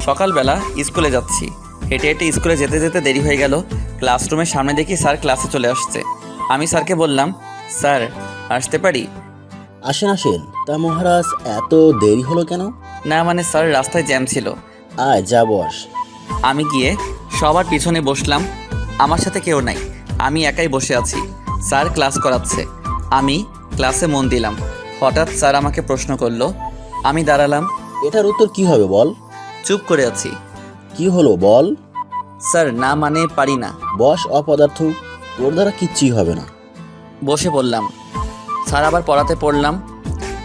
সকালবেলা স্কুলে যাচ্ছি। হেঁটে হেঁটে স্কুলে যেতে যেতে দেরি হয়ে গেল। ক্লাসরুমের সামনে দেখি স্যার ক্লাসে চলে আসছে। আমি স্যারকে বললাম, স্যার আসতে পারি? আসেন আসেন। তা মহারাজ, এত দেরি হলো কেন? না মানে স্যার, রাস্তায় জ্যাম ছিল। আয় যা বস। আমি গিয়ে সবার পিছনে বসলাম। আমার সাথে কেউ নাই, আমি একাই বসে আছি। স্যার ক্লাস করাচ্ছে, আমি ক্লাসে মন দিলাম। হঠাৎ স্যার আমাকে প্রশ্ন করলো। আমি দাঁড়ালাম। এটার উত্তর কি হবে বল? চুপ করে আছি। কি হলো বল? স্যার না মানে পারি না। বস অপদার্থ, তোর দ্বারা কিচ্ছুই হবে না। বসে পড়লাম। স্যার আবার পড়াতে পড়লাম।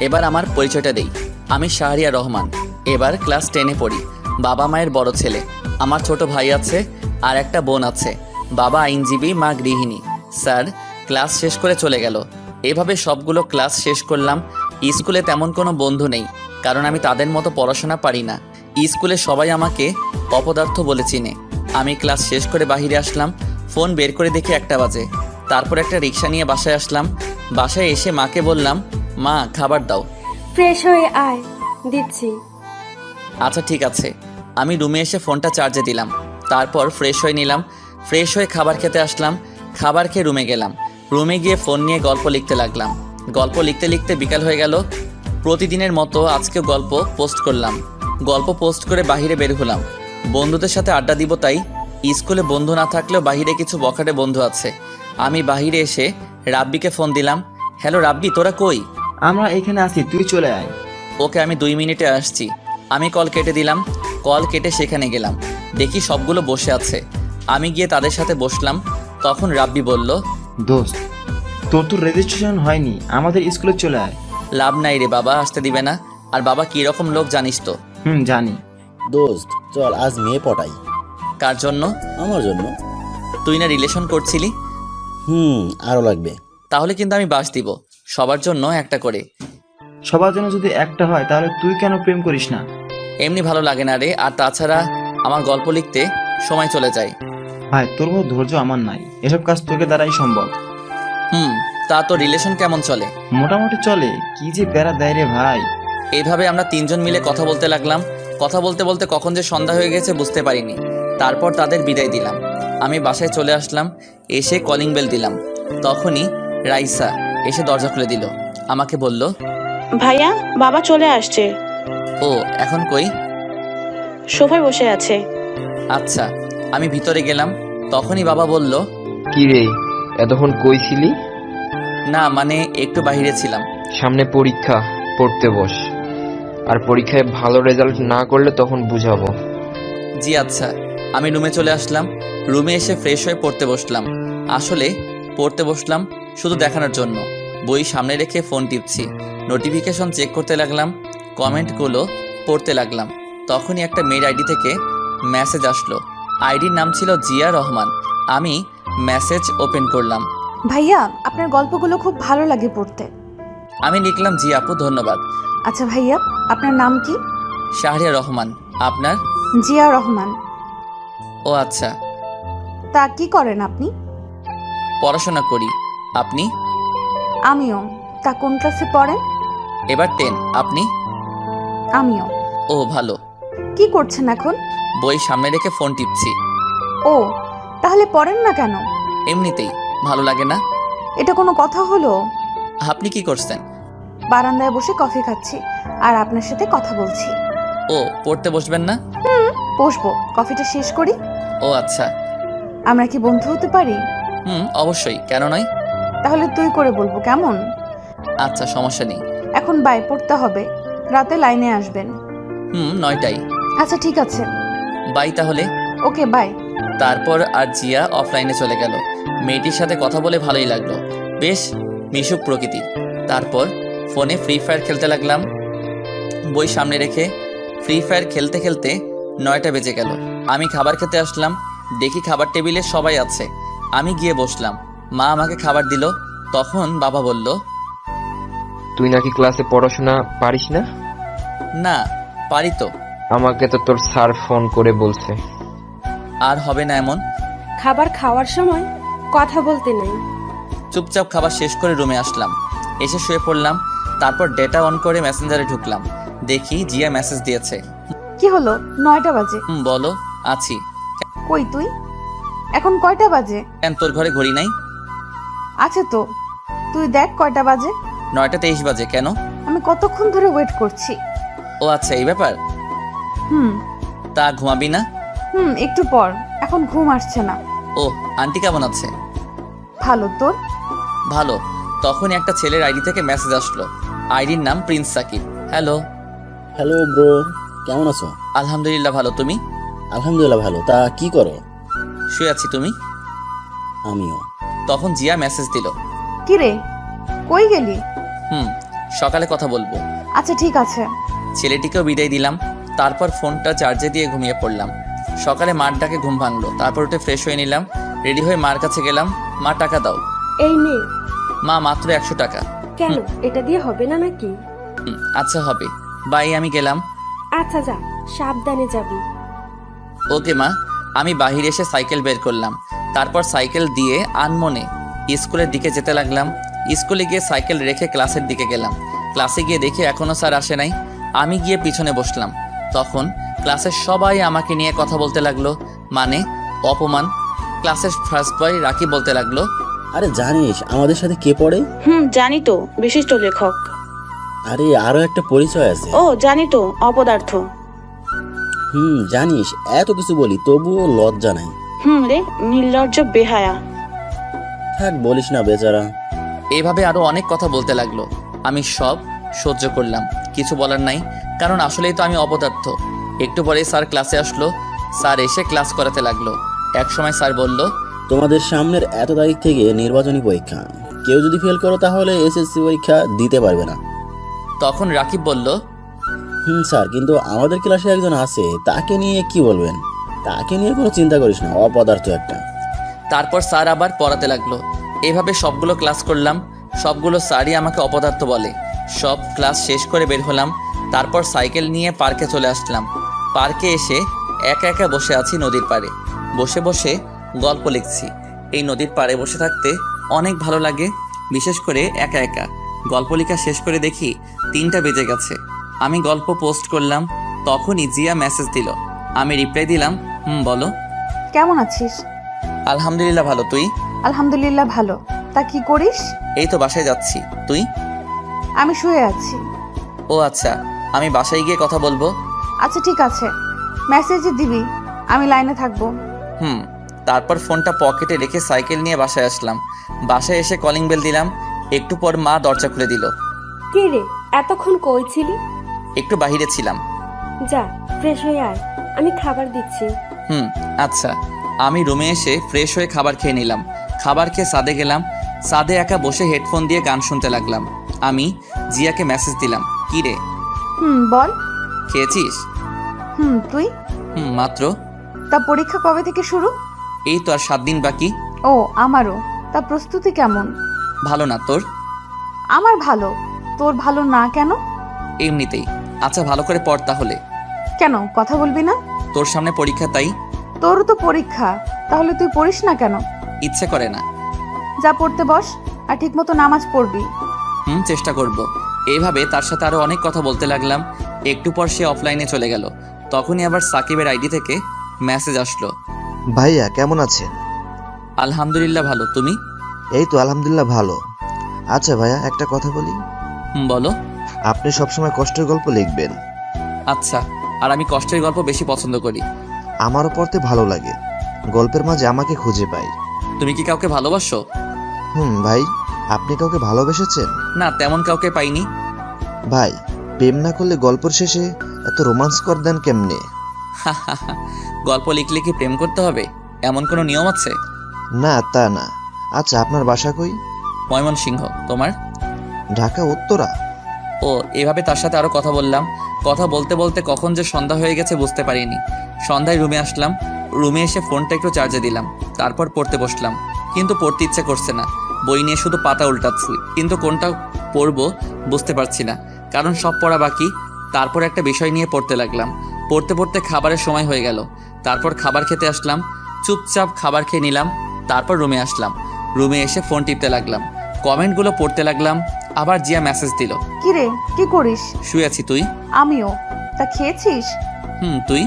এবার আমার পরিচয়টা দেই। আমি শাহরিয়া রহমান, এবার ক্লাস 10-এ পড়ি। বাবা মায়ের বড় ছেলে। আমার ছোট ভাই আছে আর একটা বোন আছে। বাবা আইনজীবী, মা গৃহিণী। স্যার ক্লাস শেষ করে চলে গেল। এভাবে সবগুলো ক্লাস শেষ করলাম। স্কুলে তেমন কোনো বন্ধু নেই, কারণ আমি তাদের মতো পড়াশোনা পারি না। স্কুলে সবাই আমাকে অপদার্থ বলে চিনে। আমি ক্লাস শেষ করে বাইরে আসলাম। ফোন বের করে দেখি 1টা বাজে। তারপর একটা রিক্সা নিয়ে বাসায় আসলাম। বাসায় এসে মাকে বললাম, মা খাবার দাও। ফ্রেশ হয়ে আয়, দিচ্ছি। আচ্ছা ঠিক আছে। আমি রুমে এসে ফোনটা চার্জে দিলাম। তারপর ফ্রেশ হয়ে নিলাম। ফ্রেশ হয়ে খাবার খেতে আসলাম। খাবার খেয়ে রুমে গেলাম। রুমে গিয়ে ফোন নিয়ে গল্প লিখতে লাগলাম। গল্প লিখতে লিখতে বিকাল হয়ে গেল। প্রতিদিনের মতো আজকেও গল্প পোস্ট করলাম। গল্প পোস্ট করে বাইরে বের হলাম। বন্ধুদের সাথে আড্ডা দিব তাই। স্কুলে বন্ধু না থাকলেও বাইরে কিছু বখাটে বন্ধু আছে। আমি বাইরে এসে রাব্বিকে ফোন দিলাম। হ্যালো রাব্বি, তোরা কই? আমরা এখানে আছি, তুই চলে আয়। ওকে, আমি 2 মিনিটে আসছি। আমি কল কেটে দিলাম। কল কেটে সেখানে গেলাম। দেখি সবগুলো বসে আছে। আমি গিয়ে তাদের সাথে বসলাম। তখন রাব্বি বলল, দোস্ত, তোর তো রেজিস্ট্রেশন হয়নি, আমাদের স্কুলে চলে আয়। লাভ নাই রে, বাবা আসতে দিবে না। আর বাবা কীরকম লোক জানিস তো। জানি। দোস্ত চল আজ মেয়ে পটাই। কার জন্য? আমার জন্য। তুই না রিলেশন করছিলি? আরো লাগবে। তাহলে কিন্তু আমি বাস দিব, সবার জন্য একটা করে। সবার জন্য যদি একটা হয় তাহলে তুই কেন প্রেম করিস না? এমনি ভালো লাগে না রে, আর তাছাড়া আমার গল্প লিখতে সময় চলে যায়। ভাই, তোর মতো ধৈর্য আমার নাই, এসব কাজ তোকে দ্বারাই সম্ভব। তা তো রিলেশন কেমন চলে? মোটামুটি চলে। কি যে প্যারা দেয় রে ভাই। এইভাবে আমরা 3জন মিলে কথা বলতে লাগলাম। কথা বলতে বলতে কখন যে সন্ধ্যা হয়ে গেছে বুঝতে পারিনি। তারপর তাদের বিদায় দিলাম। আমি বাসায় চলে আসলাম। এসে কলিং বেল দিলাম। তখনই রাইসা এসে দরজা খুলে দিল। আমাকে বলল, ভাইয়া, বাবা চলে আসছে। ও এখন কই? সোফায় বসে আছে। আচ্ছা। আমি ভিতরে গেলাম। তখনই বাবা বলল, কি রে, এতক্ষণ কই ছিলি? না মানে একটু বাইরে ছিলাম। সামনে পরীক্ষা, পড়তে বস। আর পরীক্ষায় ভালো রেজাল্ট না করলে তখন বুঝাবো। জি আচ্ছা। আমি রুমে চলে আসলাম। রুমে এসে ফ্রেশ হয়ে পড়তে বসলাম। আসলে পড়তে বসলাম শুধু দেখানোর জন্য। বই সামনে রেখে ফোন টিপছি। নোটিফিকেশন চেক করতে লাগলাম। কমেন্টগুলো পড়তে লাগলাম। তখনই একটা মেয়ের আইডি থেকে মেসেজ আসলো। আইডির নাম ছিল জিয়া রহমান। আমি মেসেজ ওপেন করলাম। ভাইয়া, আপনার গল্পগুলো খুব ভালো লাগে পড়তে। আমি লিখলাম, জি আপু ধন্যবাদ। আচ্ছা ভাইয়া, আপনার নাম কি? শাহরিয়া রহমান। আপনার? জিয়া রহমান। ও আচ্ছা। তা কি করেন আপনি? পড়াশোনা করি। আপনি? আমিও। তা কোন ক্লাসে পড়েন? এবার 10। আপনি? আমিও। ও ভালো। কি করছেন এখন? বই সামনে রেখে ফোন টিপছি। ও, তাহলে পড়েন না কেন? এমনিতেই ভালো লাগে না। এটা কোনো কথা হলো? আপনি কি করছেন? বারান্দায় বসে কফি খাচ্ছি আর আপনার সাথে কথা বলছি। ও, পড়তে বসবেন না? বসবো, কফিটা শেষ করি। ও আচ্ছা। আমরা কি বন্ধু হতে পারি? অবশ্যই, কেন নয়। তাহলে তুই করে বলবো, কেমন? আচ্ছা, সমস্যা নেই। এখন বাই, পড়তে হবে। রাতে লাইনে আসবেন। 9টায়। আচ্ছা ঠিক আছে। বাই তাহলে। Okay bye. তারপর আর জিয়া অফলাইনে চলে গেল। মেয়েটির সাথে কথা বলে ভালোই লাগলো, বেশ মিশুক প্রকৃতি। তারপর ফোনে ফ্রি ফায়ার খেলতে লাগলাম। বই সামনে রেখে ফ্রি ফায়ার খেলতে খেলতে 9টা বেজে গেল। আমি খাবার খেতে আসলাম। দেখি খাবার টেবিলে সবাই আছে। আমি গিয়ে বসলাম। মা আমাকে খাবার দিল। তখন বাবা বলল, তুই নাকি ক্লাসে পড়াশোনা পারিস না? না পারি তো। আমাকে তো তোর স্যার ফোন করে বলছে। আর হবে না এমন। খাবার খাওয়ার সময় কথা বলতে নেই। চুপচাপ খাবার শেষ করে রুমে আসলাম। এসে শুয়ে পড়লাম। তারপর ডেটা অন করে মেসেঞ্জারে ঢুকলাম। দেখি জিয়া মেসেজ দিয়েছে। কি হলো? 9টা বাজে। বলো। আছি। কই তুই? এখন কয়টা বাজে? কেন তোর ঘরে ঘড়ি নাই? আছে তো, তুই দেখ কয়টা বাজে। 9:23 বাজে। কেন? আমি কতক্ষণ ধরে ওয়েট করছি। ও আচ্ছা, এই ব্যাপার। হুম তা ঘুমাবি না? একটু পর। এখন ঘুম আসছে না। ও, আন্টি কেমন আছে? ভালো, তোর? ভালো। তখনই একটা ছেলের আইডি থেকে মেসেজ আসলো। আইডির নাম prince Sakib. Hello. Hello bro, কেমন আছো? আলহামদুলিল্লাহ ভালো। তুমি? আলহামদুলিল্লাহ ভালো। তা কি করো? শুয়ে আছি। তুমি? আমিও। তখন জিয়া মেসেজ দিল। কি রে, কই গেলি? সকালে কথা বলবো। আচ্ছা ঠিক আছে। ছেলেটিকেও বিদায় দিলাম। তারপর ফোনটা চার্জে দিয়ে ঘুমিয়ে পড়লাম। সকালে মার ডাকে ঘুম ভাঙলো। তারপর উঠে ফ্রেশ হয়ে নিলাম। রেডি হয়ে মার কাছে গেলাম। মা, টাকা দাও। এই নে। মা, মাত্র 100 টাকা। কেন, এটা দিয়ে হবে না নাকি? আচ্ছা হবে। বাই, আমি গেলাম। আচ্ছা যা, সাবধানে যাবি। ওকে মা। আমি বাহিরে এসে সাইকেল বের করলাম। তারপর সাইকেল দিয়ে আনমনে স্কুলের দিকে যেতে লাগলাম। স্কুলে গিয়ে সাইকেল রেখে ক্লাসের দিকে গেলাম। ক্লাসে গিয়ে দেখি এখনও স্যার আসে নাই। আমি গিয়ে পিছনে বসলাম। তখন ক্লাসের সবাই আমাকে নিয়ে কথা বলতে লাগলো, মানে অপমান। ক্লাসের ফার্স্ট বয় রাকিব বলতে লাগলো, আরে জানিস আমাদের সাথে কে পড়ে? জানি তো, বিশিষ্ট লেখক। আরে আরো একটা পরিচয় আছে। ও জানি তো, অপদার্থ। জানিস এত কিছু বলি তবুও লজ্জা নাই। রে, নির্লজ্জ বেহায়া। থাক বলিস না বেচারা। এইভাবে আরো অনেক কথা বলতে লাগলো। আমি সব সহ্য করলাম, কিছু বলার নাই, কারণ আসলেই তো আমি অপদার্থ। একটু পরে স্যার ক্লাসে আসলো। স্যার এসে ক্লাস করাতে লাগলো। এক সময় স্যার বলল, তোমাদের সামনের এত তারিখ থেকে নির্বাচনী পরীক্ষা, কেউ যদি ফেল করো তাহলে এসএসসি পরীক্ষা দিতে পারবে না। তখন রাকিব বলল, স্যার, কিন্তু আমাদের ক্লাসে একজন আছে, তাকে নিয়ে কি বলবেন? তাকে নিয়ে কোনো চিন্তা করিস না, অপদার্থ একটা। তারপর স্যার আবার পড়াতে লাগলো। এভাবে সবগুলো ক্লাস করলাম। সবগুলো স্যারই আমাকে অপদার্থ বলে। সব ক্লাস শেষ করে বের হলাম। তারপর সাইকেল নিয়ে পার্কে চলে আসলাম। পার্কে এসে একা একা বসে আছি নদীর পাড়ে। বসে বসে গল্প লিখছি। এই নদীর পাড়ে বসে থাকতে অনেক ভালো লাগে, বিশেষ করে একা একা। গল্প লেখা শেষ করে দেখি 3টা বেজে গেছে। আমি গল্প পোস্ট করলাম। তখনই জিয়া মেসেজ দিল। আমি রিপ্লাই দিলাম, বলো। কেমন আছিস? আলহামদুলিল্লাহ ভালো। তুই? আলহামদুলিল্লাহ ভালো। তা কি করিস? এই তো বাসায় যাচ্ছি। তুই? আমি শুয়ে আছি। ও আচ্ছা, আমি বাসায় গিয়ে কথা বলবো। আচ্ছা ঠিক আছে, মেসেজে দিবি, আমি লাইনে থাকবো। তারপর ফোনটা পকেটে রেখে সাইকেল নিয়ে বাসায় আসলাম। বাসায় এসে কলিং বেল দিলাম। একটু পর মা দরজা খুলে দিল। কে রে, এতক্ষণ কই ছিলি? একটু বাহিরে ছিলাম। যা, ফ্রেশ হয়ে আয়, আমি খাবার দিচ্ছি। আচ্ছা। আমি রুমে এসে ফ্রেশ হয়ে খাবার খেয়ে নিলাম। খাবার খেয়ে ছাদে গেলাম। ছাদে একা বসে হেডফোন দিয়ে গান শুনতে লাগলাম। আমি জিয়াকে মেসেজ দিলাম, কি রে বল। খেয়েছিস? তুই? মাত্র। তা পরীক্ষা কবে থেকে শুরু? এই তো আর 7 দিন বাকি। ও আমারও। তা প্রস্তুতি কেমন? ভালো না। তোর? আমার ভালো। তোর ভালো না কেন? এমনিতেই। আচ্ছা, ভালো করে পড় তাহলে। কেন, কথা বলবি না? তোর সামনে পরীক্ষা, তাই। তোরও তো পরীক্ষা, তাহলে তুই পড়িস না কেন? ইচ্ছে করে না। যা পড়তে বস, আর ঠিক মতো নামাজ পড়বি। চেষ্টা করব। এইভাবে তার সাথে আরো অনেক কথা বলতে লাগলাম। একটু পর সে অফলাইনে চলে গেল। তখনই আবার সাকিবের আইডি থেকে মেসেজ আসলো। ভাইয়া কেমন আছেন? আলহামদুলিল্লাহ ভালো। তুমি? এই তো আলহামদুলিল্লাহ ভালো। আচ্ছা ভাইয়া, একটা কথা বলি। বলো। আপনি সবসময় কষ্টের গল্প লিখবেন। আচ্ছা, আর আমি কষ্টের গল্প বেশি পছন্দ করি। আমারও পড়তে ভালো লাগে। গল্পের মাঝে আমাকে খুঁজে পাই। তুমি কি কাউকে ভালোবাসো? ভাই, আপনি কাউকে ভালোবেসেছেন? না, তেমন কাউকে পাইনি। ভাই, প্রেম না করলে গল্পের শেষে এত রোমান্স করে দেন কেমনে? গল্প লিখলে কি প্রেম করতে হবে, এমন কোনো নিয়ম আছে? না তা না। আচ্ছা, আপনার বাসা কই? ময়মনসিংহ। তোমার? ঢাকা উত্তরা। ও, এভাবে তার সাথে আরো কথা বললাম। কথা বলতে বলতে কখন যে সন্ধ্যা হয়ে গেছে বুঝতে পারিনি। সন্ধ্যায় রুমে আসলাম। রুমে এসে ফোনটা একটু চার্জে দিলাম। তারপর পড়তে বসলাম, কিন্তু পড়তে ইচ্ছে করছে না। বই নিয়ে শুধু পাতা উল্টাচ্ছি, কিন্তু কোনটা পড়বো বুঝতে পারছি না, কারণ সব পড়া বাকি। তারপর একটা বিষয় নিয়ে পড়তে লাগলাম। পড়তে পড়তে খাবারের সময় হয়ে গেল। তারপর খাবার খেতে আসলাম। চুপচাপ খাবার খেয়ে নিলাম। তারপর রুমে আসলাম। রুমে এসে ফোন টিপতে লাগলাম। কমেন্টগুলো পড়তে লাগলাম। আবার জিয়া মেসেজ দিল। কি রে, কি করিস? শুয়ে আছি। তুই? আমিও। তা খেয়েছিস? তুই?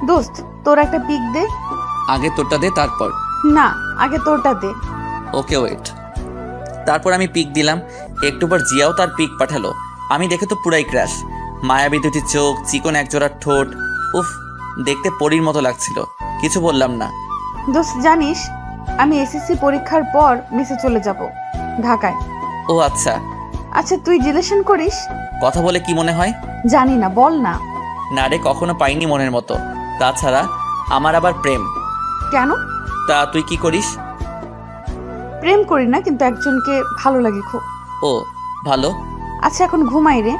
দোস্ত তোর একটা পিক দে। আগে তোরটা দে তারপর। না, আগে তোরটা দে। Okay wait. তারপর আমি পিক দিলাম। একটু পর জিয়াও তার পিক পাঠালো। আমি দেখে তো পুরাই ক্র্যাশ। মায়াবী দুটি চোখ, চিকন একজোড়া ঠোঁট, উফ, দেখতে পরীর মতো লাগছিল। কিছু বললাম না। দোস্ত জানিস, আমি এসএসসি পরীক্ষার পর মেসে চলে যাব ঢাকায়। ও আচ্ছা। আচ্ছা তুই রিলেশন করিস? কথা বলে কি মনে হয়? জানি না, বল না। না রে, কখনো পাইনি মনের মতো। তাছাড়া আমার আবার প্রেম। কেন? তা তুই কি করিস? প্রেম করি না, কিন্তু একজনকে ভালো লাগে খুব। ও ভালো। আচ্ছা এখন ঘুমাই রে।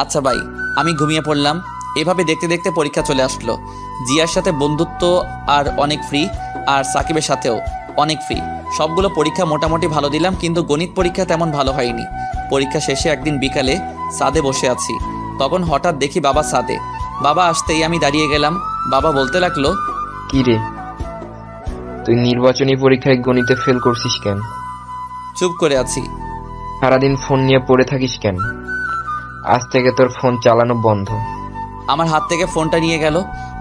আচ্ছা ভাই, আমি ঘুমিয়ে পড়লাম। এভাবে দেখতে দেখতে পরীক্ষা চলে আসলো। জিয়ার সাথে বন্ধুত্ব আর অনেক ফ্রি, আর সাকিবের সাথেও অনেক ফ্রি। সবগুলো পরীক্ষা মোটামুটি ভালো দিলাম, কিন্তু গণিত পরীক্ষা তেমন ভালো হয়নি। পরীক্ষা শেষে একদিন বিকালে ছাদে বসে আছি। তখন হঠাৎ দেখি বাবা ছাদে। বাবা আসতেই আমি দাঁড়িয়ে গেলাম। বাবা বলতে লাগলো, কি রে, তুই নির্বাচনী পরীক্ষায় গণিতে ফেল করছিস কেন? চুপ করে আছি। সারাদিন ফোন নিয়ে পড়ে থাকিস কেন? আজ থেকে তোর ফোন চালানো বন্ধ। আমার হাত থেকে ফোনটা নিয়ে গেল।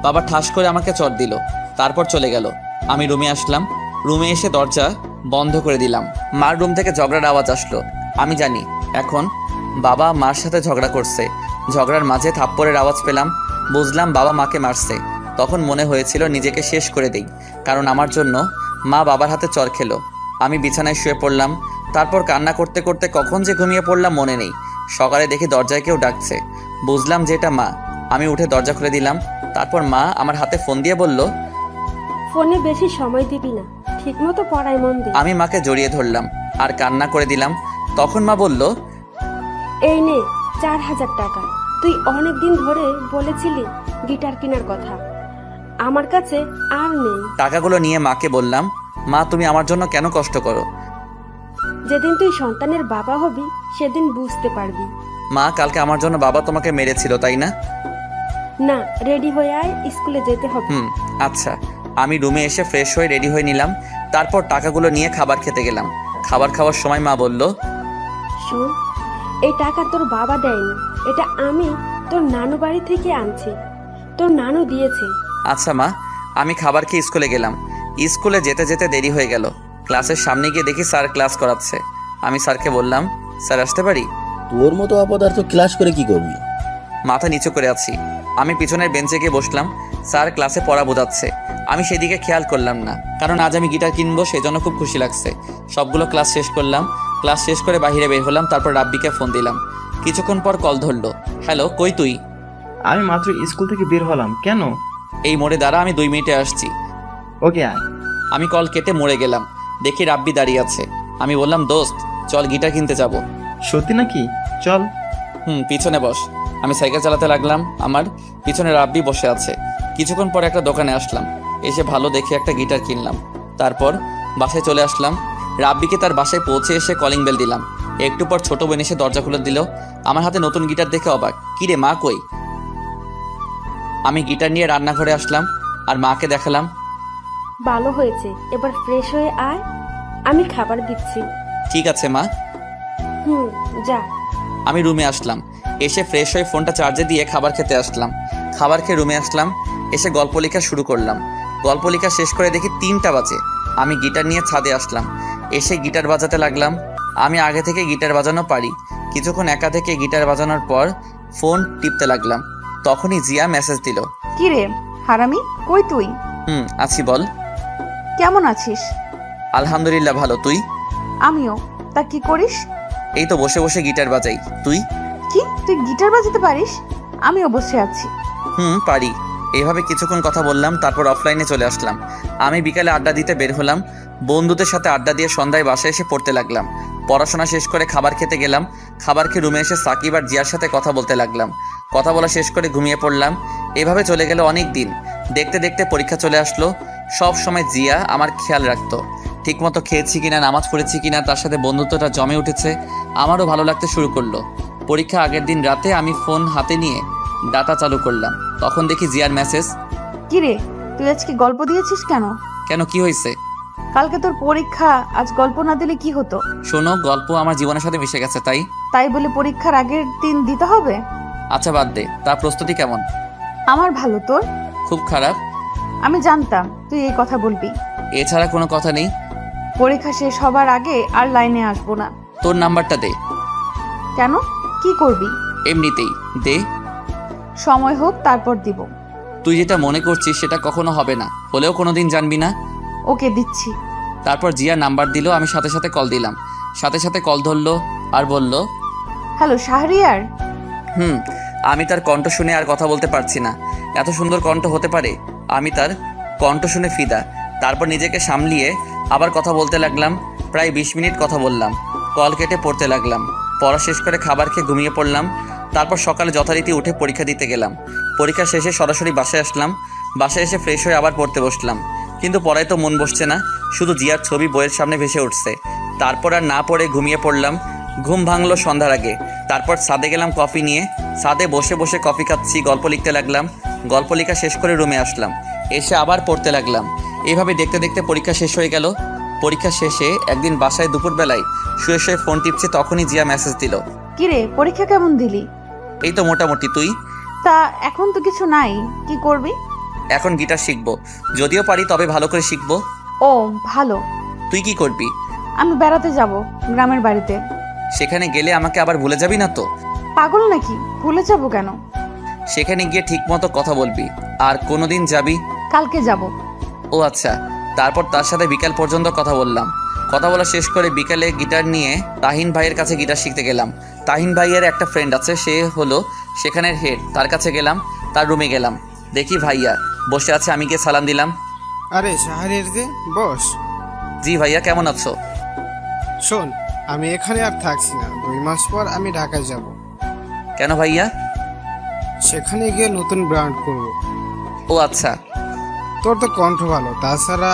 বাবা ঠাস করে আমাকে চড় দিল, তারপর চলে গেল। আমি রুমে আসলাম। রুমে এসে দরজা বন্ধ করে দিলাম। মার রুম থেকে ঝগড়ার আওয়াজ আসলো। আমি জানি এখন বাবা মার সাথে ঝগড়া করছে। ঝগড়ার মাঝে থাপ্পড়ের আওয়াজ পেলাম। বুঝলাম বাবা মাকে মারছে। তখন মনে হয়েছিল নিজেকে শেষ করে দেই, কারণ আমার জন্য মা বাবার হাতে চড় খেলো। আমি বিছানায় শুয়ে পড়লাম। তারপর কান্না করতে করতে কখন যে ঘুমিয়ে পড়লাম মনে নেই। সকালে দেখি দরজায় কেউ ডাকছে। বুঝলাম যে এটা মা। আমি উঠে দরজা খুলে দিলাম। তারপর মা আমার হাতে ফোন দিয়ে বলল, ফোনে বেশি সময় দিবি না, ঠিক মতো পড়ায় মন দে। আমি মাকে জড়িয়ে ধরলাম আর কান্না করে দিলাম। তখন মা বলল, এই নে 4000 টাকা। তুই অনেক দিন ধরে বলেছিলি গিটার কেনার কথা, আমার কাছে আর নেই। টাকাগুলো নিয়ে মাকে বললাম, মা তুমি আমার জন্য কেন কষ্ট করো? যেদিন তুই সন্তানের বাবা হবি সেদিন বুঝতে পারবি। মা, কালকে আমার জন্য বাবা তোমাকে মেরেছিল তাই না? না, রেডি হয়ে আয়, স্কুলে যেতে হবে। আচ্ছা। আমি রুমে এসে ফ্রেশ হয়ে রেডি হয়ে নিলাম। তারপর টাকাগুলো নিয়ে খাবার খেতে গেলাম। খাবার খাওয়ার সময় মা বলল, শোন, এই টাকা তোর বাবা দেয়নি, এটা আমি তোর নানু বাড়ি থেকে আনছি, তোর নানু দিয়েছে। আচ্ছা মা। আমি খাবার খেয়ে স্কুলে গেলাম। স্কুলে যেতে যেতে দেরি হয়ে গেল। ক্লাসের সামনে গিয়ে দেখি স্যার ক্লাস করাচ্ছে। আমি স্যারকে বললাম, স্যার আসতে পারি? তোর মতো অপদার্থ ক্লাস করে কি করবি? মাথা নিচু করে আছি। আমি পিছনের বেঞ্চে গিয়ে বসলাম। স্যার ক্লাসে পড়া বোঝাচ্ছে। আমি সেদিকে খেয়াল করলাম না, কারণ আজ আমি গিটার কিনবো, সেজন্য খুব খুশি লাগছে। সবগুলো ক্লাস শেষ করলাম। ক্লাস শেষ করে বাইরে বের হলাম। তারপর রাব্বিকে ফোন দিলাম। কিছুক্ষণ পর কল ধরলো। হ্যালো, কই তুই? আমি মাত্র স্কুল থেকে বের হলাম। কেন? এই মোড়ে দাঁড়া, আমি 2 মিনিটে আসছি। ওকে আয়। আমি কল কেটে মোড়ে গেলাম। দেখি রাব্বি দাঁড়িয়ে আছে। আমি বললাম, দোস্ত চল গিটার কিনতে যাব। সত্যি নাকি? চল। পিছনে বস। আমি সাইকেল চালাতে লাগলাম। আমার পিছনে রাব্বি বসে আছে। কিছুক্ষণ পর একটা দোকানে আসলাম। এসে ভালো দেখে একটা গিটার কিনলাম। তারপর বাসায় চলে আসলাম। রাব্বিকে তার বাসায় পৌঁছে এসে কলিং বেল দিলাম। একটু পর ছোট বোন এসে দরজা খুলে দিল। আমার হাতে নতুন গিটার দেখে অবাক। কি রে মা, কই? আমি গিটার নিয়ে রান্নাঘরে আসলাম আর মাকে দেখালাম। ভালো হয়েছে, এবার ফ্রেশ হয়ে আয়, আমি খাবার দিচ্ছি। ঠিক আছে মা। যা। আমি রুমে আসলাম। এসে ফ্রেশ হয়ে ফোনটা চার্জে দিয়ে খাবার খেতে আসলাম। খাবার খেয়ে রুমে আসলাম। এসে গল্প লেখা শুরু করলাম। গল্প লেখা শেষ করে দেখি 3টা বাজে। আমি গিটার নিয়ে ছাদে আসলাম। এসে গিটার বাজাতে লাগলাম। আমি আগে থেকে গিটার বাজানো পারি। কিছুক্ষণ একা থেকে গিটার বাজানোর পর ফোন টিপতে লাগলাম। তখনই জিয়া মেসেজ দিল। কি রে হারামি, কই তুই? আছি, বল। কেমন আছিস? আলহামদুলিল্লাহ ভালো, তুই? আমিও। তা কি করিস? এই তো বসে বসে গিটার বাজাই। তুই? কি, তুই গিটার বাজাতে পারিস? আমিও বসে আছি। পারি। এইভাবে কিছুক্ষণ কথা বললাম। তারপর অফলাইনে চলে আসলাম। আমি বিকালে আড্ডা দিতে বের হলাম। বন্ধুদের সাথে আড্ডা দিয়ে সন্ধ্যায় বাসায় এসে পড়তে লাগলাম। পড়াশোনা শেষ করে খাবার খেতে গেলাম। খাবার খেয়ে রুমে এসে সাকিব আর জিয়ার সাথে কথা বলতে লাগলাম। কথা বলা শেষ করে ঘুমিয়ে পড়লাম। এভাবে চলে গেল অনেক দিন। দেখতে দেখতে পরীক্ষা চলে আসলো। সব সময় জিয়া আমার খেয়াল রাখতো। ঠিকমতো খেয়েছি কিনা, নামাজ পড়েছি কিনা, তার সাথে বন্ধুত্বটা জমে উঠেছে। আমারও ভালো লাগতে শুরু করলো। পরীক্ষা আগের দিন রাতে আমি ফোন হাতে নিয়ে ডাটা চালু করলাম। তখন দেখি জিয়ার মেসেজ। কি রে, তুই আজকে গল্প দিয়েছিস কেন? কেন, কি হয়েছে? কালকে তোর পরীক্ষা, আজ গল্প না দিলে কি হতো? শোনো, গল্প আমার জীবনের সাথে মিশে গেছে, তাই তাই বলে পরীক্ষার আগের দিন দিতে হবে? আচ্ছা বাদ দে, তার প্রস্তুতি কেমন? আমার ভালো, তোর? খুব খারাপ। আমি জানতাম তুই এই কথা বলবি। এছাড়া কোনো কথা নেই। পরীক্ষা শেষ হবার আগে আর লাইনে আসবো না। তোর নাম্বারটা দে। কেন, কি করবি? এমনিতেই দে। সময় হোক তারপর দিব। তুই যেটা মনে করছিস সেটা কখনো হবে না, হলেও কোনোদিন জানবি না। ওকে, দিচ্ছি। তারপর জিয়া নাম্বার দিল, আমি সাথে সাথে কল দিলাম। সাথে সাথে কল ধরলো আর বলল, হ্যালো শাহরিয়ার। আমি তার কণ্ঠ শুনে আর কথা বলতে পারছি না। এত সুন্দর কণ্ঠ হতে পারে, আমি তার কণ্ঠ শুনে ফিদা। তারপর নিজেকে সামলিয়ে আবার কথা বলতে লাগলাম। প্রায় 20 মিনিট কথা বললাম। কল কেটে পড়তে লাগলাম। পড়া শেষ করে খাবার খেয়ে ঘুমিয়ে পড়লাম। তারপর সকালে যথারীতি উঠে পরীক্ষা দিতে গেলাম। পরীক্ষা শেষে সরাসরি বাসায় আসলাম। বাসায় এসে ফ্রেশ হয়ে আবার পড়তে বসলাম, কিন্তু পড়ায় তো মন বসছে না, শুধু জিয়ার ছবি বইয়ের সামনে ভেসে উঠছে। তারপর আর না পড়ে ঘুমিয়ে পড়লাম। ঘুম ভাঙলো সন্ধ্যার আগে। তারপর ছাদে গেলাম কফি নিয়ে। ছাদে বসে বসে কফি খাচ্ছি, গল্প লিখতে লাগলাম। গল্প লেখা শেষ করে রুমে আসলাম। এসে আবার পড়তে লাগলাম। এভাবে দেখতে দেখতে পরীক্ষা শেষ হয়ে গেল। পরীক্ষা শেষে একদিন বাসায় দুপুরবেলায় শুয়ে শুয়ে ফোন টিপছে, তখনই জিয়া মেসেজ দিল। কিরে, পরীক্ষা কেমন দিলি? এই তো মোটামুটি। তুই? তা এখন তো কিছু নাই, কি করবি? এখন গিটার শিখবো, যদিও পারি তবে ভালো করে শিখবো। ও ভালো। তুই কি করবি? আমি বেড়াতে যাব গ্রামের বাড়িতে। সেখানে গেলে আমাকে আবার ভুলে যাবি না তো? পাগল নাকি, ভুলে যাব কেন? সেখানে গিয়ে ঠিক মতো কথা বলবি। আর কোনোদিন যাবি? কালকে যাব। ও আচ্ছা। তারপর তার সাথে বিকাল পর্যন্ত কথা বললাম। কথা বলা শেষ করে বিকালে গিটার নিয়ে তাহিন ভাইয়ের কাছে গিটার শিখতে গেলাম। তাহিন ভাইয়ের একটা ফ্রেন্ড আছে, সে হলো সেখানের হেড। তার কাছে গেলাম, তার রুমে গেলাম। দেখি ভাইয়া বসে আছে, আমি গিয়ে সালাম দিলাম। আরে শাহরিয়ার যে, বস। জি ভাইয়া, কেমন আছো? শোন, আমি এখানে আর থাকছি না, 2 মাস পর আমি ঢাকায় যাব। কেন ভাইয়া? সেখানে গিয়ে নতুন ব্র্যান্ড করব। ও আচ্ছা। তোর তো কণ্ঠ ভালো, তাছাড়া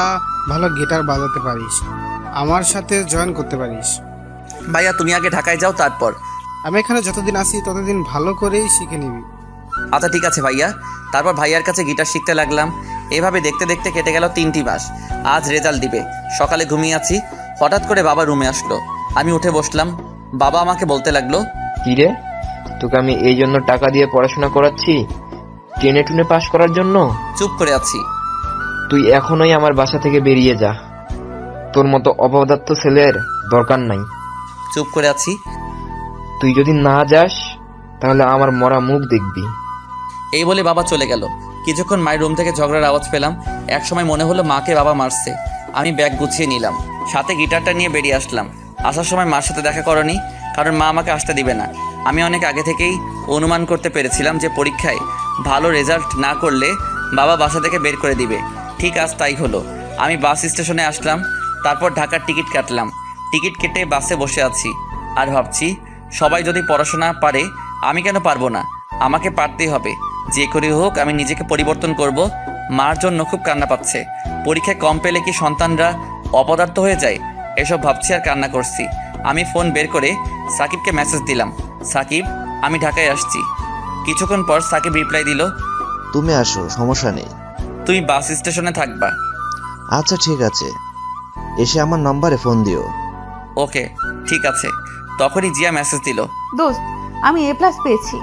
ভালো গিটার বাজাতে পারিস, আমার সাথে জয়েন করতে পারিস। ভাইয়া তুমি আগে ঢাকায় যাও, তারপর। আমি এখানে যতদিন আসি ততদিন ভালো করেই শিখে নিবি। আচ্ছা ঠিক আছে ভাইয়া। তারপর ভাইয়ার কাছে গিটার শিখতে লাগলাম। এভাবে দেখতে দেখতে কেটে গেল 3টি মাস। আজ রেজাল্ট দিবে। সকালে ঘুমিয়ে আছি, হঠাৎ করে বাবা রুমে আসলো। আমি উঠে বসলাম। বাবা আমাকে বলতে লাগলো, কি রে, তোকে আমি এই জন্য টাকা দিয়ে পড়াশোনা করাচ্ছি, টেনে টুনে পাশ করার জন্য? চুপ করে আছি। তুই এখনই আমার বাসা থেকে বেরিয়ে যা, তোর মতো অপদার্থ ছেলের দরকার নাই। চুপ করে আছি। তুই যদি না যাস তাহলে আমার মরা মুখ দেখবি। এই বলে বাবা চলে গেল। কিছুক্ষণ মায়ের রুম থেকে ঝগড়ার আওয়াজ পেলাম। একসময় মনে হলো মাকে বাবা মারছে। আমি ব্যাগ গুছিয়ে নিলাম, সাথে গিটারটা নিয়ে বেরিয়ে আসলাম। আসার সময় মার সাথে দেখা করনি, কারণ মা আমাকে আসতে দিবে না। আমি অনেক আগে থেকেই অনুমান করতে পেরেছিলাম যে পরীক্ষায় ভালো রেজাল্ট না করলে বাবা বাসা থেকে বের করে দিবে। ঠিক আজ তাই হলো। আমি বাস স্টেশনে আসলাম, তারপর ঢাকার টিকিট কাটলাম। টিকিট কেটে বাসে বসে আছি আর ভাবছি, সবাই যদি পড়াশোনা পারে, আমি কেন পারবো না? আমাকে পারতেই হবে। যে করে হোক আমি নিজেকে পরিবর্তন করব। মার জন্য খুব কান্না পাচ্ছে। পরীক্ষায় কম পেলে কি সন্তানরা অপদার্থ হয়ে যায়? এসব ভাবছি আর কান্না করছি। আমি ফোন বের করে সাকিবকে মেসেজ দিলাম, সাকিব আমি ঢাকায় আসছি। কিছুক্ষণ পর সাকিব রিপ্লাই দিল, তুমি আসো, সমস্যা নেই। তুমি বাস স্টেশনে থাকবা। আচ্ছা ঠিক আছে, এসে আমার নম্বরে ফোন দিও। ওকে ঠিক আছে। তখনই জিয়া মেসেজ দিল, দোস্ত, আমি A+ পেয়েছি।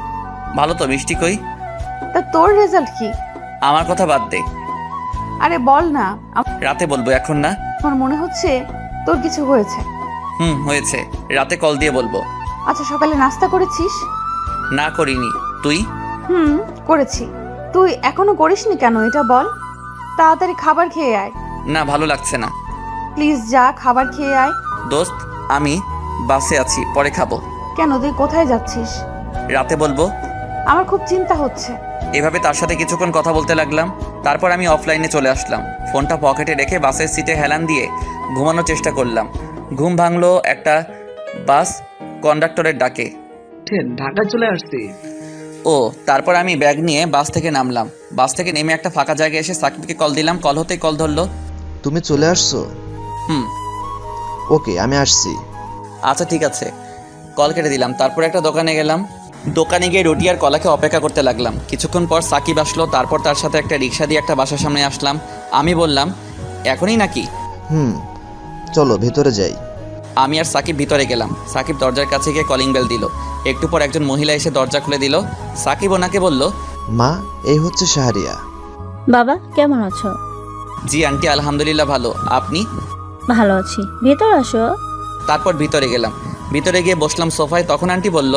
ভালো তো, মিষ্টি কই? তা তোর রেজাল্ট কি? আমার কথা বাদ দে, আরে বল না, রাতে বলবো, এখন না। আমার মনে হচ্ছে তোর কিছু হয়েছে। হয়েছে, রাতে কল দিয়ে বলবো। আচ্ছা, সকালে নাস্তা করেছিস? না করিনি। তুই? করেছি। তুই এখনো করিসনি কেন, এটা বল। তাড়াতাড়ি খাবার খেয়ে আয়। না, ভালো লাগছে না। প্লিজ যা, খাবার খেয়ে আয়। দোস্ত আমি বাসে আছি, পরে খাবো। কেন, তুই কোথায় যাচ্ছিস? রাতে বলবো। আমার খুব চিন্তা হচ্ছে। এভাবে তার সাথে কিছুক্ষণ কথা বলতে লাগলাম। তারপর আমি অফলাইনে চলে আসলাম। ফোনটা পকেটে রেখে বাসের সিটে হেলান দিয়ে ঘুমানোর চেষ্টা করলাম। ঘুম ভাঙলো একটা বাস কন্ডাক্টরের ডাকে। ঢাকা চলে আসছি। ও, তারপর আমি ব্যাগ নিয়ে বাস থেকে নামলাম। বাস থেকে নেমে একটা ফাঁকা জায়গায় এসে সাকিবকে কল দিলাম। কল হতেই কল ধরলো। তুমি চলে আসছো? হুম। ওকে, আমি আসছি। আচ্ছা ঠিক আছে। কল কেটে দিলাম। তারপর একটা দোকানে গেলাম। দোকানে গিয়ে রুটি আর কলাকে অপেক্ষা করতে লাগলাম। কিছুক্ষণ পর সাকিব আসলো। তারপর তার সাথে একটা রিক্সা দিয়ে একটা বাসার সামনে আসলাম। আমি বললাম, এখনই নাকি? চলো ভেতরে যাই। আমি আর সাকিব ভিতরে গেলাম। সাকিব দরজার কাছে গিয়ে কলিং বেল দিল। একটু পর একজন মহিলা এসে দরজা খুলে দিল। সাকিব ওনাকে বলল, মা, এই হচ্ছে শাহরিয়া। বাবা কেমন আছো? জি আন্টি, আলহামদুলিল্লাহ ভালো। আপনি? ভালো আছি, ভেতর আসো। তারপর ভিতরে গেলাম। ভিতরে গিয়ে বসলাম সোফায়। তখন আন্টি বলল,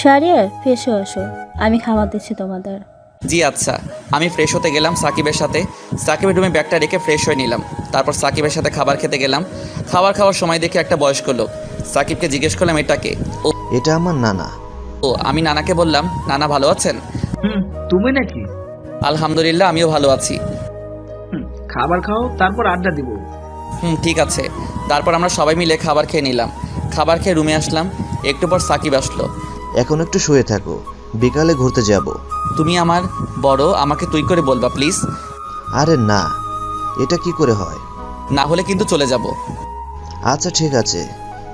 শাহরিয়ার ফ্রেশো আসো, আমি খাবার দিচ্ছি তোমাদের। জি আচ্ছা। আমি ফ্রেশ হতে গেলাম সাকিবের সাথে। সাকিবের রুমে ব্যাগটা রেখে ফ্রেশ হয়ে নিলাম। তারপর সাকিবের সাথে খাবার খেতে গেলাম। খাওয়ার সময় দেখে একটা বয়স্ক লোক। সাকিবকে জিজ্ঞেস করলাম, এটাকে? এটা আমার নানা। আমি নানাকে বললাম, নানা ভালো আছেন? তুমি নাকি? আলহামদুলিল্লাহ, আমিও ভালো আছি। খাবার খাও, তারপর আড্ডা দিব। ঠিক আছে। তারপর আমরা সবাই মিলে খাবার খেয়ে নিলাম। খাবার খেয়ে রুমে আসলাম। একটু পর সাকিব আসলো। এখন একটু শুয়ে থাকো, বিকালে ঘুরতে যাব। তুমি আমার বড়, আমাকে তুই করে বলবা প্লিজ। আরে না, এটা কি করে হয়? না হলে কিন্তু চলে যাব। আচ্ছা ঠিক আছে,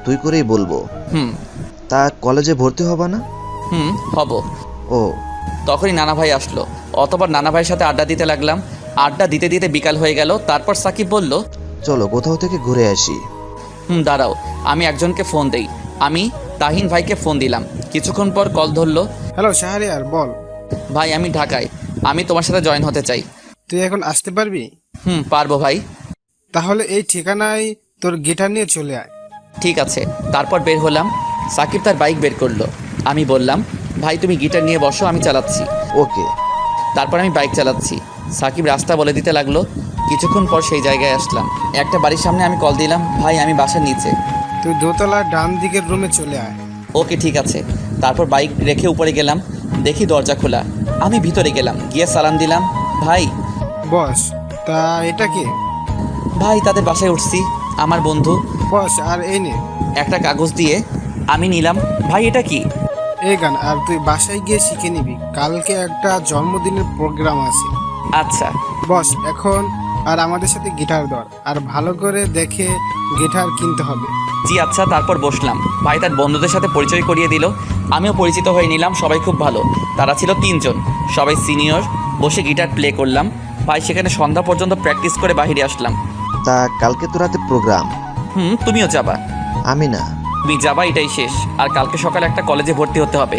তুই করেই বলবো। হুম তা কলেজে ভর্তি হবা না? হব। ও, তখনই নানা ভাই আসলো। অতবার নানা ভাইয়ের সাথে আড্ডা দিতে লাগলাম। আড্ডা দিতে দিতে বিকাল হয়ে গেল। তারপর সাকিব বলল, চলো কোথাও থেকে ঘুরে আসি। দাঁড়াও, আমি একজনকে ফোন দেই। আমি তাহিন ভাইকে ফোন দিলাম। কিছুক্ষণ পর কল ধরলো। হ্যালো শাহরিয়ার, বল। ভাই আমি ঢাকায়, আমি তোমার সাথে জয়েন হতে চাই। তুই এখন আসতে পারবি? পারবো ভাই। তাহলে এই ঠিকানায় তোর গিটার নিয়ে চলে আয়। ঠিক আছে। তারপর বের হলাম। সাকিব তার বাইক বের করলো। আমি বললাম, ভাই তুমি গিটার নিয়ে বসো, আমি চালাচ্ছি। ওকে। তারপর আমি বাইক চালাচ্ছি। সাকিব রাস্তা বলে দিতে লাগলো। কিছুক্ষণ পর সেই জায়গায় আসলাম। একটা বাড়ির সামনে আমি কল দিলাম, ভাই আমি বাসার নিচে। তুই দোতলার ডান দিকের রুমে চলে আয়। ওকে ঠিক আছে। তারপর বাইক রেখে উপরে গেলাম। দেখি দরজা খোলা। আমি ভিতরে গেলাম, গিয়ে সালাম দিলাম। ভাই। বস। তা এটা কি? ভাই তাদের বাসায় উঠছি, আমার বন্ধু। বস, আর এই নে। একটা কাগজ দিয়ে আমি নিলাম। ভাই এটা কি? এই গান, আর তুই বাসায় গিয়ে শিখে নিবি, কালকে একটা জন্মদিনের প্রোগ্রাম আছে। আচ্ছা। বস, এখন আর আমাদের সাথে গিটার ধর, আর ভালো করে দেখে গিটার কিনতে হবে। জি আচ্ছা। তারপর বসলাম। ভাই তার বন্ধুদের সাথে পরিচয় করিয়ে দিল। আমিও পরিচিত হয়ে নিলাম। সবাই খুব ভালো। তারা ছিল 3 জন, সবাই সিনিয়র। বসে গিটার প্লে করলাম। ভাই সেখানে সন্ধ্যা পর্যন্ত প্র্যাকটিস করে বাইরে আসলাম। তা কালকে তো রাতে প্রোগ্রাম। তুমিও যাবা? আমি না। তুমি যাবা, এটাই শেষ। আর কালকে সকালে একটা কলেজে ভর্তি হতে হবে।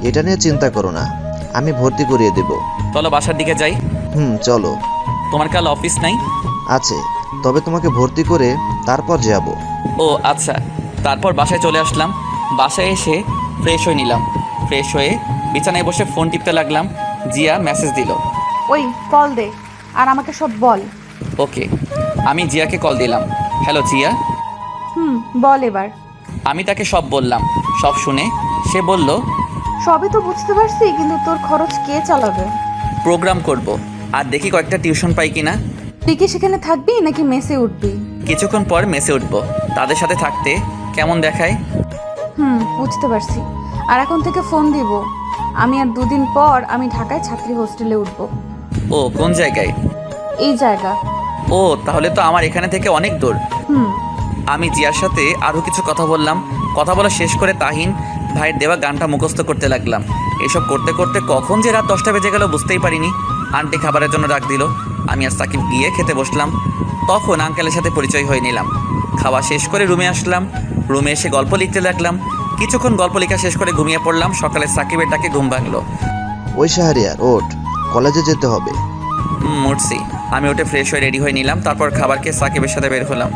এটা নিয়ে চিন্তা করো না, আমি ভর্তি করিয়ে দেব। চলো বাসার দিকে যাই। চলো। তোমার কাল অফিস নাই? আছে, তবে তোমাকে ভর্তি করে তারপর যাব। ও আচ্ছা। তারপর বাসায় চলে আসলাম। বাসায় এসে ফ্রেশ হয়ে নিলাম। ফ্রেশ হয়ে বিছানায় বসে ফোন টিপতে লাগলাম। জিয়া মেসেজ দিল। ওই কল দে আর আমাকে সব বল। ওকে। আমি জিয়াকে কল দিলাম। হ্যালো জিয়া। বল এবার। আমি তাকে সব বললাম। সব শুনে সে বলল, সবই তো বুঝতে পারছি, কিন্তু তোর খরচ কে চালাবে? প্রোগ্রাম করব, আর দেখি কয়েকটা টিউশন পাই কিনা। তুই কি সেখানে থাকবি নাকি মেসে উঠবি? কিছুক্ষণ পর মেসে উঠবো। তাদের সাথে থাকতে কেমন দেখায়? বুঝতে পারছি। আর এখন থেকে ফোন দিব। আমি আর 2 দিন পর আমি ঢাকায় ছাত্রী হোস্টেলে উঠব। ও কোন জায়গায়? এই জায়গা। ও তাহলে তো আমার এখানে থেকে অনেক দূর। আমি জিয়ার সাথে আরও কিছু কথা বললাম। কথা বলা শেষ করে তাহিন ভাইয়ের দেওয়া গানটা মুখস্থ করতে লাগলাম। এসব করতে করতে কখন যে রাত 10টা বেজে গেল বুঝতেই পারিনি। আন্টি খাবারের জন্য ডাক দিল। আমি আর সাকিব গিয়ে খেতে বসলাম। তখন আঙ্কেলের সাথে পরিচয় হয়ে নিলাম। খাওয়া শেষ করে রুমে আসলাম। রুমে এসে গল্প লিখতে লাগলাম। কিছুক্ষণ গল্প লেখা শেষ করে ঘুমিয়ে পড়লাম। সকালে সাকিবের ডাকে ঘুম ভাঙলো। ওই শাহরিয়ার ওঠ, কলেজে যেতে হবে। উঠছি। আমি উঠে ফ্রেশ হয়ে রেডি হয়ে নিলাম। তারপর খাবার খেয়ে সাকিবের সাথে বের হলাম।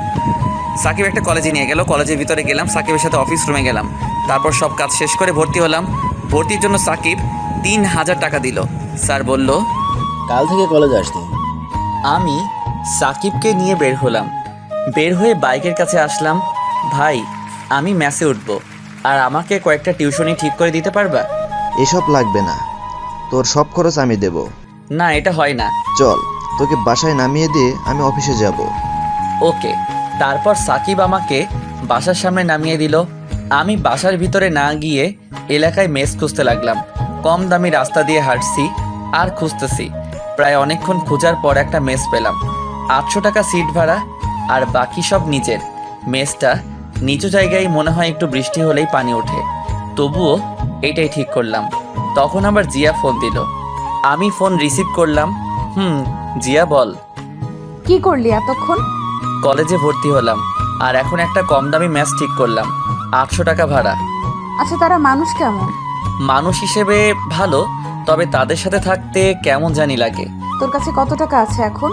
সাকিব একটা কলেজে নিয়ে গেল। কলেজের ভিতরে গেলাম। সাকিবের সাথে অফিস রুমে গেলাম। তারপর সব কাজ শেষ করে ভর্তি হলাম। ভর্তির জন্য সাকিব 3000 টাকা দিল। স্যার বলল, কাল থেকে কলেজে আসতে। আমি সাকিবকে নিয়ে বের হলাম। বের হয়ে বাইকের কাছে আসলাম। ভাই আমি ম্যাসে উঠবো, আর আমাকে কয়েকটা টিউশনি ঠিক করে দিতে পারবা? এসব লাগবে না, তোর সব খরচ আমি দেব। না এটা হয় না। চল, তোকে বাসায় নামিয়ে দিয়ে আমি অফিসে যাব। ওকে। তারপর সাকিব আমাকে বাসার সামনে নামিয়ে দিল। আমি বাসার ভিতরে না গিয়ে এলাকায় মেস খুঁজতে লাগলাম। কম দামি রাস্তা দিয়ে হাঁটছি আর খুঁজতেছি। প্রায় অনেকক্ষণ খোঁজার পর একটা মেস পেলাম। 800 টাকা সিট ভাড়া, আর বাকি সব নিচের। মেসটা নিচু জায়গায়, মনে হয় একটু বৃষ্টি হলেই পানি ওঠে। তবুও এটাই ঠিক করলাম। তখন আবার জিয়া ফোন দিল। আমি ফোন রিসিভ করলাম। জিয়া বল। কি করলি এতক্ষণ? কলেজে ভর্তি হলাম। আর এখন একটা কম দামি ম্যাচ ঠিক করলাম, 800 টাকা ভাড়া। আচ্ছা, তারা মানুষ কেমন? মানুষ হিসেবে ভালো, তবে তাদের সাথে থাকতে কেমন জানি লাগে। তোর কাছে কত টাকা আছে এখন?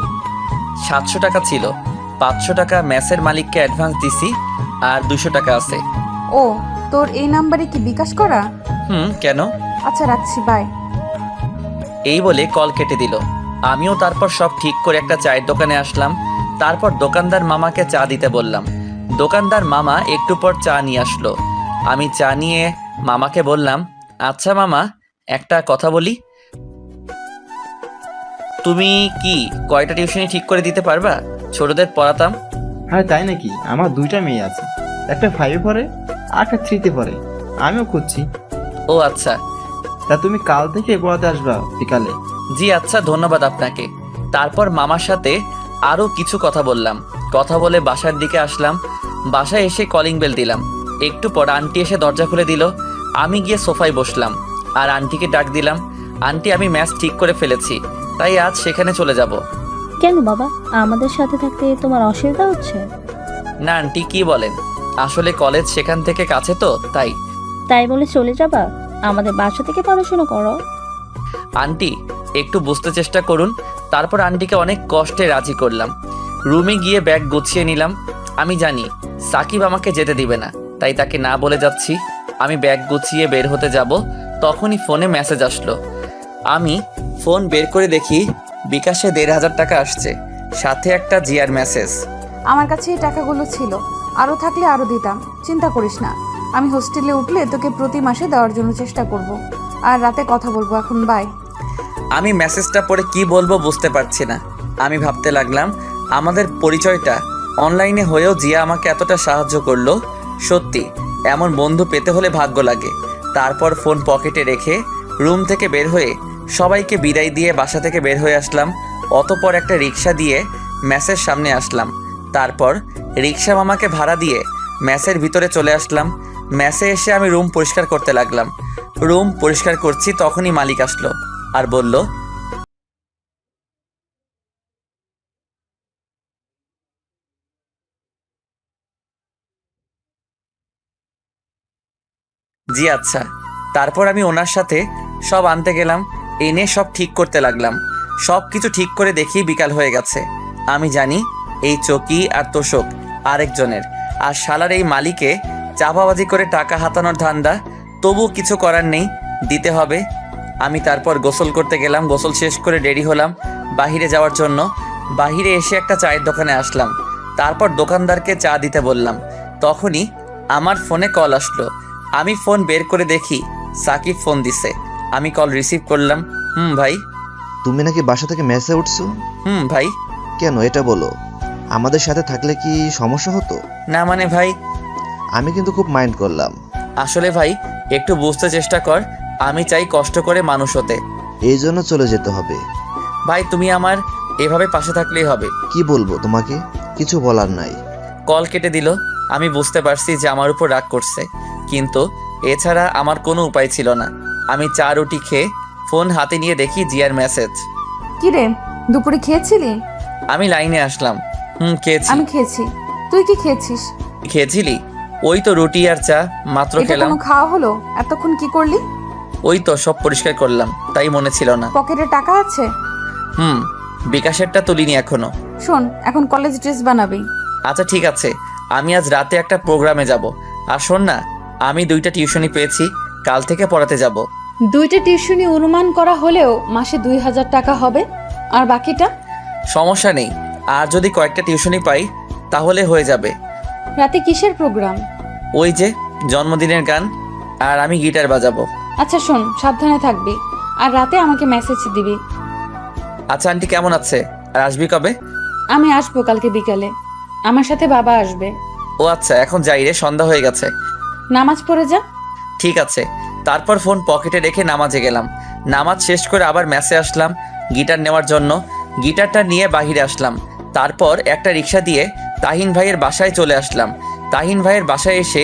700 টাকা ছিল, 500 টাকা ম্যাচের মালিককে অ্যাডভান্স দিছি, আর 200 টাকা আছে। ও, তোর এই নাম্বারে কি বিকাশ করা? কেন? আচ্ছা, রাখছি, বাই। এই বলে কল কেটে দিল। আমিও তারপর সব ঠিক করে একটা চায়ের দোকানে আসলাম। তারপর দোকানদার মামাকে চা দিতে বললাম। দোকানদার মামা একটু পর চা নিয়ে আসলো। আমি চা নিয়ে মামাকে বললাম, আচ্ছা মামা, একটা কথা বলি, তুমি কি কয়টা টিউশনি ঠিক করে দিতে পারবা? ছোটদের পড়াতাম। হ্যাঁ তাই নাকি? আমার 2টা মেয়ে আছে, একটা 5-এ পড়ে আর একটা 3-তে পড়ে। আমিও খুঁজছি। ও আচ্ছা। তা তুমি কাল থেকে পড়াতে আসবা বিকালে? জি আচ্ছা, ধন্যবাদ আপনাকে। তারপর মামার সাথে আরও কিছু কথা বললাম। কথা বলে বাসার দিকে আসলাম। বাসায় এসে কলিং বেল দিলাম। একটু পর আন্টি এসে দরজা খুলে দিল। আমি গিয়ে সোফায় বসলাম আর আন্টিকে ডাক দিলাম। আন্টি, আমি ম্যাচ ঠিক করে ফেলেছি, তাই আজ সেখানে চলে যাব। কেন বাবা, আমাদের সাথে থাকতে তোমার অসুবিধা হচ্ছে? না আন্টি, কি বলেন, আসলে কলেজ সেখান থেকে কাছে তো, তাই। তাই বলে চলে যাবা? আমাদের বাসা থেকে পড়াশোনা করো। আন্টি, একটু বুঝতে চেষ্টা করুন। তারপর আন্টিকে অনেক কষ্টে রাজি করলাম। রুমে গিয়ে ব্যাগ গুছিয়ে নিলাম। আমি জানি সাকিব আমাকে যেতে দিবে না, তাই তাকে না বলে যাচ্ছি। আমি ব্যাগ গুছিয়ে বের হতে যাব, তখনই ফোনে মেসেজ আসলো। আমি ফোন বের করে দেখি বিকাশে 1500 টাকা আসছে, সাথে একটা জিআর মেসেজ। আমার কাছে এই টাকাগুলো ছিল, আরও থাকলে আরও দিতাম, চিন্তা করিস না। আমি হোস্টেলে উঠলে তোকে প্রতি মাসে দেওয়ার জন্য চেষ্টা করব, আর রাতে কথা বলবো। এখন বাই। আমি মেসেজটা পড়ে কি বলবো বুঝতে পারছি না। আমি ভাবতে লাগলাম, আমাদের পরিচয়টা অনলাইনে হয়েও জিয়া আমাকে এতটা সাহায্য করলো। সত্যি এমন বন্ধু পেতে হলে ভাগ্য লাগে। তারপর ফোন পকেটে রেখে রুম থেকে বের হয়ে সবাইকে বিদায় দিয়ে বাসা থেকে বের হয়ে আসলাম। অতপর একটা রিক্সা দিয়ে ম্যাচের সামনে আসলাম। তারপর রিক্সা মামাকে ভাড়া দিয়ে ম্যাচের ভিতরে চলে আসলাম। ম্যাচে এসে আমি রুম পরিষ্কার করতে লাগলাম। রুম পরিষ্কার করছি, তখনই মালিক আসলো আর বলল, জি আচ্ছা। তারপর আমি ওনার সাথে সব আনতে গেলাম, এনে সব ঠিক করতে লাগলাম। সব কিছু ঠিক করে দেখি বিকাল হয়ে গেছে। আমি জানি এই চকি আর তোষক আরেকজনের, আর শালার এই মালিকে চাপাবাজি করে টাকা হাতানোর ধান্দা। তবু কিছু করার নেই, দিতে হবে। আমি তারপর গোসল করতে গেলাম। গোসল শেষ করে রেডি হলাম বাহিরে যাওয়ার জন্য। বাহিরে এসে একটা চায়ের দোকানে আসলাম। তারপর দোকানদারকে চা দিতে বললাম। তখনই আমার ফোনে কল আসলো। আমি ফোন বের করে দেখি সাকিব ফোন দিছে। আমি কল রিসিভ করলাম। ভাই। তুমি নাকি বাসা থেকে মেসে উঠছো? ভাই। কেন, এটা বলো। আমাদের সাথে থাকলে কি সমস্যা হতো? না মানে ভাই, আমি কিন্তু খুব মাইন্ড করলাম। আসলে ভাই একটু বুঝতে চেষ্টা কর, আমি চাই কষ্ট করে মানুষ হতে। এই জন্য চলে যেতে হবে? ভাই তুমি আমার এভাবে পাশে থাকলেই হবে। কি বলবো তোমাকে, কিছু বলার নাই। কল কেটে দিল। আমি বুঝতে পারছি যে আমার উপর রাগ করছে, কিন্তু এছাড়া আমার কোনো উপায় ছিল না। আমি চা রুটি খেয়ে ফোন হাতে নিয়ে দেখি জিয়ার মেসেজ। কি রে, দুপুরে খেয়েছিলি? আমি লাইনে আসলাম। খেয়েছি। আমি খেয়েছি। তুই কি খেয়েছিস? খেয়েছিলি? ওই তো রুটি আর চা মাত্র এটা খেলাম। কোনো খাওয়া হলো? এতক্ষণ কি করলি? ওই তো সব পরিষ্কার করলাম, তাই মনে ছিল না। পকেটে টাকা আছে? বিকাশেরটা তুলিনি এখনো। শোন, এখন কলেজ ড্রেস বানাবি। আচ্ছা ঠিক আছে, আমি আজ রাতে একটা প্রোগ্রামে যাব। আর শোন না, আমি 2টা টিউশনি পেয়েছি, কাল থেকে পড়াতে যাব। 2টা টিউশনি অনুমান করা হলেও মাসে 2000 টাকা হবে, আর বাকিটা? সমস্যা নেই, আর যদি কয়েকটা টিউশনি পাই তাহলে হয়ে যাবে। রাতে কিসের প্রোগ্রাম? ওই যে জন্মদিনের গান, আর আমি গিটার বাজাবো। আচ্ছা শোন, সাবধানে থাকবি, আর রাতে আমাকে মেসেজ দিবি। আচ্ছা আন্টি কেমন আছে? আর আসবি কবে? আমি আসবো কালকে বিকালে, আমার সাথে বাবা আসবে। ও আচ্ছা, এখন যাই রে, সন্ধ্যা হয়ে গেছে। নামাজ পড়ে যা। ঠিক আছে। তারপর ফোন পকেটে রেখে নামাজে গেলাম। নামাজ শেষ করে আবার ম্যাসে আসলাম গিটার নেওয়ার জন্য। গিটারটা নিয়ে বাহিরে আসলাম। তারপর একটা রিক্সা দিয়ে তাহিন ভাইয়ের বাসায় চলে আসলাম। তাহিন ভাইয়ের বাসায় এসে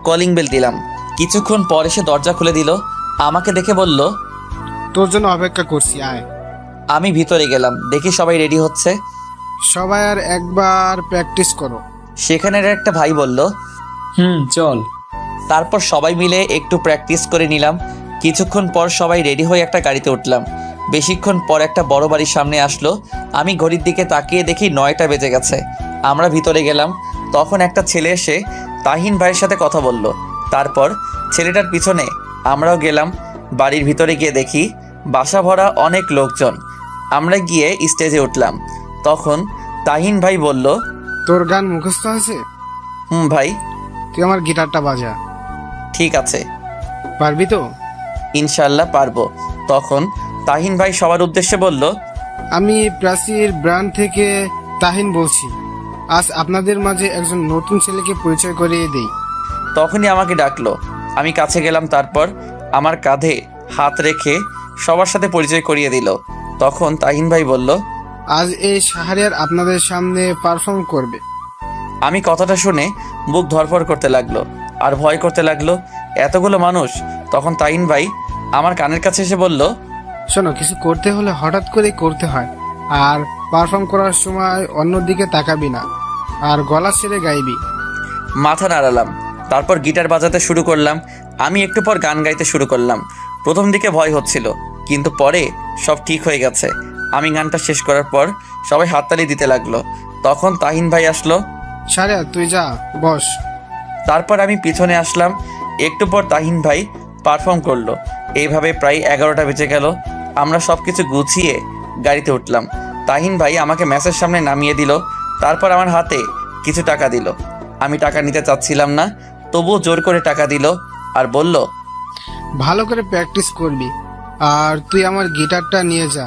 কলিং বেল দিলাম। কিছুক্ষণ পর এসে দরজা খুলে দিল। আমাকে দেখে বলল, তোর জন্য অপেক্ষা করছি, আয়। আমি ভিতরে গেলাম, দেখি সবাই রেডি হচ্ছে। সবাই আর একবার প্র্যাকটিস করো। সেখানের একটা ভাই বলল, চল। তারপর সবাই মিলে একটু প্র্যাকটিস করে নিলাম। কিছুক্ষণ পর সবাই রেডি হয়ে একটা গাড়িতে উঠলাম। বেশিক্ষণ পর একটা বড় বাড়ির সামনে আসলো। আমি ঘড়ির দিকে তাকিয়ে দেখি 9টা বেজে গেছে। আমরা ভিতরে গেলাম। তখন একটা ছেলে এসে তাহিন ভাইয়ের সাথে কথা বলল। তারপর ছেলেটার পিছনে আমরাও গেলাম। বাড়ির ভিতরে গিয়ে দেখি বাসা ভরা অনেক লোকজন। আমরা গিয়ে স্টেজে উঠলাম। তখন তাহিন ভাই বলল, তোর গান মুখস্থ আছে? ভাই। তুই আমার গিটারটা বাজা। ঠিক আছে। পারবি তো? ইনশাল্লাহ পারবো। তখন তাহিন ভাই সবার উদ্দেশ্যে বলল, আমি প্রাচীর ব্র্যান্ড থেকে তাহিন বলছি। আজ আপনাদের মাঝে একজন নতুন ছেলেকে পরিচয় করিয়ে দেই। তখনই আমাকে ডাকলো। আমি কাছে গেলাম। তারপর আমার কাঁধে হাত রেখে সবার সাথে পরিচয় করিয়ে দিল। তখন তাহিন ভাই বলল, আজ এই শাহরিয়ার আপনাদের সামনে পারফর্ম করবে। আমি কথাটা শুনে বুক ধরফর করতে লাগলো আর ভয় করতে লাগলো। এতগুলো মানুষ। তখন তাহিন ভাই আমার কানের কাছে এসে বলল, শোনো, কিছু করতে হলে হঠাৎ করে করতে হয়, আর পারফর্ম করার সময় অন্যদিকে তাকাবি না, আর গলা ছেড়ে গাইবি। মাথা নাড়ালাম। তারপর গিটার বাজাতে শুরু করলাম। আমি একটু পর গান গাইতে শুরু করলাম। প্রথম দিকে ভয় হচ্ছিল, কিন্তু পরে সব ঠিক হয়ে গেছে। আমি গানটা শেষ করার পর সবাই হাততালি দিতে লাগলো। তখন তাহিন ভাই আসলো। শাহরিয়ার, তুই যা, বস। তারপর আমি পিছনে আসলাম। একটু পর তাহিন ভাই পারফর্ম করলো। এইভাবে প্রায় 11টা বেজে গেল। আমরা সব কিছু গুছিয়ে গাড়িতে উঠলাম। তাহিন ভাই আমাকে ম্যাচের সামনে নামিয়ে দিল। তারপর আমার হাতে কিছু টাকা দিল। আমি টাকা নিতে চাচ্ছিলাম না, তবুও জোর করে টাকা দিল আর বলল, ভালো করে প্র্যাকটিস করবি, আর তুই আমার গিটারটা নিয়ে যা,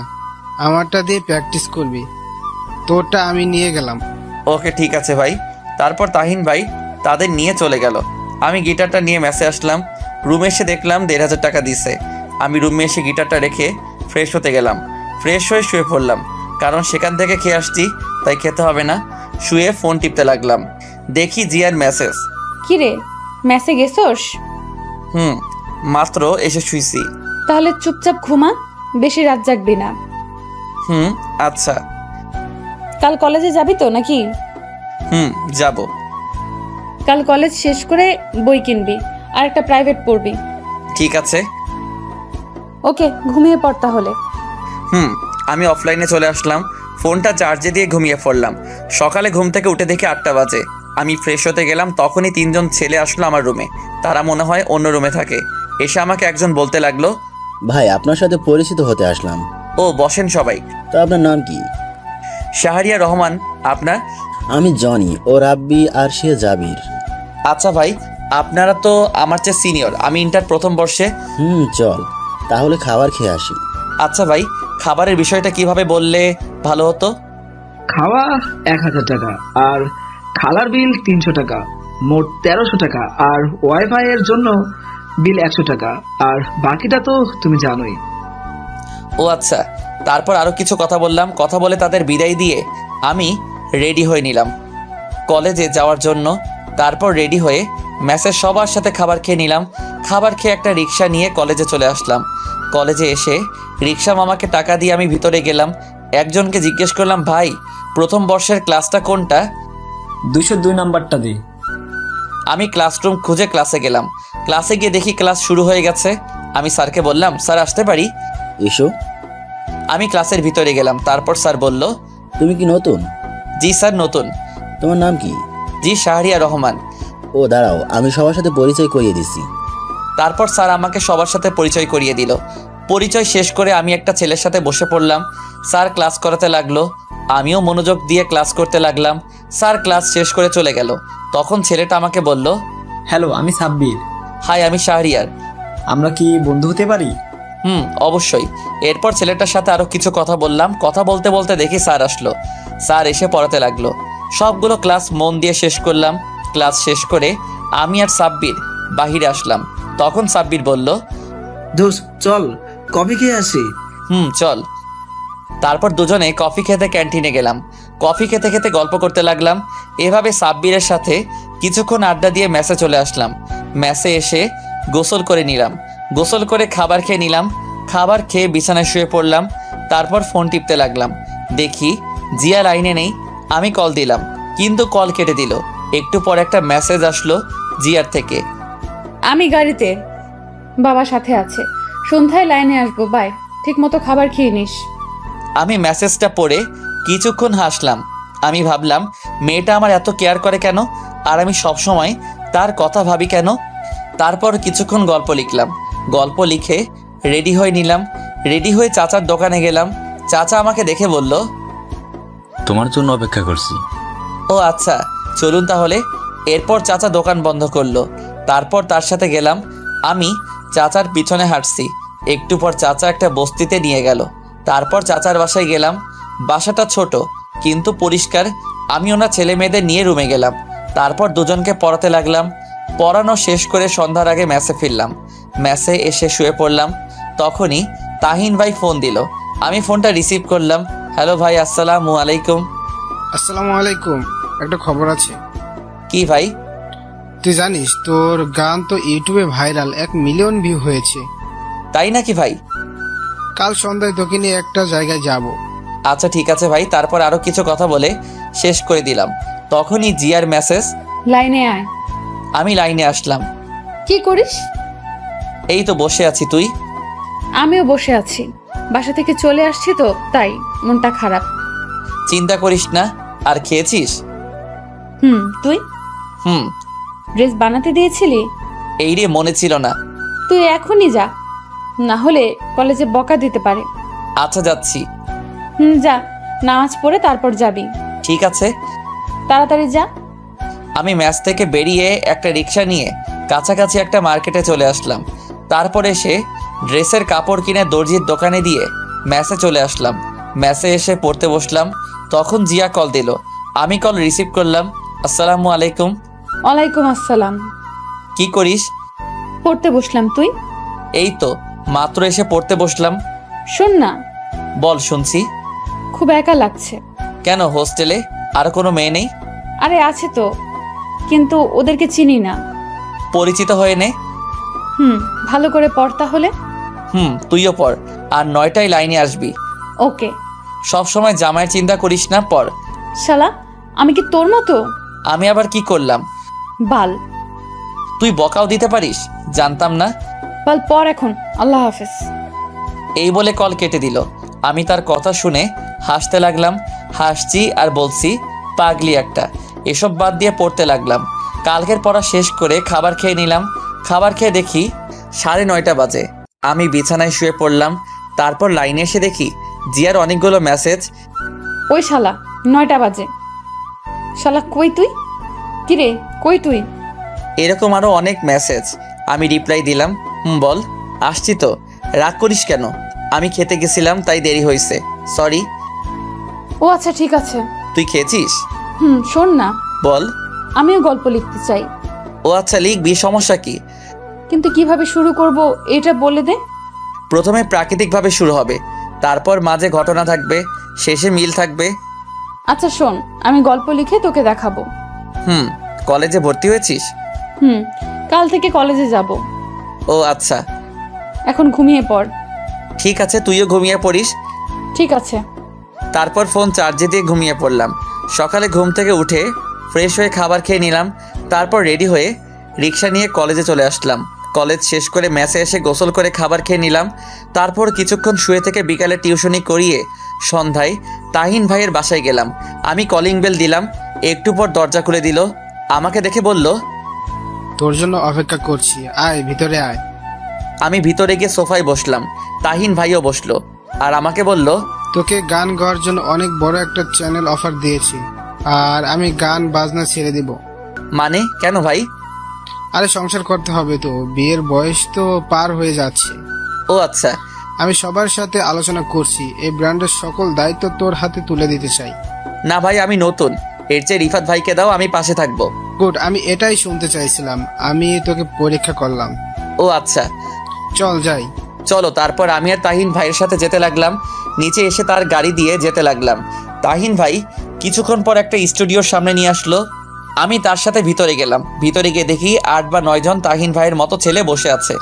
আমারটা দিয়ে প্র্যাকটিস করবি। তোরটা আমি নিয়ে গেলাম। ওকে ঠিক আছে ভাই। তারপর তাহিন ভাই তাদের নিয়ে চলে গেল। আমি গিটারটা নিয়ে ম্যাচে আসলাম। রুমে এসে দেখলাম 1500 টাকা দিছে। আমি রুমে এসে গিটারটা রেখে ফ্রেশ হতে গেলাম। ফ্রেশ হয়ে শুয়ে পড়লাম, কারণ সেখান থেকে খেয়ে আসছি, তাই খেতে হবে না। শুয়ে ফোন টিপতে লাগলাম। দেখি জিয়ার মেসেজ। কিরে, ম্যাসে গেছোস? মাত্র এসে শুইছি। তাহলে চুপচাপ ঘুমা, বেশি রাত জাগবি না। আচ্ছা। কাল কলেজে যাবি তো নাকি? যাব। কাল কলেজ শেষ করে বই কিনবি আর একটা প্রাইভেট পড়বি। ঠিক আছে। ওকে, ঘুমিয়ে পড় তাহলে। আমি অফলাইনে চলে আসলাম। ফোনটা চার্জে দিয়ে ঘুমিয়ে পড়লাম। সকালে ঘুম থেকে উঠে দেখি 8টা বাজে। আমি ফ্রেশ হতে গেলাম, তখনই 3জন ছেলে আসলো আমার রুমে। তারা মনে হয় অন্য রুমে থাকে। এসে আমাকে একজন বলতে লাগলো, ভাই, আপনার সাথে পরিচিত হতে আসলাম। ও বসেন সবাই। তো আপনার নাম কি? শাহরিয়া রহমান। আপনার? আমি জনি, ও রাব্বি, আর সে জাবির। আচ্ছা ভাই, আপনারা তো আমার চেয়ে সিনিয়র। আমি ইন্টার প্রথম বর্ষে। চল তাহলে খাবার খেয়ে আসি। আচ্ছা ভাই, খাবারের বিষয়টা কিভাবে বললে ভালো হতো? খাওয়া 1000 টাকা, আর খালার বিল 300 টাকা, মোট 1300 টাকা, আর ওয়াইফাই এর জন্য বিল 100 টাকা, আর বাকিটা তো তুমি জানোই। ও আচ্ছা। তারপর আরও কিছু কথা বললাম। কথা বলে তাদের বিদায় দিয়ে আমি রেডি হয়ে নিলাম কলেজে যাওয়ার জন্য। তারপর রেডি হয়ে ম্যাসের সবার সাথে খাবার খেয়ে নিলাম। খাবার খেয়ে একটা রিক্সা নিয়ে কলেজে চলে আসলাম। কলেজে এসে রিক্সা মামাকে টাকা দিয়ে আমি ভিতরে গেলাম। একজনকে জিজ্ঞেস করলাম, ভাই প্রথম বর্ষের ক্লাসটা কোনটা? 202 নাম্বারটা দে। আমি ক্লাসরুম খুঁজে ক্লাসে গেলাম। ক্লাসে গিয়ে দেখি ক্লাস শুরু হয়ে গেছে। আমি স্যারকে বললাম, স্যার আসতে পারি? এসো। আমি ক্লাসের ভিতরে গেলাম। তারপর স্যার বলল, তুমি কি নতুন? জি স্যার, নতুন। তোমার নাম কি? জি শাহরিয়া রহমান। ও দাঁড়াও, আমি সবার সাথে পরিচয় করিয়ে দিচ্ছি। তারপর স্যার আমাকে সবার সাথে পরিচয় করিয়ে দিল। পরিচয় শেষ করে আমি একটা ছেলের সাথে বসে পড়লাম। স্যার ক্লাস করাতে লাগলো, আমিও মনোযোগ দিয়ে ক্লাস করতে লাগলাম। স্যার ক্লাস শেষ করে চলে গেল। তখন ছেলেটা আমাকে বলল, হ্যালো, আমি সাব্বির। হাই, আমি শাহরিয়ার। আমরা কি বন্ধু হতে পারি? অবশ্যই। এরপর ছেলেটার সাথে আরও কিছু কথা বললাম। কথা বলতে বলতে দেখি স্যার আসলো। স্যার এসে পড়াতে লাগলো। সবগুলো ক্লাস মন দিয়ে শেষ করলাম। ক্লাস শেষ করে আমি আর সাব্বির বাহিরে আসলাম। তখন সাব্বির বলল, দোস্ত চল কফি খেয়ে আসি। চল। তারপর দুজনে কফি খেতে ক্যান্টিনে গেলাম। কফি খেতে খেতে গল্প করতে লাগলাম। এভাবে সাব্বিরের সাথে কিছুক্ষণ আড্ডা দিয়ে ম্যাসে চলে আসলাম। ম্যাসে এসে গোসল করে নিলাম। গোসল করে খাবার খেয়ে নিলাম। খাবার খেয়ে বিছানায় শুয়ে পড়লাম। তারপর ফোন টিপতে লাগলাম। দেখি জিয়া লাইনে নেই। আমি কল দিলাম, কিন্তু কল কেটে দিল। একটু পর একটা মেসেজ আসলো জিয়ার থেকে। আমি গাড়িতে, বাবা সাথে আছে, সন্ধ্যায় লাইনে আসবো, বাই। ঠিক মতো খাবার খেয়ে নিস। আমি মেসেজটা পড়ে কিছুক্ষণ হাসলাম। আমি ভাবলাম মেয়েটা আমার এত কেয়ার করে কেন, আর আমি সবসময় তার কথা ভাবি কেন। তারপর কিছুক্ষণ গল্প লিখলাম। গল্প লিখে রেডি হয়ে নিলাম। রেডি হয়ে চাচার দোকানে গেলাম। চাচা আমাকে দেখে বলল, তোমার জন্য অপেক্ষা করছি। ও আচ্ছা, চলুন তাহলে। এরপর চাচা দোকান বন্ধ করলো। তারপর তার সাথে গেলাম। আমি চাচার পিছনে হাঁটছি। একটু পর চাচা একটা বস্তিতে নিয়ে গেল। তারপর চাচার বাসায় গেলাম। বাসাটা ছোট কিন্তু পরিষ্কার। আমি ওনার ছেলে মেয়েদের নিয়ে রুমে গেলাম। তারপর দুজনকে পড়াতে লাগলাম। পড়ানো শেষ করে সন্ধ্যার আগে ম্যাসে ফিরলাম। ম্যাসে এসে শুয়ে পড়লাম। তখনই তাহিন ভাই ফোন দিল। আমি ফোনটা রিসিভ করলাম। হ্যালো ভাই, আসসালামু আলাইকুম। আসসালামু আলাইকুম। একটা খবর আছে। কি ভাই? তুই জানিস তোর গান তো ইউটিউবে ভাইরাল, 1 মিলিয়ন ভিউ হয়েছে। তাই নাকি ভাই? কাল সন্ধ্যায় তোকে নিয়ে একটা জায়গায় যাব। আচ্ছা ঠিক আছে ভাই। তারপর আরো কিছু কথা বলে শেষ করে দিলাম। তখনই জিয়ার মেসেজ। লাইনে আয়। আমি লাইনে আসলাম। কি করিস? এই তো বসে আছি। তুই? আমিও বসে আছি, বাসা থেকে চলে আসছি তো তাই মনটা খারাপ। চিন্তা করিস না। আর খেয়েছিস? তুই হুম। ড্রেস বানাতে দিয়েছিলি? এই রে, মনে ছিল না। তুই এখনই যা, না হলে কলেজে বকা দিতে পারে। আচ্ছা যাচ্ছি। যা, নামাজ পড়ে তারপর যাবি। ঠিক আছে। তাড়াতাড়ি যা। আমি ম্যাচ থেকে বেরিয়ে একটা রিক্সা নিয়ে কাছাকাছি একটা মার্কেটে চলে আসলাম। তারপর এসে ড্রেসের কাপড় কিনে দর্জির দোকানে দিয়ে ম্যাচে চলে আসলাম। ম্যাচে এসে পড়তে বসলাম। তখন জিয়া কল দিল। আমি কল রিসিভ করলাম। আসসালামু আলাইকুম। ওয়ালাইকুম আসসালাম। কি করিস? পড়তে বসলাম। তুই? এই তো মাত্র এসে পড়তে বসলাম। শোন না। বল, শুনছি। খুব একা লাগছে। কেন, হোস্টেলে আর কোনো মেয়ে নেই? আরে আছে তো, কিন্তু ওদেরকে চিনি না। পরিচিত হয়ে নে। ভালো করে পড় তাহলে। তুইও পড়। আর 9টায় লাইনে আসবি। ওকে। সব সময় জামাইয়ের চিন্তা করিস না, পড়। শালা, আমি কি তোর মতো? আমি আবার কি করলাম? বাল। তুই বকাও দিতে পারিস? জানতাম না। বাল, পড় এখন। আল্লাহ হাফেজ। এই বলে কল কেটে দিল। আমি তার কথা শুনে হাসতে লাগলাম। হাসছি আর বলছি, পাগলি একটা। এসব বাদ দিয়ে পড়তে লাগলাম। কালকের পড়া শেষ করে খাবার খেয়ে নিলাম। খাবার খেয়ে দেখি 9:30 বাজে। আমি বিছানায় শুয়ে পড়লাম। তারপর লাইনে এসে দেখি জিয়ার অনেকগুলো মেসেজ। ওই শালা, 9টা বাজে। শালা কই তুই? কিরে কই তুই? এরকম আরো অনেক মেসেজ। আমি রিপ্লাই দিলাম, বল। আসছি তো। রাগ করিস কেন? আমি খেতে গেছিলাম তাই দেরি হয়েছে, সরি। ও আচ্ছা ঠিক আছে। তুই খেয়েছিস? শোন না। বল। আমিও গল্প লিখতে চাই। ও আচ্ছা, লিখবি, সমস্যা কি? কিন্তু কিভাবে শুরু করব এটা বলে দে। প্রথমে প্রাকৃতিকভাবে শুরু হবে, তারপর মাঝে ঘটনা থাকবে, শেষে মিল থাকবে। আচ্ছা শোন, আমি গল্প লিখে তোকে দেখাবো। কলেজে ভর্তি হয়েছিস? কাল থেকে কলেজে যাব। ও আচ্ছা। এখন ঘুমিয়ে পড়। ঠিক আছে, তুইও ঘুমিয়ে পড়িস। ঠিক আছে। তারপর ফোন চার্জে দিয়ে ঘুমিয়ে পড়লাম। সকালে ঘুম থেকে উঠে ফ্রেশ হয়ে খাবার খেয়ে নিলাম। তারপর রেডি হয়ে রিক্সা নিয়ে কলেজে চলে আসলাম। কলেজ শেষ করে মেসে এসে গোসল করে খাবার খেয়ে নিলাম। তারপর কিছুক্ষণ শুয়ে থেকে বিকালে টিউশনি করিয়ে সন্ধ্যায় তাহিন ভাইয়ের বাসায় গেলাম। আমি কলিং বেল দিলাম। একটু পর দরজা খুলে দিল। আমাকে দেখে বলল, তোর জন্য অপেক্ষা করছি, আয় ভিতরে আয়। আমি ভিতরে গিয়ে সোফায় বসলাম। তাহিন ভাইও বসলো আর আমাকে বলল, তোকে গান গাওয়ার জন্য অনেক বড় একটা চ্যানেল অফার দিয়েছি, আর আমি গান বাজনা ছেড়ে দিব। মানে কেন ভাই? আরে সংসার করতে হবে তো, বিয়ের বয়স তো পার হয়ে যাচ্ছে। ও আচ্ছা। আমি সবার সাথে আলোচনা করছি, এই ব্র্যান্ডের সকল দায়িত্ব তোর হাতে তুলে দিতে চাই। না ভাই, আমি নতুন, এর চেয়ে রিফাত ভাইকে দাও, আমি পাশে থাকবো। গুড, আমি এটাই শুনতে চাইছিলাম। আমি তোকে পরীক্ষা করলাম। ও আচ্ছা, চল যাই। চলো। তারপর আমি আর তাহিন ভাইয়ের সাথে যেতে লাগলাম। নিচে এসে তার গাড়ি দিয়ে যেতে লাগলাম। তাহিন ভাই কিছুক্ষণ পর একটা স্টুডিওর সামনে নিয়ে আসলো। আমি তার সাথে ভিতরে গেলাম। ভিতরে গিয়ে দেখি 8 বা 9 জন তাহিন ভাইয়ের মতো ছেলে বসে আছে।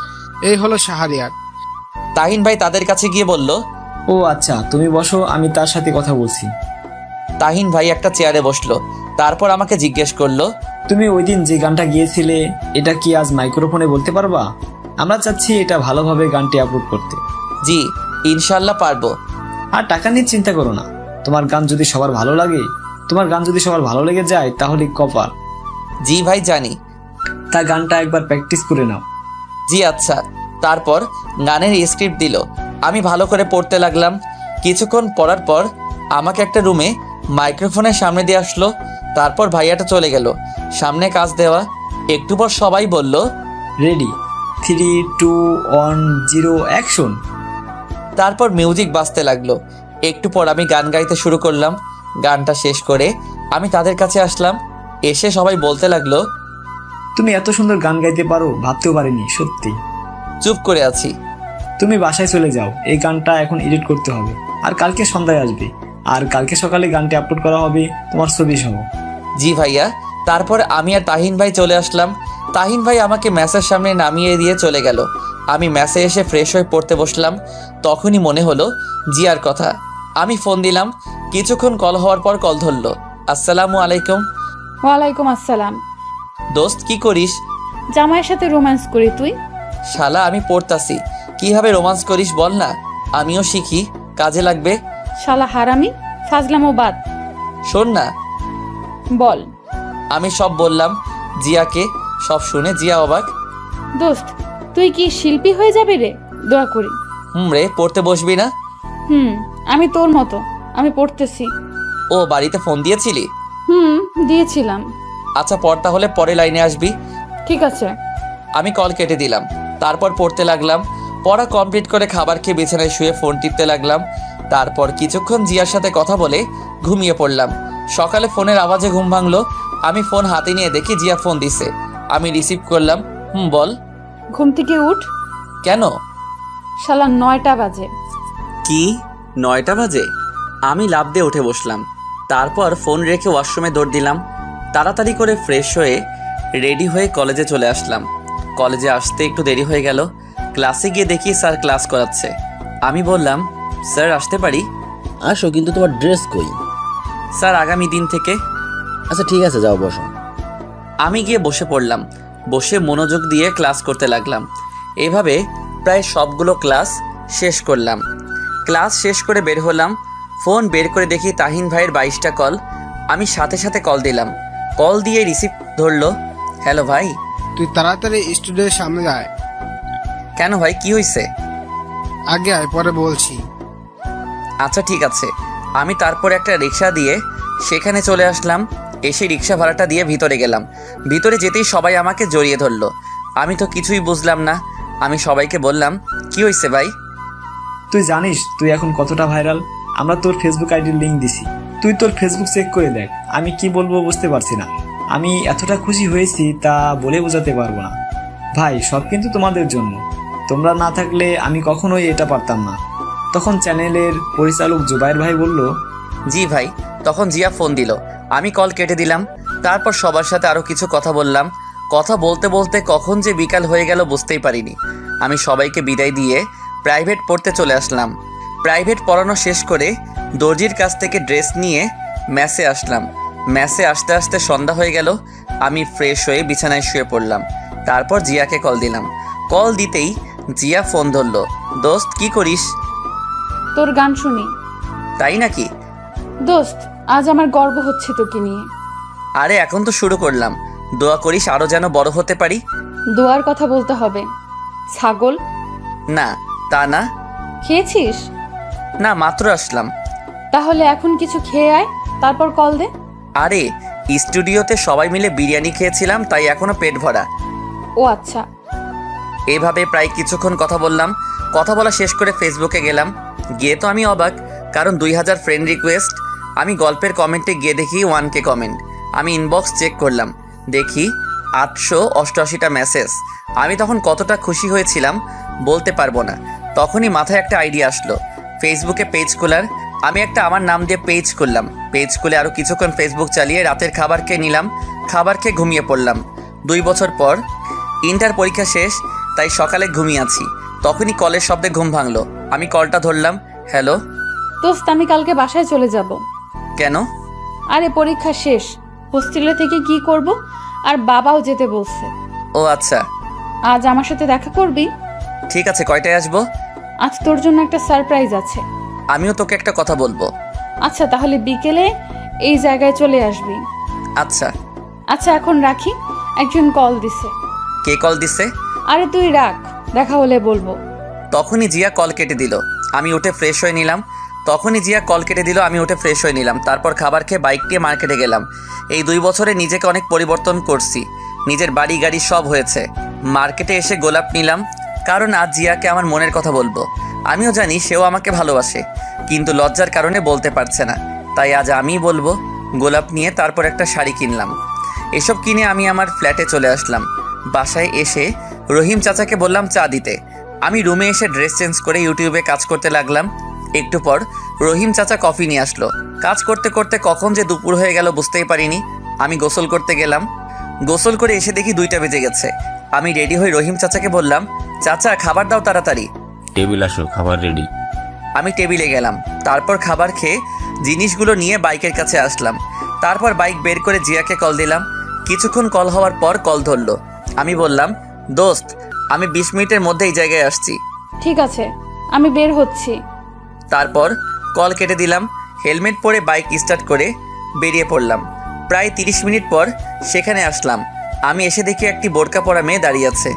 এই হলো শাহরিয়ার। তাহিন ভাই তাদের কাছে গিয়ে বলল, ও আচ্ছা, তুমি বসো, আমি তার সাথে কথা বলছি। তাহিন ভাই একটা চেয়ারে বসলো। তারপর আমাকে জিজ্ঞেস করলো, তুমি ওই দিন যে গানটা গিয়েছিলে এটা কি আজ মাইক্রোফোনে বলতে পারবা? আমরা চাচ্ছি এটা ভালোভাবে গানটি আপলোড করতে। জি ইনশাল্লাহ পারবো। আর টাকা নিয়ে চিন্তা করো না, তোমার গান যদি সবার ভালো লেগে যায় তাহলে কপাল। জি ভাই জানি। তা গানটা একবার প্র্যাকটিস করে নাও। জি আচ্ছা। তারপর গানের স্ক্রিপ্ট দিল, আমি ভালো করে পড়তে লাগলাম। কিছুক্ষণ পড়ার পর আমাকে একটা রুমে মাইক্রোফোনের সামনে দিয়ে আসলো। তারপর ভাইয়াটা চলে গেল। সামনে কাজ দেওয়া। একটু পর সবাই বলল রেডি, 3, 2, 1, 0 অ্যাকশন। তারপর মিউজিক বাজতে লাগলো। একটু পর আমি গান গাইতে শুরু করলাম। গানটা শেষ করে আমি তাদের কাছে আসলাম। এসে সবাই বলতে লাগলো তুমি এত সুন্দর গান গাইতে পারো ভাবতেও পারিনি, সত্যি। চুপ করে আছি। তুমি বাসায় চলে যাও, এই গানটা এখন এডিট করতে হবে, আর কালকে সন্ধ্যায় আসবে, আর কালকে সকালে গানটি আপলোড করা হবে তোমার ছবি সহ। জি ভাইয়া। তারপর আমি আর তাহিন ভাই চলে আসলাম। তাহিন ভাই আমাকে ম্যাচের সামনে নামিয়ে দিয়ে চলে গেল। আমি ম্যাচে এসে ফ্রেশ হয়ে পড়তে বসলাম। তখনই মনে হলো জিয়ার কথা। আমি ফোন দিলাম। কিছুক্ষণ কল হওয়ার পর কল ধরলো। আসসালামু আলাইকুম। ওয়ালাইকুম আসসালাম। দোস্ত কি করিস? জামাইয়ের সাথে রোম্যান্স করি। তুই? শালা আমি পড়তাছি, কিভাবে রোমান্স করিস বল না, আমিও শিখি, কাজে লাগবে। শালা হারামি, ফাজলামো বাদ। শোন না। বল। আমি সব বললাম জিয়াকে। সব শুনে জিয়া অবাক। দোস্ত তুই কি শিল্পী হয়ে যাবি রে? দোয়া করি। রে পড়তে বসবি না? আমি তোর মতো, আমি পড়তেছি। ও বাড়িতে ফোন দিয়েছিলি? দিয়েছিলাম। আচ্ছা পড় তাহলে, পরে লাইনে আসবি। ঠিক আছে। আমি কল কেটে দিলাম। তারপর পড়তে লাগলাম। পড়া কমপ্লিট করে খাবার খেয়ে বিছানায় শুয়ে ফোন টিপতে লাগলাম। তারপর কিছুক্ষণ জিয়ার সাথে কথা বলে ঘুমিয়ে পড়লাম। সকালে ফোনের আওয়াজে ঘুম ভাঙলো। আমি ফোন হাতে নিয়ে দেখি জিয়া ফোন দিছে। আমি রিসিভ করলাম। বল। ঘুম থেকে উঠ। কেন? শালা 9টা বাজে। কি 9টা বাজে? আমি লাফ দিয়ে উঠে বসলাম। তারপর ফোন রেখে ওয়াশরুমে দৌড় দিলাম। তাড়াতাড়ি করে ফ্রেশ হয়ে রেডি হয়ে কলেজে চলে আসলাম। কলেজে আসতে একটু দেরি হয়ে গেল। ক্লাসে গিয়ে দেখি স্যার ক্লাস করাচ্ছে। আমি বললাম স্যার আসতে পারি? আসো, কিন্তু তোমার ড্রেস কই? স্যার আগামী দিন থেকে। আচ্ছা ঠিক আছে, যাও বসো। আমি গিয়ে বসে পড়লাম। বসে মনোযোগ দিয়ে ক্লাস করতে লাগলাম। এভাবে প্রায় সবগুলো ক্লাস শেষ করলাম। ক্লাস শেষ করে বের হলাম। ফোন বের করে দেখি তাহিন ভাইয়ের 22টা কল। আমি সাথে সাথে কল দিলাম। কল দিয়ে রিসিভ ধরলো। হ্যালো ভাই। তুই তাড়াতাড়ি স্টুডিওর সামনে আয়। কেন ভাই, কি হয়েছে? আগে আয়, পরে বলছি। আচ্ছা ঠিক আছে। আমি তারপর একটা রিক্সা দিয়ে সেখানে চলে আসলাম। এসে রিক্সা ভাড়াটা দিয়ে ভিতরে গেলাম। ভিতরে যেতেই সবাই আমাকে জড়িয়ে ধরলো। আমি তো কিছুই বুঝলাম না। আমি সবাইকে বললাম কি হয়েছে ভাই? তুই জানিস তুই এখন কতটা ভাইরাল? আমরা তোর ফেসবুক আইডির লিঙ্ক দিছি, তুই তোর ফেসবুক চেক করে দেখ। আমি কি বলবো বুঝতে পারছি না। আমি এতটা খুশি হয়েছি তা বলে বোঝাতে পারবো না। ভাই সব কিন্তু তোমাদের জন্য, তোমরা না থাকলে আমি কখনোই এটা পারতাম না। তখন চ্যানেলের পরিচালক জুবাইর ভাই বলল, জি ভাই। তখন জিয়া ফোন দিল। আমি কল কেটে দিলাম। তারপর সবার সাথে আরও কিছু কথা বললাম। কথা বলতে বলতে কখন যে বিকাল হয়ে গেল বুঝতেই পারিনি। আমি সবাইকে বিদায় দিয়ে প্রাইভেট পড়তে চলে আসলাম। প্রাইভেট পড়ানো শেষ করে দর্জির কাছ থেকে ড্রেস নিয়ে ম্যাসে আসলাম। ম্যাসে আসতে আসতে সন্ধ্যা হয়ে গেল। আমি ফ্রেশ হয়ে বিছানায় শুয়ে পড়লাম। তারপর জিয়াকে কল দিলাম। কল দিতেই জিয়া ফোন ধরলো। দোস্ত কি করিস? তোর গান শুনি। তাই নাকি? দোস্ত আজ আমার গর্ব হচ্ছে তোকে নিয়ে। আরে এখন তো শুরু করলাম। দোয়া করিস আরও যেন বড় হতে পারি। দোয়ার কথা বলতে হবে। ছাগল? না তা না। খেয়েছিস? না মাত্র আসলাম। তাহলে এখন কিছু খেয়ে আয়, তারপর কল দে। আরে স্টুডিওতে সবাই মিলে বিরিয়ানি খেয়েছিলাম, তাই এখনো পেট ভরা। ও আচ্ছা। এইভাবে প্রায় কিছুক্ষণ কথা বললাম। কথা বলা শেষ করে ফেসবুকে গেলাম। গিয়ে তো আমি অবাক, কারণ 2000 ফ্রেন্ড রিকোয়েস্ট। আমি গল্পের কমেন্টে গিয়ে দেখি 1K কমেন্ট। আমি ইনবক্স চেক করলাম, দেখি 888টা মেসেজ। আমি তখন কতটা খুশি হয়েছিলাম বলতে পারবো না। তখনই মাথায় একটা আইডিয়া আসলো, ফেসবুকে পেজ খোলার। আমি একটা আমার নাম দিয়ে পেজ খুললাম। পেজ খুলে আরও কিছুক্ষণ ফেসবুক চালিয়ে রাতের খাবার খেয়ে নিলাম। খাবার খেয়ে ঘুমিয়ে পড়লাম। 2 বছর পর ইন্টার পরীক্ষা শেষ, তাই সকালে ঘুমিয়ে আছি। তখনই কলের শব্দে ঘুম ভাঙলো। আমি কলটা ধরলাম। হ্যালো দোস্ত আমি কালকে বাসায় চলে যাব। কেন? আরে পরীক্ষা শেষ, হোস্টেলে থেকে কি করব? আর বাবাও যেতে বলছে। ও আচ্ছা, আজ আমার সাথে দেখা করবি? ঠিক আছে। কয়টায় আসবো? আজ তোর জন্য একটা সারপ্রাইজ আছে। আমিও তোকে একটা কথা বলবো। আচ্ছা, তাহলে বিকেলে এই জায়গায় চলে আসবি। আচ্ছা। আচ্ছা, এখন রাখি, একজন কল দিছে। কে কল দিছে? আরে তুই রাখ, দেখা হলে বলবো। তখনই জিয়া কল কেটে দিল। আমি উঠে ফ্রেশ হয়ে নিলাম। তারপর খাবার খেয়ে বাইক নিয়ে মার্কেটে গেলাম। এই 2 বছরে নিজেকে অনেক পরিবর্তন করছি। নিজের বাড়ি গাড়ি সব হয়েছে। মার্কেটে এসে গোলাপ নিলাম, কারণ আজ জিয়াকে আমার মনের কথা বলবো। আমিও জানি সেও আমাকে ভালোবাসে, কিন্তু লজ্জার কারণে বলতে পারছে না। তাই আজ আমিই বলবো। গোলাপ নিয়ে তারপর একটা শাড়ি কিনলাম। এসব কিনে আমি আমার ফ্ল্যাটে চলে আসলাম। বাসায় এসে রহিম চাচাকে বললাম চা দিতে। আমি রুমে এসে ড্রেস চেঞ্জ করে ইউটিউবে কাজ করতে লাগলাম। একটু পর রহিম চাচা কফি নিয়ে আসলো। কাজ করতে করতে কখন যে দুপুর হয়ে গেল বুঝতেই পারিনি। আমি গোসল করতে গেলাম। গোসল করে এসে দেখি 2টা বেজে গেছে। আমি রেডি হয়ে রহিম চাচাকে বললাম, চাচা খাবার দাও তাড়াতাড়ি। টেবিল আসো, খাবার রেডি। আমি টেবিলে গেলাম। তারপর খাবার খেয়ে জিনিসগুলো নিয়ে বাইকের কাছে আসলাম। তারপর বাইক বের করে জিয়াকে কল দিলাম। কিছুক্ষণ কল হওয়ার পর কল ধরলো। আমি বললাম, দোস্ত আমি 20 মিনিটের মধ্যে এই জায়গায় আসছি। ঠিক আছে, আমি বের হচ্ছি। তারপর কল কেটে দিলাম। হেলমেট পরে বাইক স্টার্ট করে বেরিয়ে পড়লাম। প্রায় 30 মিনিট পর সেখানে আসলাম। আমি এসে দেখি একটি বোরকা পরা মেয়ে দাঁড়িয়ে আছে।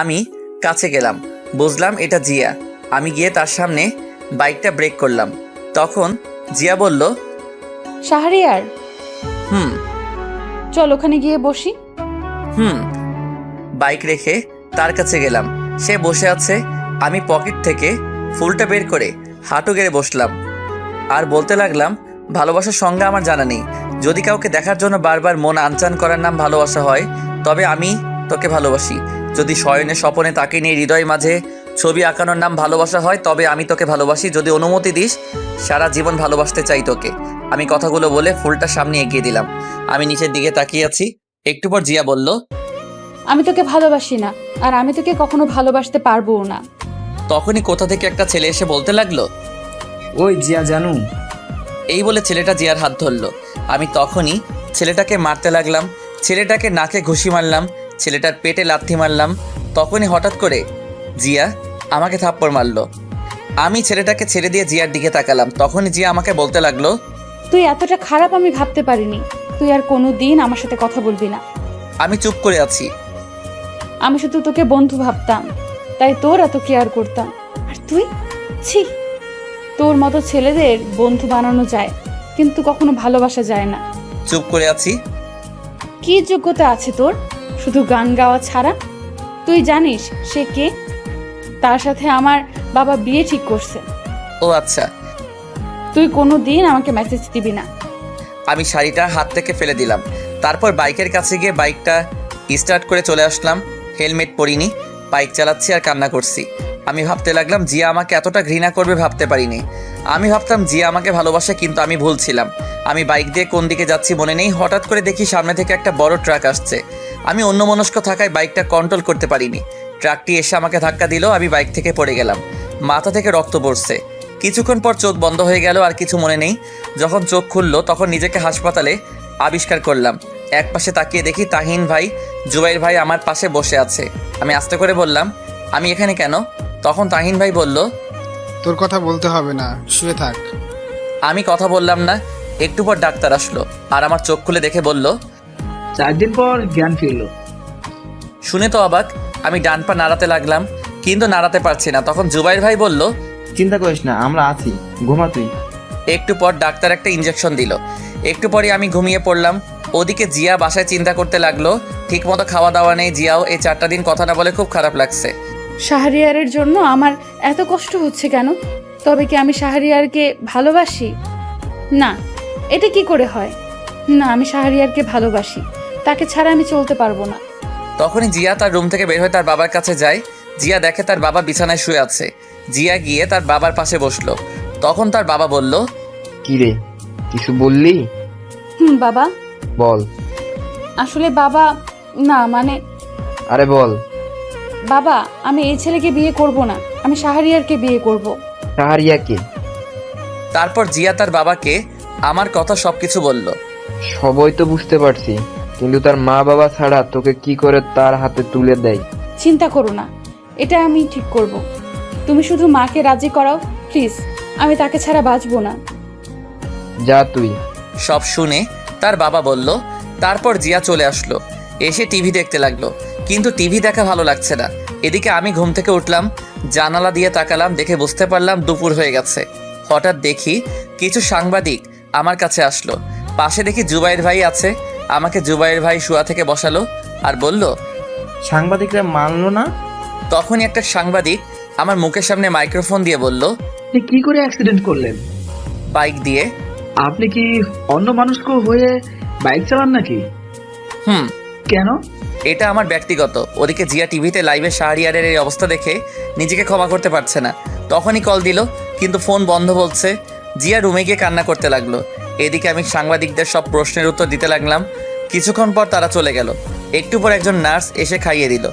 আমি কাছে গেলাম, বুঝলাম এটা জিয়া। আমি গিয়ে তার সামনে বাইকটা ব্রেক করলাম। তখন জিয়া বলল, শাহরিয়ার, হুম। চল ওখানে গিয়ে বসি। বাইক রেখে তার কাছে গেলাম। সে বসে আছে। আমি পকেট থেকে ফুলটা বের করে হাঁটু গেড়ে বসলাম আর বলতে লাগলাম, ভালোবাসার সংজ্ঞা আমার জানা নেই। যদি কাউকে দেখার জন্য বারবার মন আনচান করার নাম ভালোবাসা হয়, তবে আমি তোকে ভালোবাসি। যদি শয়নে স্বপনে তাকে নিয়ে হৃদয় মাঝে ছবি আঁকানোর নাম ভালোবাসা হয়, তবে আমি তোকে ভালোবাসি। যদি অনুমতি দিস, সারা জীবন ভালোবাসতে চাই তোকে। আমি কথাগুলো বলে ফুলটা সামনে এগিয়ে দিলাম। আমি নিচের দিকে তাকিয়ে আছি। একটু পর জিয়া বলল, আমি তোকে ভালোবাসি না, আর আমি তোকে কখনো ভালোবাসতে পারবো না। তখনই কোথা থেকে একটা ছেলে এসে বলতে লাগলো, ওই জিয়া জানু। এই বলে ছেলেটা জিয়ার হাত ধরলো। আমি তখনই ছেলেটাকে মারতে লাগলাম। ছেলেটাকে নাকে ঘুষি মারলাম, ছেলেটার পেটে লাথি মারলাম। তখনই হঠাৎ করে জিয়া আমাকে থাপ্পড় মারলো। আমি ছেলেটাকে ছেড়ে দিয়ে জিয়ার দিকে তাকালাম। তখনই জিয়া আমাকে বলতে লাগলো, তুই এতটা খারাপ আমি ভাবতে পারিনি। তুই আর কোনো দিন আমার সাথে কথা বলবি না। আমি চুপ করে আছি। আমি শুধু তোকে বন্ধু ভাবতাম, তাই তোর এত কেয়ার করতাম। আর তুই, ছি, তোর মতো ছেলেদের বন্ধু বানানো যায়, কিন্তু কখনো ভালোবাসা যায় না। চুপ করে আছি। কি যোগ্যতা আছে তোর শুধু গান গাওয়া ছাড়া? তুই জানিস সে কে? তার সাথে আমার বাবা বিয়ে ঠিক করছে। ও আচ্ছা। তুই কোনো দিন আমাকে মেসেজ দিবি না। আমি শাড়িটা হাত থেকে ফেলে দিলাম। তারপর বাইকের কাছে গিয়ে বাইকটা স্টার্ট করে চলে আসলাম। হেলমেট পরিনি, বাইক চালাচ্ছি আর কান্না করছি। আমি ভাবতে লাগলাম, জিয়া আমাকে এতটা ঘৃণা করবে ভাবতে পারিনি। আমি ভাবতাম জিয়া আমাকে ভালোবাসে, কিন্তু আমি ভুল ছিলাম। আমি বাইক দিয়ে কোন দিকে যাচ্ছি মনে নেই। হঠাৎ করে দেখি সামনে থেকে একটা বড় ট্রাক আসছে। আমি অন্যমনস্ক থাকায় বাইকটা কন্ট্রোল করতে পারিনি। ট্রাকটি এসে আমাকে ধাক্কা দিল। আমি বাইক থেকে পড়ে গেলাম। মাথা থেকে রক্ত পড়ছে। কিছুক্ষণ পর চোখ বন্ধ হয়ে গেল, আর কিছু মনে নেই। যখন চোখ খুললো তখন নিজেকে হাসপাতালে আবিষ্কার করলাম। একপাশে তাকিয়ে দেখি তাহিন ভাই, জুবাইর ভাই আমার পাশে বসে আছে। আমি আস্তে করে বললাম, আমি এখানে কেন? তখন তাহিন ভাই বলল, তোর কথা বলতে হবে না, শুয়ে থাক। আমি কথা বললাম না। একটু পর ডাক্তার আসলো আর আমার চোখ খুলে দেখে বলল, 4 দিন পর জ্ঞান ফিরল। শুনে তো অবাক। আমি ডান পা নাড়াতে লাগলাম, কিন্তু নাড়াতে পারছি না। তখন জুবাইর ভাই বলল, চিন্তা করিস না, আমরা আছি, ঘুমা তুই। একটু পর ডাক্তার একটা ইঞ্জেকশন দিল। একটু পরে আমি ঘুমিয়ে পড়লাম। ওদিকে জিয়া বাসায় চিন্তা করতে লাগলো। ঠিকমতো খাওয়া দাওয়া নেই জিয়াও। এই 4টা দিন কথা না বলে খুব খারাপ লাগছে। শাহরিয়ারের জন্য আমার এত কষ্ট হচ্ছে কেন? তবে কি আমি শাহরিয়ারকে ভালোবাসি? না, এটা কি করে হয়? না, আমি শাহরিয়ারকে ভালোবাসি। তাকে ছাড়া আমি চলতে পারবো না। তখনই জিয়া তার রুম থেকে বের হয়ে তার বাবার কাছে যায়। জিয়া দেখে তার বাবা বিছানায় শুয়ে আছে। জিয়া গিয়ে তার বাবার পাশে বসলো। তখন তার বাবা বলল, কি রে, কিছু বললি? বাবা। বল। আসলে বাবা, না মানে, আরে বল। বাবা, আমি এই ছেলেকে বিয়ে করব না, আমি শাহরিয়ারকে বিয়ে করব। শাহরিয়াকে? তারপর জিয়া তার বাবাকে আমার কথা সবকিছু বলল। সবই তো বুঝতে পারছি, কিন্তু তার মা বাবা ছাড়া তোকে কি করে তার হাতে তুলে দেয়? চিন্তা করো না, এটা আমি ঠিক করব। তুমি শুধু মাকে রাজি করাও প্লিজ, আমি তাকে ছাড়া বাঁচবো না। যা তুই। সব শুনে তার বাবা বলল। তারপর জিয়া চলে আসলো, এসে টিভি দেখতে লাগলো, কিন্তু টিভি দেখা ভালো লাগছে না। এদিকে আমি ঘুম থেকে উঠলাম, জানালা দিয়ে তাকালাম, দেখে বুঝতে পারলাম দুপুর হয়ে গেছে। হঠাৎ দেখি কিছু সাংবাদিক আমার কাছে আসলো। পাশে দেখি জুবাইর ভাই আছে। আমাকে জুবাইর ভাই শুয়া থেকে বসালো আর বলল, সাংবাদিকরা মানলো না? তখনই একটা সাংবাদিক আমার মুখের সামনে মাইক্রোফোন দিয়ে বলল, আপনি কি করে অ্যাক্সিডেন্ট করলেন? বাইক দিয়ে। আপনি কি অন্য মানুষকে হয়ে বাইক চালান নাকি? হুম। কেন? এটা আমার ব্যক্তিগত। ওদিকে জিয়া টিভিতে লাইভে শাহরিয়ারের এই অবস্থা দেখে নিজেকে ক্ষমা করতে পারছে না। তখনই কল দিল, কিন্তু ফোন বন্ধ বলছে। জিয়া রুমে গিয়ে কান্না করতে লাগলো। এদিকে আমি সাংবাদিকদের সব প্রশ্নের উত্তর দিতে লাগলাম। কিছুক্ষণ পর তারা চলে গেল। একটু পর একজন নার্স এসে খাইয়ে দিল।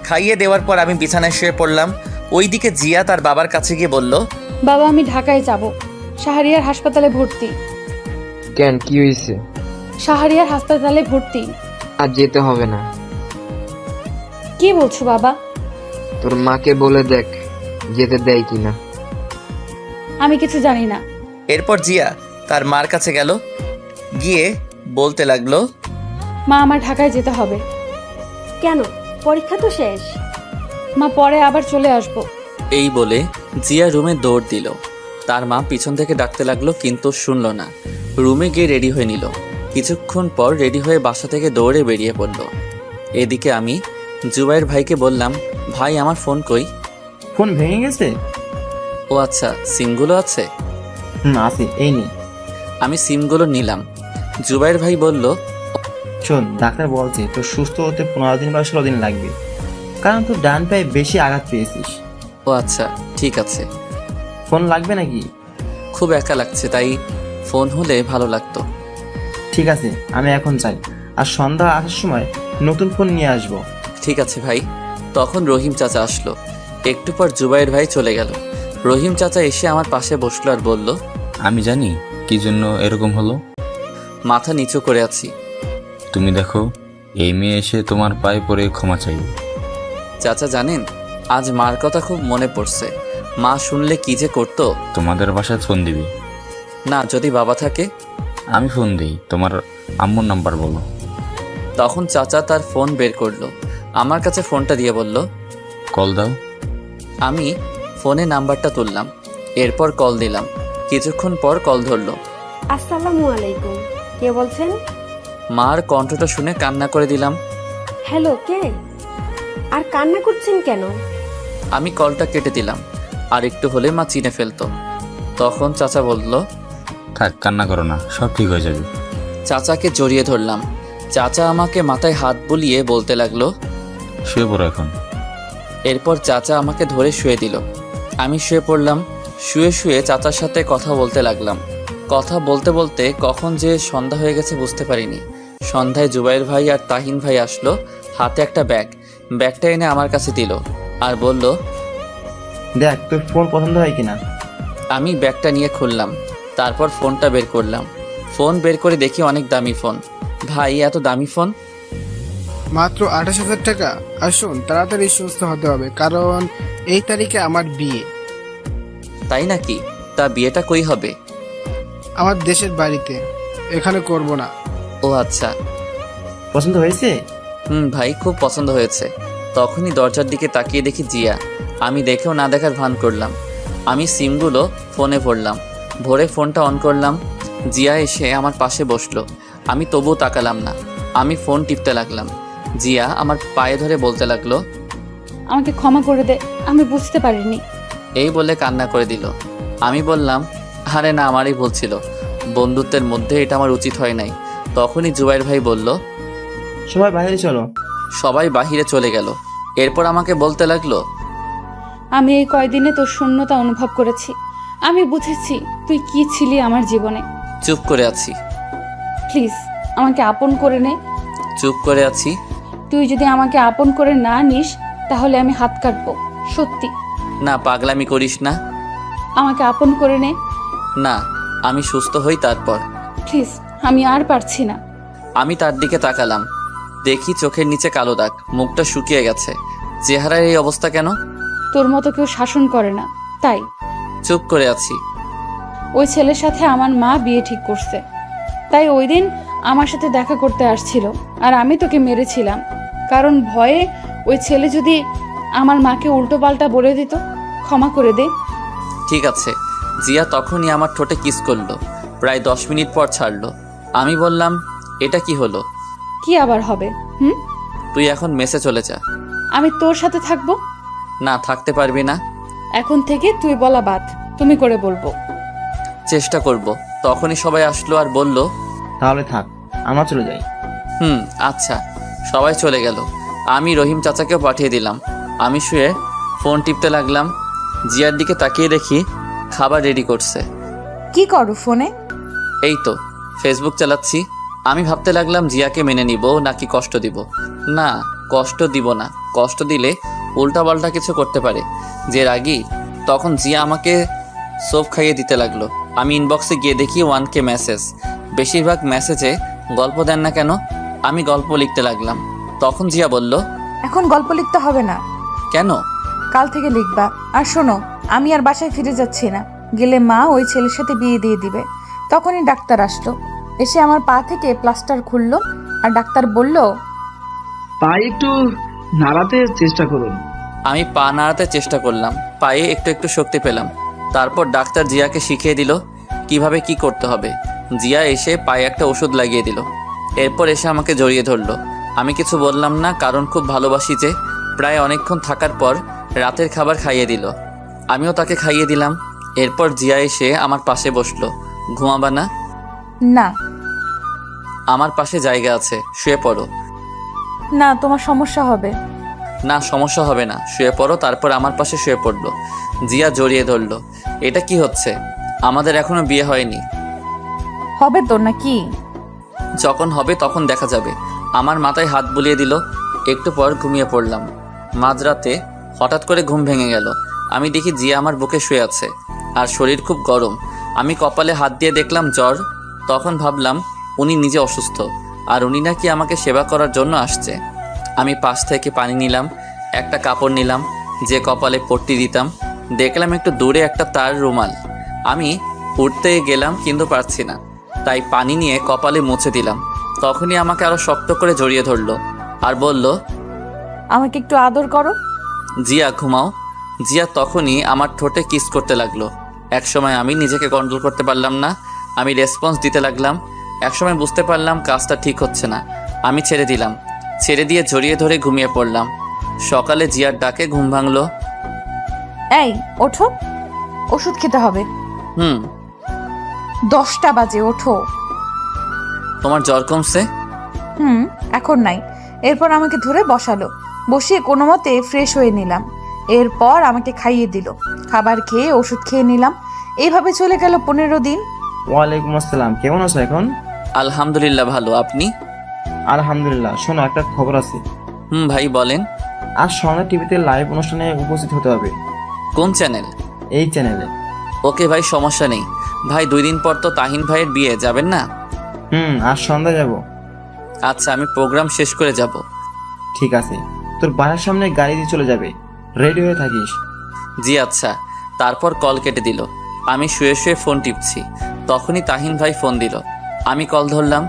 খাইয়ে দেওয়ার পর আমি বিছানায় শুয়ে পড়লাম। ওইদিকে জিয়া তার বাবার কাছে গিয়ে বলল, বাবা, আমি ঢাকায় যাব, শাহরিয়ার হাসপাতালে ভর্তি। কেন, কি হয়েছে? শাহরিয়ার হাসপাতালে ভর্তি। আর যেতে হবে না। কি বলছো বাবা? তোর মাকে বলে দেখ যেতে দেয় কিনা। আমি কিছু জানি না। এরপর জিয়া তার মার কাছে গেল, গিয়ে বলতে লাগলো, মা, আমার ঢাকায় যেতে হবে। কেন? পরীক্ষা তো শেষ। মা, পরে আবার চলে আসবো। এই বলে জিয়া রুমে দৌড় দিল। তার মা পিছন থেকে ডাকতে লাগলো, কিন্তু শুনল না। রুমে গিয়ে রেডি হয়ে নিল। কিছুক্ষণ পর রেডি হয়ে বাসা থেকে দৌড়ে বেরিয়ে পড়ল। এদিকে আমি জুবাইর ভাইকে বললাম, ভাই আমার ফোন কই? ফোন ভেঙে গেছে? ও আচ্ছা, সিমগুলো আছে? আছে, এই নে। আমি সিমগুলো নিলাম। জুবাইর ভাই বলল, শোন, ডাক্তার বলছে তোর সুস্থ হতে 15 দিন বা 16 দিন লাগবে, কারণ তোর ডান পায়ে বেশি আঘাত পেয়েছিস। ও আচ্ছা, ঠিক আছে। ফোন লাগবে নাকি? খুব একা লাগছে, তাই ফোন হলে ভালো লাগতো। ঠিক আছে, আমি এখন যাই, আর সন্ধ্যা আসার সময় নতুন ফোন নিয়ে আসবো। ঠিক আছে ভাই। তখন রহিম চাচা আসলো। একটু পর জুবাইর ভাই চলে গেল। রহিম চাচা এসে আমার পাশে বসলো আর বলল, আমি জানি কি জন্য এরকম হলো। মাথা নিচু করে আছি। তুমি দেখো, এই মেয়ে এসে তোমার পায়ে পড়ে ক্ষমা চাইবে। চাচা জানেন, আজ মার কথা খুব মনে পড়ছে। মা শুনলে কি যে করতো। তোমাদের বাসায় ফোন দিবি? না, যদি বাবা থাকে। আমি ফোন দিই, তোমার আম্মুর নাম্বার বলো। তখন চাচা তার ফোন বের করলো, আমার কাছে ফোনটা দিয়ে বলল, কল দাও। আমি ফোনে নাম্বারটা তুললাম, এরপর কল দিলাম। কিছুক্ষণ পর কল ধরলো। আসসালামু আলাইকুম, কে বলছেন? মার কণ্ঠটা শুনে কান্না করে দিলাম। হ্যালো, কে? আর কান্না করছেন কেন? আমি কলটা কেটে দিলাম, আর একটু হলে মা চিনে ফেলতো। তখন চাচা বলল, থাক, কান্না করো না, সব ঠিক হয়ে যাবে। চাচাকে জড়িয়ে ধরলাম। চাচা আমাকে মাথায় হাত বুলিয়ে বলতে লাগলো, শুয়ে পড়ো এখন। এরপর চাচা আমাকে ধরে শুয়ে দিল। আমি শুয়ে পড়লাম। শুয়ে শুয়ে চাচার সাথে কথা বলতে লাগলাম। কথা বলতে বলতে কখন যে সন্ধ্যা হয়ে গেছে বুঝতে পারিনি। সন্ধ্যায় জুবাইর ভাই আর তাহিন ভাই আসলো, হাতে একটা ব্যাগটা এনে আমার কাছে দিল আর বলল, দেখ তোর ফোন পছন্দ হয় কিনা। আমি ব্যাগটা নিয়ে খুললাম, তারপর ফোনটা বের করলাম। ফোন বের করে দেখি অনেক দামি ফোন। ভাই, এত দামি ফোন? মাত্র 28,000 টাকা। আর শোন, তাড়াতাড়ি সুস্থ হতে হবে, কারণ এই তারিখে আমার বিয়ে। তাই নাকি? তা বিয়েটা কই হবে? আমার দেশের বাড়িতে, এখানে করব না। ও আচ্ছা। পছন্দ হয়েছে? ভাই, খুব পছন্দ হয়েছে। তখনই দরজার দিকে তাকিয়ে দেখি জিয়া। আমি দেখেও না দেখার ভান করলাম। আমি সিমগুলো ফোনে ভরলাম, ভরে ফোনটা অন করলাম। জিয়া এসে আমার পাশে বসলো। আমি তবুও তাকালাম না, আমি ফোন টিপতে লাগলাম। জিয়া আমার পায়ে ধরে বলতে লাগলো, আমাকে ক্ষমা করে দে, আমি বুঝতে পারিনি। এই বলে কান্না করে দিল। আমি বললাম, আরে না, আমারই ভুল ছিল, বন্ধুত্বের মধ্যে এটা আমার উচিত হয় নাই। তখনই জুবাইর ভাই বলল, সবাই বাইরে চলো। সবাই বাহিরে চলে গেল। এরপর আমাকে বলতে লাগলো, আমি এই কয়দিনে তোর শূন্যতা অনুভব করেছি। আমি বুঝেছি তুই কি ছিলি আমার জীবনে। চুপ করে আছি। প্লিজ আমাকে আপন করে নে। চুপ করে আছি। তুই যদি আমাকে আপন করে না নিস, তাহলে আমি হাত কাটবো, সত্যি। না, পাগলামি করিস না। আমাকে আপন করে নে। না, আমি সুস্থ হই তারপর। প্লিজ, আমি আর পারছি না। আমি তার দিকে তাকালাম। দেখি চোখের নিচে কালো দাগ, মুখটা শুকিয়ে গেছে। চেহারার এই অবস্থা কেন? তোর মতো কেউ শাসন করে না, তাই। চুপ করে আছি। ওই ছেলের সাথে আমার মা বিয়ে ঠিক করছে, তাই ওই দিন আমার সাথে দেখা করতে আসছিল, আর আমি তোকে মেরেছিলাম কারণ ভয়ে ওই ছেলে যদি আমার মাকে উল্টো পাল্টা বলে দিত। ক্ষমা করে দে। ঠিক আছে। জিয়া তখনই আমার ঠোঁটে কিস করলো, প্রায় 10 মিনিট পর ছাড়লো। আমি বললাম, এটা কি হলো? কি আবার হবে? তুই এখন মেসে চলে যা। আমি তোর সাথে থাকবো না, থাকতে পারবি না। এখন থেকে তুই বলা বাদ, তুমি করে বলবো। চেষ্টা করব। তখনই সবাই আসলো আর বলল, তাহলে থাক, আমরা চলে যাই। আচ্ছা। সবাই চলে গেল। আমি রহিম চাচাকেও পাঠিয়ে দিলাম। আমি শুয়ে ফোন টিপতে লাগলাম। জিয়ার দিকে তাকিয়ে দেখি খাবার রেডি করছে। কি করো ফোনে? এই তো ফেসবুক চালাচ্ছি। আমি ভাবতে লাগলাম জিয়াকে মেনে নিব নাকি কষ্ট দিব। না, কষ্ট দিব না। কষ্ট দিলে উল্টাপাল্টা কিছু করতে পারে। যে রাগী, তখন জিয়া আমাকে সোপ খাইয়ে দিতে লাগলো। আমি ইনবক্সে গিয়ে দেখি 1K মেসেজ। বেশিরভাগ মেসেজে গল্প দেন না কেন? আমি গল্প লিখতে লাগলাম। তখন জিয়া বলল, এখন গল্প লিখতে হবে না, কেন? কাল থেকে লিখবা। আর শোনো, আমি আর বাসায় ফিরে যাচ্ছি না। গেলে মা ওই ছেলের সাথে বিয়ে দিয়ে দিবে। তখনই ডাক্তার আসলো, এসে আমার পা থেকে প্লাস্টার খুললো, আর ডাক্তার বলল, পা একটু নাড়াতে চেষ্টা করুন। আমি পা নাড়াতে চেষ্টা করলাম। পায়ে একটু একটু শক্তি পেলাম। তারপর ডাক্তার জিয়াকে শিখিয়ে দিল কিভাবে কি করতে হবে। জিয়া এসে পায়ে একটা ওষুধ লাগিয়ে দিল। এরপর এসে আমাকে জড়িয়ে ধরলো। আমি কিছু বললাম না, কারণ খুব ভালোবাসি যে। প্রায় অনেকক্ষণ থাকার পর রাতের খাবার খাইয়ে দিল। আমিও তাকে খাইয়ে দিলাম। এরপর জিয়া এসে আমার পাশে বসলো। ঘুমাবা না? না। আমার পাশে জায়গা আছে, শুয়ে পড়ো। না, তোমার সমস্যা হবে। না, সমস্যা হবে না, শুয়ে পড়ো। তারপর আমার পাশে শুয়ে পড়লো। জিয়া জড়িয়ে ধরলো। এটা কি হচ্ছে? আমাদের এখনো বিয়ে হয়নি। হবে তো নাকি? যখন হবে তখন দেখা যাবে। আমার মাথায় হাত বুলিয়ে দিল। একটু পর ঘুমিয়ে পড়লাম। মাঝরাতে হঠাৎ করে ঘুম ভেঙে গেল। আমি দেখি জিয়া আমার বুকে শুয়ে আছে, আর শরীর খুব গরম। আমি কপালে হাত দিয়ে দেখলাম জ্বর। তখন ভাবলাম উনি নিজে অসুস্থ, আর উনি নাকি আমাকে সেবা করার জন্য আসছে। আমি পাশ থেকে পানি নিলাম, একটা কাপড় নিলাম যে কপালে পট্টি দিতাম। দেখলাম একটু দূরে একটা তার রুমাল। আমি উঠতে গেলাম কিন্তু পারছি না, তাই পানি নিয়ে কপালে মুছে দিলাম। তখনই আমাকে আরো শক্ত করে জড়িয়ে ধরলো আর বলল, আমাকে একটু আদর করো। জিয়া ঘুমাও। জিয়া তখনই আমার ঠোঁটে কিস করতে লাগলো। একসময় আমি নিজেকে কন্ট্রোল করতে পারলাম না। আমি রেসপন্স দিতে লাগলাম। একসময় বুঝতে পারলাম কাজটা ঠিক হচ্ছে না। আমি ছেড়ে দিলাম। ছেড়ে দিয়ে জড়িয়ে ধরে ঘুমিয়ে পড়লাম। সকালে জিয়ার ডাকে ঘুম ভাঙলো। এই ওঠো, ওষুধ খেতে হবে। 10টা বাজে, ওঠো। তোমার জ্বর কমছে? এখন নাই। এরপর আমাকে ধরে বসালো, বসিয়ে কোনো মতে ফ্রেশ হয়ে নিলাম। এরপর আমাকে খাইয়ে দিল। খাবার খেয়ে ওষুধ খেয়ে নিলাম। এইভাবে চলে গেল 15 দিন। ওয়ালাইকুম আসসালাম, কেমন আছো এখন? আলহামদুলিল্লাহ ভালো, আপনি? আলহামদুলিল্লাহ। শোনো, একটা খবর আছে। ভাই বলেন। আজ সন্ধ্যা টিভিতে লাইভ অনুষ্ঠানে উপস্থিত হতে হবে। কোন চ্যানেল? এই চ্যানেলে। ওকে ভাই, সমস্যা নেই। ভাই 2 দিন পর তো তাহিন ভাইয়ের বিয়ে, যাবেন না? আজ সন্ধ্যা যাব। আচ্ছা, আমি প্রোগ্রাম শেষ করে যাব। ঠিক আছে, তোর বাসার সামনে গাড়ি দিয়ে চলে যাবে, রেডি হয়ে থাকিস। জি আচ্ছা। তারপর কল কেটে দিল। আমি শুয়ে শুয়ে ফোন টিপছি। তখনই তাহিন ভাই ফোন দিল। আমি কল ধরলাম।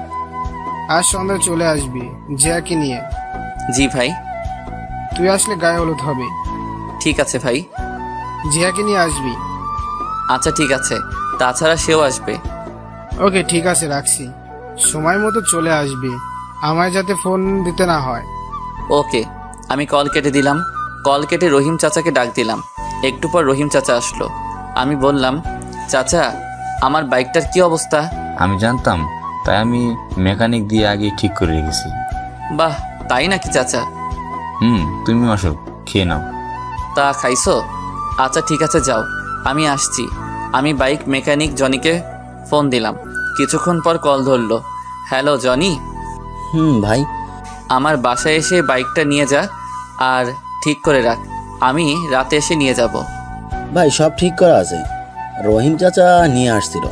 আজ সন্ধ্যায় চলে আসবি জিয়াকে নিয়ে। জি ভাই। তুই আসলে গায়ে হলুদ হবে। ঠিক আছে ভাই। জিয়াকে নিয়ে আসবি। আচ্ছা ঠিক আছে, তাছাড়া সেও আসবে। ওকে ঠিক আছে, রাখছি। সময় মতো চলে আসবি, আমায় যাতে ফোন দিতে না হয়। ওকে। আমি কল কেটে দিলাম। কল কেটে রহিম চাচাকে ডাক দিলাম। একটু পর রহিম চাচা আসলো। আমি বললাম, চাচা আমার বাইকটার কি অবস্থা? আমি জানতাম, তাই আমি মেকানিক দিয়ে আগে ঠিক করে রেখেছি। বাহ, তাই নাকি চাচা? তুমি আসো, খেয়ে নাও। তা খাইছো? আচ্ছা ঠিক আছে, যাও, আমি আসছি। আমি বাইক মেকানিক জনিকে ফোন দিলাম। কিছুক্ষণ পর কল ধরলো। Hello Johnny. ভাই। আমার বাসায় এসে বাইকটা নিয়ে যা আর ঠিক করে রাখ। আমি রাতে এসে নিয়ে যাব। ভাই সব ঠিক করা আছে, রহিম চাচা নিয়ে আসছিল।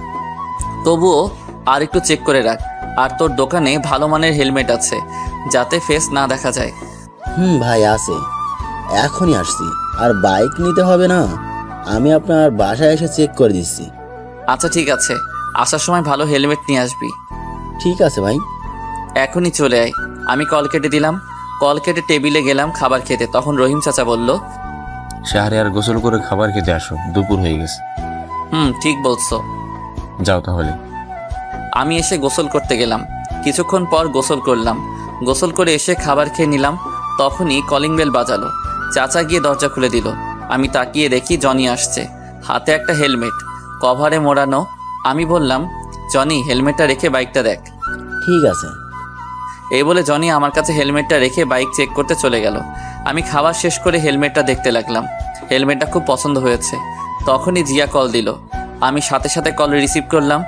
তবুও আর একটু চেক করে রাখ। আর তোর দোকানে ভালো মানের হেলমেট আছে, যাতে ফেস না দেখা যায়। ভাই আছে, এখনই আসছি। আর বাইক নিতে হবে না, আমি আপনার বাসায় এসে চেক করে দিচ্ছি। আচ্ছা ঠিক আছে, আসার সময় ভালো হেলমেট নিয়ে আসবি। ঠিক আছে ভাই। এখনই চলে আয়। আমি কল কেটে দিলাম। কল কেটে টেবিলে গেলাম খাবার খেতে। তখন রহিম চাচা বলল, শাহরিয়ার গোসল করে খাবার খেতে আসো, দুপুর হয়ে গেছে। ঠিক বলছো। যাও তাহলে। আমি এসে গোসল করতে গেলাম। কিছুক্ষণ পর গোসল করলাম। গোসল করে এসে খাবার খেয়ে নিলাম। তখনই কলিং বেল বাজালো। চাচা গিয়ে দরজা খুলে দিল। আমি তাকিয়ে দেখি জনি আসছে, হাতে একটা হেলমেট, কভারে মোড়ানো। আমি বললাম, জনি হেলমেটটা রেখে বাইকটা দেখ। ঠিক আছে। এই বলে জনি আমার কাছে হেলমেটটা রেখে বাইক চেক করতে চলে গেল। আমি খাবার শেষ করে হেলমেটটা দেখতে লাগলাম। হেলমেটটা খুব পছন্দ হয়েছে। তখনই জিয়া কল দিল। আমি সাথে সাথে কল রিসিভ করলাম।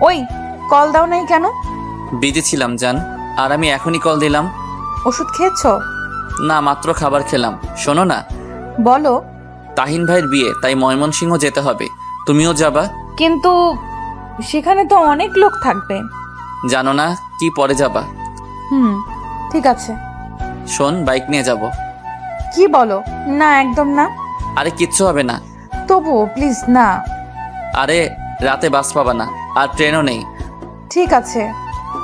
ওই কল দাও নাই কেন? বিজি ছিলাম জান, আর আমি এখনই কল দিলাম। ওষুধ খেয়েছো? না, মাত্র খাবার খেলাম। শোনো না। বলো। তাহিন ভাইয়ের বিয়ে, তাই ময়মনসিংহ যেতে হবে। তুমিও যাবা? কিন্তু সেখানে তো অনেক লোক থাকবে। জানো না কি পরে যাবা? ঠিক আছে। শোন, বাইক নিয়ে যাব। কি বলো? না, একদম না। আরে কিচ্ছু হবে না। তবুও প্লিজ না। আরে রাতে বাস পাবা না, আর ট্রেনও নেই। ঠিক আছে।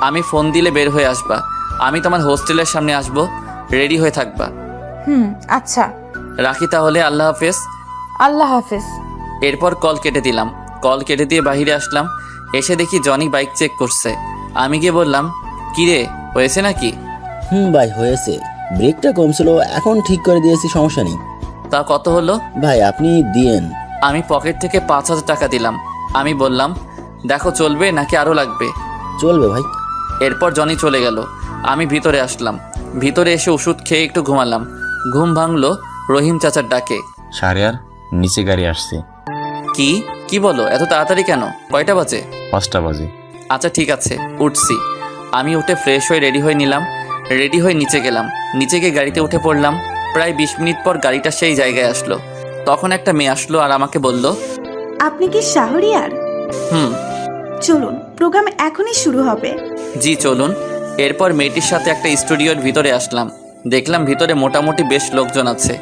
আমি ফোন দিলে বের হয়ে আসবা। আমি তোমার হোস্টেলের সামনে আসবো, রেডি হয়ে থাকবা। আচ্ছা। রাখি তাহলে, আল্লাহ হাফেজ। আল্লাহ হাফেজ। এরপর কল কেটে দিলাম। কল কেটে দিয়ে বাইরে আসলাম। এসে দেখি জনি বাইক চেক করছে। আমি গিয়ে বললাম, কিরে হয়েছে নাকি? ভাই হয়েছে, ব্রেকটা কম ছিল, এখন ঠিক করে দিয়েছি, সমস্যা নেই। তা কত হলো? ভাই আপনি দিয়েন। আমি পকেট থেকে 5,000 টাকা দিলাম। আমি বললাম, দেখো চলবে নাকি আরও লাগবে? চলবে ভাই। এরপর জনি চলে গেল। আমি ভিতরে আসলাম। ভিতরে এসে ওষুধ খেয়ে একটু ঘুমালাম। ঘুম ভাঙলো রহিম চাচার ডাকে। শাহরিয়ার, নিচে গাড়ি আসছে। কি বলো? এত তাড়াতাড়ি কেন? কয়টা বাজে? 5টা বাজে। আচ্ছা ঠিক আছে, উঠছি। আমি উঠে ফ্রেশ হয়ে রেডি হয়ে নিলাম। রেডি হয়ে নিচে গেলাম। নিচে গিয়ে গাড়িতে উঠে পড়লাম। প্রায় 20 মিনিট পর গাড়িটা সেই জায়গায় আসলো। তখন একটা মেয়ে আসলো আর আমাকে বলল, আপনি কি শাহরিয়ার? হুম। চলুন, প্রোগ্রাম এখনই শুরু হবে। জি চলুন। এরপর মেয়েটির সাথে একটা স্টুডিওর ভিতরে আসলাম। দেখলাম ভিতরে মোটামুটি বেশ লোকজন আছে।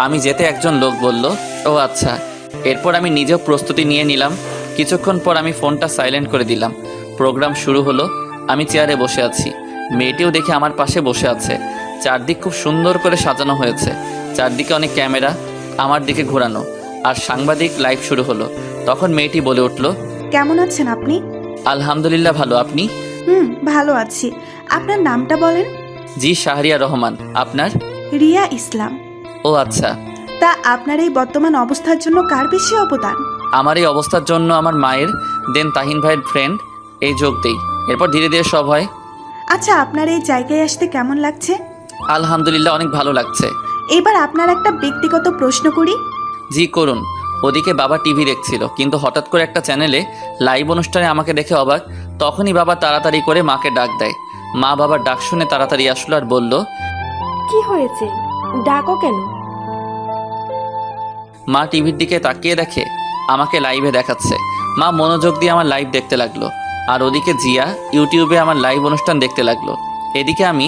আমি যেতে একজন লোক বলল, ও আচ্ছা। এরপর আমি নিজেও প্রস্তুতি নিয়ে নিলাম। কিছুক্ষণ পর আমি ফোনটা সাইলেন্ট করে দিলাম। প্রোগ্রাম শুরু হলো। আমি চেয়ারে বসে আছি। মেয়েটিও দেখে আমার পাশে বসে আছে। চারদিক খুব সুন্দর করে সাজানো হয়েছে। চারদিকে অনেক ক্যামেরা আমার দিকে ঘোরানো, আর সাংবাদিক লাইভ শুরু হলো। তখন মেয়েটি বলে উঠল, কেমন আছেন আপনি? আলহামদুলিল্লাহ ভালো, আপনি? ভালো আছি। আপনার নামটা বলেন। জি শাহরিয়া রহমান। আপনার? রিয়া ইসলাম। ও আচ্ছা। তা আপনার এই বর্তমান অবস্থার জন্য কার বেশি অবদান? আমার এই অবস্থার জন্য আমার মায়ের, দেন তাহিন ভাইয়ের ফ্রেন্ড, এই যোগ দেই। এরপর ধীরে ধীরে সব হয়। আচ্ছা, আপনার এই জায়গায় আসতে কেমন লাগছে? আলহামদুলিল্লাহ অনেক ভালো লাগছে। এবার আপনার একটা ব্যক্তিগত প্রশ্ন করি। জি করুন। ওদিকে বাবা টিভি দেখছিল, কিন্তু হঠাৎ করে একটা চ্যানেলে লাইভ অনুষ্ঠানে আমাকে দেখে অবাক। তখনই বাবা তাড়াতাড়ি করে মাকে ডাক দেয়। মা বাবার ডাক শুনে তাড়াতাড়ি আসলো আর বলল, কি হয়েছে, ডাকো কেন? মা টিভির দিকে তাকিয়ে দেখে আমাকে লাইভে দেখাচ্ছে। মা মনোযোগ দিয়ে আমার লাইভ দেখতে লাগলো, আর ওদিকে জিয়া ইউটিউবে আমার লাইভ অনুষ্ঠান দেখতে লাগলো। এদিকে আমি।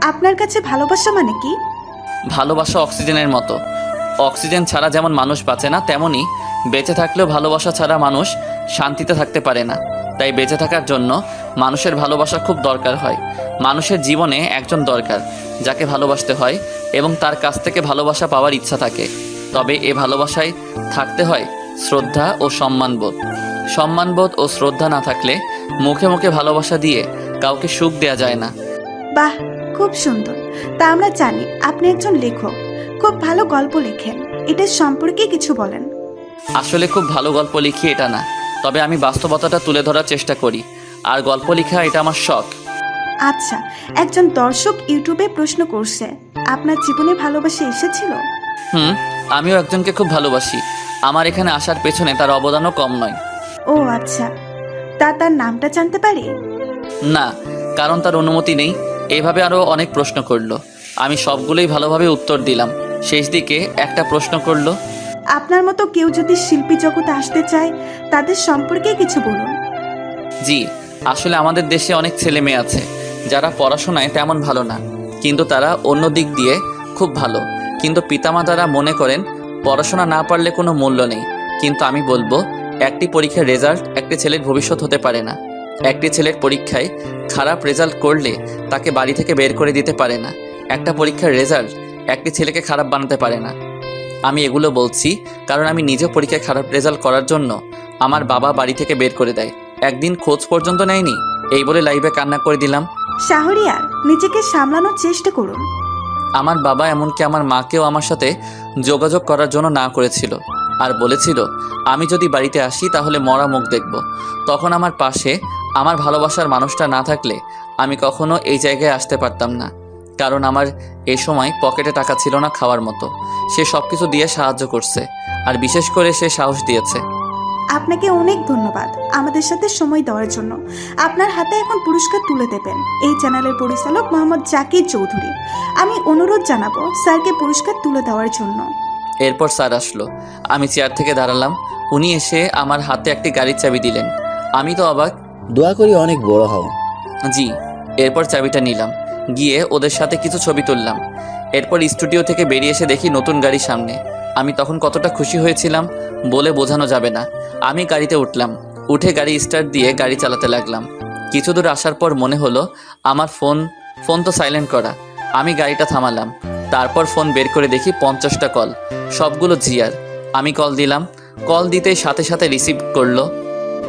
আপনার কাছে ভালোবাসা মানে কি? ভালোবাসা অক্সিজেনের মতো। অক্সিজেন ছাড়া যেমন মানুষ বাঁচে না, তেমনি বেঁচে থাকলেও ভালোবাসা ছাড়া মানুষ শান্তিতে থাকতে পারে না। তাই বেঁচে থাকার জন্য মানুষের ভালোবাসা খুব দরকার হয়। মানুষের জীবনে একজন দরকার যাকে ভালোবাসতে হয় এবং তার কাছ থেকে ভালোবাসা পাওয়ার ইচ্ছা থাকে। তবে এ ভালোবাসায় থাকতে হয় শ্রদ্ধা ও সম্মানবোধ। সম্মানবোধ ও শ্রদ্ধা না থাকলে মুখে মুখে ভালোবাসা দিয়ে কাউকে সুখ দেয়া যায় না। বাহ, খুব সুন্দর। তা আমরা জানি আপনি একজন লেখক, খুব ভালো গল্প লেখেন। এটার সম্পর্কে কিছু বলেন। আসলে খুব ভালো গল্প লিখি এটা না, তবে আমি বাস্তবতাটা তুলে ধরার চেষ্টা করি, আর গল্প লেখা এটা আমার শখ। আচ্ছা, একজন দর্শক ইউটিউবে প্রশ্ন করছে, আপনার জীবনে ভালোবাসা এসেছিল? আমিও একজনকে খুব ভালোবাসি। আমার এখানে আসার পেছনে তার অবদানও কম নয়। ও আচ্ছা, তার নামটা জানতে পারি? না, কারণ তার অনুমতি নেই। এইভাবে আরও অনেক প্রশ্ন করলো। আমি সবগুলোই ভালোভাবে উত্তর দিলাম। শেষ দিকে একটা প্রশ্ন করলো, আপনার মতো কেউ যদি শিল্পী জগতে আসতে চায় তাদের সম্পর্কে কিছু বলুন। জি, আসলে আমাদের দেশে অনেক ছেলে মেয়ে আছে যারা পড়াশোনায় তেমন ভালো না, কিন্তু তারা অন্য দিক দিয়ে খুব ভালো। কিন্তু পিতামাতারা মনে করেন পড়াশোনা না পারলে কোনো মূল্য নেই। কিন্তু আমি বলবো, একটি পরীক্ষার রেজাল্ট একটি ছেলের ভবিষ্যৎ হতে পারে না। একটি ছেলের পরীক্ষায় খারাপ রেজাল্ট করলে তাকে বাড়ি থেকে বের করে দিতে পারে না। একটা পরীক্ষার রেজাল্ট একটি ছেলেকে খারাপ বানাতে পারে না। আমি এগুলো বলছি কারণ আমি নিজে পরীক্ষায় খারাপ রেজাল্ট করার জন্য আমার বাবা বাড়ি থেকে বের করে দেয়, একদিন খোঁজ পর্যন্ত নেয়নি। এই বলে লাইভে কান্না করে দিলাম। শাহরিয়ার, নিজেকে সামলানোর চেষ্টা করুন। আমার বাবা এমনকি আমার মাকেও আমার সাথে যোগাযোগ করার জন্য না করেছিল, আর বলেছিল আমি যদি বাড়িতে আসি তাহলে মরা মুখ দেখব। তখন আমার পাশে আমার ভালোবাসার মানুষটা না থাকলে আমি কখনো এই জায়গায় আসতে পারতাম না, কারণ আমার এই সময় পকেটে টাকা ছিল না খাওয়ার মতো। সে সব কিছু দিয়ে সাহায্য করছে, আর বিশেষ করে সে সাহস দিয়েছে। আপনাকে অনেক ধন্যবাদ আমাদের সাথে সময় দেওয়ার জন্য। আপনার হাতে এখন পুরস্কার তুলে দেবেন এই চ্যানেলের পরিচালক মোহাম্মদ জাকির চৌধুরী। আমি অনুরোধ জানাবো স্যারকে পুরস্কার তুলে দেওয়ার জন্য। এরপর স্যার আসলো, আমি চেয়ার থেকে দাঁড়ালাম। উনি এসে আমার হাতে একটি গাড়ির চাবি দিলেন। আমি তো অবাক। দোয়া করি অনেক বড় হও। জি। এরপর চাবিটা নিলাম, গিয়ে ওদের সাথে কিছু ছবি তুললাম। এরপর স্টুডিও থেকে বেরিয়ে এসে দেখি নতুন গাড়ি সামনে। আমি তখন কতটা খুশি হয়েছিলাম বলে বোঝানো যাবে না। আমি গাড়িতে উঠলাম, উঠে গাড়ি স্টার্ট দিয়ে গাড়ি চালাতে লাগলাম। কিছু দূর আসার পর মনে হলো আমার ফোন তো সাইলেন্ট করা। আমি গাড়িটা থামালাম, তারপর ফোন বের করে দেখি 50টা কল, সবগুলো জিয়ার। আমি কল দিলাম, কল দিতেই সাথে সাথে রিসিভ করলো।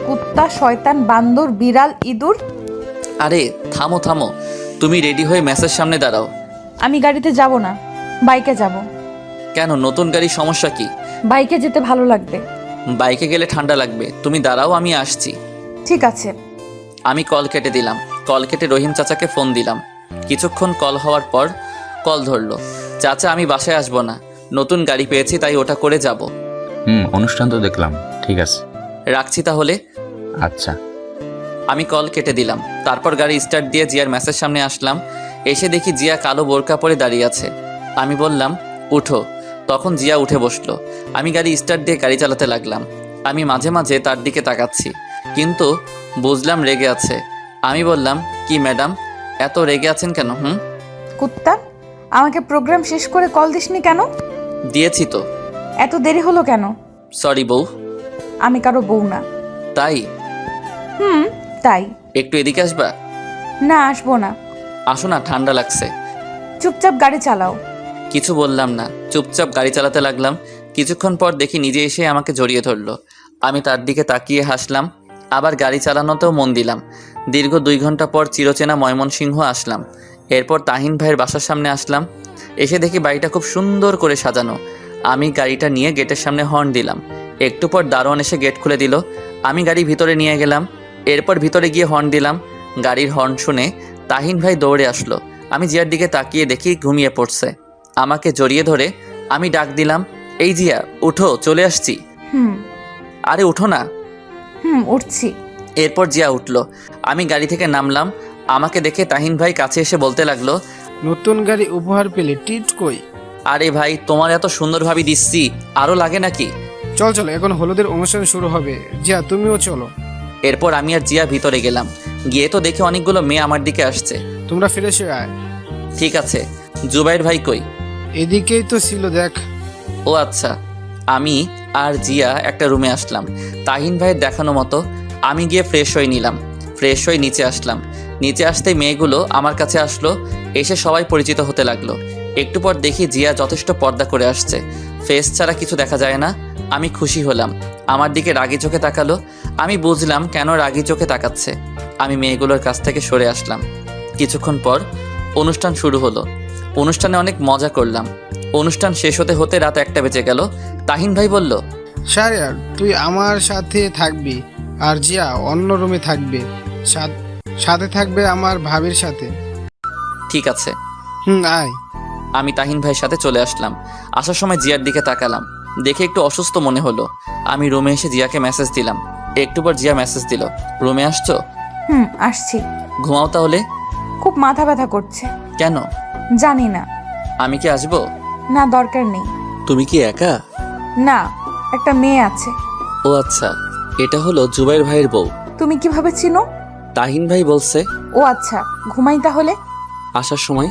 কুত্তা, শয়তান, বান্দর, বিড়াল, ইঁদুর। আরে থামো থামো, তুমি রেডি হয়ে মেসের সামনে দাঁড়াও। আমি গাড়িতে যাব না, বাইকে যাব। কেন, নতুন গাড়ির সমস্যা কি? বাইকে যেতে ভালো লাগবে। বাইকে গেলে ঠান্ডা লাগবে, তুমি দাঁড়াও, আমি আসছি। ঠিক আছে। আমি কল কেটে দিলাম। কল কেটে রহিম চাচাকে ফোন দিলাম। কিছুক্ষণ কল হওয়ার পর কল ধরলো। চাচা, আমি বাসায় আসবো না, নতুন গাড়ি পেয়েছি তাই ওটা করে যাব। অনুষ্ঠান তো দেখলাম, ঠিক আছে, রাখছি তাহলে। আচ্ছা। আমি কল কেটে দিলাম। তারপর গাড়ি স্টার্ট দিয়ে জিয়ার মেসের সামনে আসলাম। এসে দেখি জিয়া কালো বোরকা পরে দাঁড়িয়ে আছে। আমি বললাম উঠো, তখন জিয়া উঠে বসলো। আমি গাড়ি স্টার্ট দিয়ে গাড়ি চালাতে লাগলাম। আমি মাঝে মাঝে তার দিকে তাকাচ্ছি, কিন্তু বুঝলাম রেগে আছে। আমি বললাম, কি ম্যাডাম, এত রেগে আছেন কেন? কুত্তা, আমাকে প্রোগ্রাম শেষ করে কল দিসনি কেন? দিয়েছি তো। এত দেরি হলো কেন? সরি বউ। আমি কারো বউ না। তাই? তাই। একটু এদিকে আসবা? না, আসবো না। আসো না, ঠান্ডা লাগছে। চুপচাপ গাড়ি চালাও। কিছু বললাম না, চুপচাপ গাড়ি চালাতে লাগলাম। কিছুক্ষণ পর দেখি নিজে এসে আমাকে জড়িয়ে ধরলো। আমি তার দিকে তাকিয়ে হাসলাম, আবার গাড়ি চালানোতেও মন দিলাম। দীর্ঘ 2 ঘন্টা পর চিরচেনা ময়মনসিংহ আসলাম। এরপর তাহিন ভাইয়ের বাসার সামনে আসলাম। এসে দেখি বাড়িটা খুব সুন্দর করে সাজানো। আমি গাড়িটা নিয়ে গেটের সামনে হর্ন দিলাম। একটু পর দারোয়ান এসে গেট খুলে দিল। আমি গাড়ি ভিতরে নিয়ে গেলাম। এরপর ভিতরে গিয়ে হর্ন দিলাম। গাড়ির হর্ন শুনে তাহিন ভাই দৌড়ে আসলো। আমি জিয়ার দিকে তাকিয়ে দেখি ঘুমিয়ে পড়ছে। আমাকে জড়িয়ে ধরে আমি ডাক দিলাম, এই জিয়া, উঠো, চলে আসছি। আরে উঠো না। উঠছি। এরপর জিয়া উঠলো। আমি গাড়ি থেকে নামলাম। আমাকে দেখে তাহিন ভাই কাছে এসে বলতে লাগলো, নতুন গাড়ি উপহার পেলে টিট কই? আরে ভাই, তোমার এত সুন্দর ভাবি দিচ্ছি, আরো লাগে নাকি? চল চলো, এখন হলুদের অনুষ্ঠান শুরু হবে। জিয়া, তুমিও চলো। এরপর আমি আর জিয়া ভিতরে গেলাম। গিয়ে তো দেখি অনেকগুলো মেয়ে আমার দিকে আসছে। তোমরা ফ্রেশ হয়ে আয়। ঠিক আছে। জুবাইর ভাই কই? এদিকেই তো ছিল, দেখ। ও আচ্ছা। আমি আর জিয়া একটা রুমে আসলাম তাহিন ভাইয়ের দেখানো মতো। আমি গিয়ে ফ্রেশ হয়ে নিলাম। ফ্রেশ হয়ে নিচে আসলাম। নিচে আসতেই মেয়েগুলো আমার কাছে আসলো। এসে সবাই পরিচিত হতে লাগলো। একটু পর দেখি জিয়া যথেষ্ট পর্দা করে আসছে, ফেস ছাড়া কিছু দেখা যায় না। আমি খুশি হলাম। আমার দিকে রাগি চোখে তাকালো। আমি বুঝলাম কেন রাগি চোখে তাকাচ্ছে। আমি মেয়েগুলোর কাছ থেকে সরে আসলাম। কিছুক্ষণ পর অনুষ্ঠান শুরু হলো। অনুষ্ঠানে অনেক মজা করলাম। অনুষ্ঠান শেষ হতে হতে রাত 1টা বেজে গেল। তাহিন ভাই বলল, শাহরিয়ার, তুই আমার সাথে থাকবি, আর জিয়া অন্য রুমে থাকবে, সাথে থাকবে আমার ভাবির সাথে। ঠিক আছে। আয়। আমি তাহিন ভাইয়ের সাথে চলে আসলাম। আসার সময় জিয়ার দিকে তাকালাম, দেখে একটু অসুস্থ মনে হলো। আমি রুমে এসে জিয়াকে মেসেজ দিলাম। একটু পর জিয়া মেসেজ দিল, রুমে আসছো? আসছি। ঘুমাও তাহলে। খুব মাথা ব্যথা করছে। কেন? জানি না। আমি কি আসবো? না, দরকার নেই। তুমি কি একা? না, একটা মেয়ে আছে। ও আচ্ছা, এটা হলো জুবাইর ভাইয়ের বউ। তুমি কিভাবে চিনো? তাহিন ভাই বলছে, ও আচ্ছা, ঘুমাই তাহলে। আসার সময়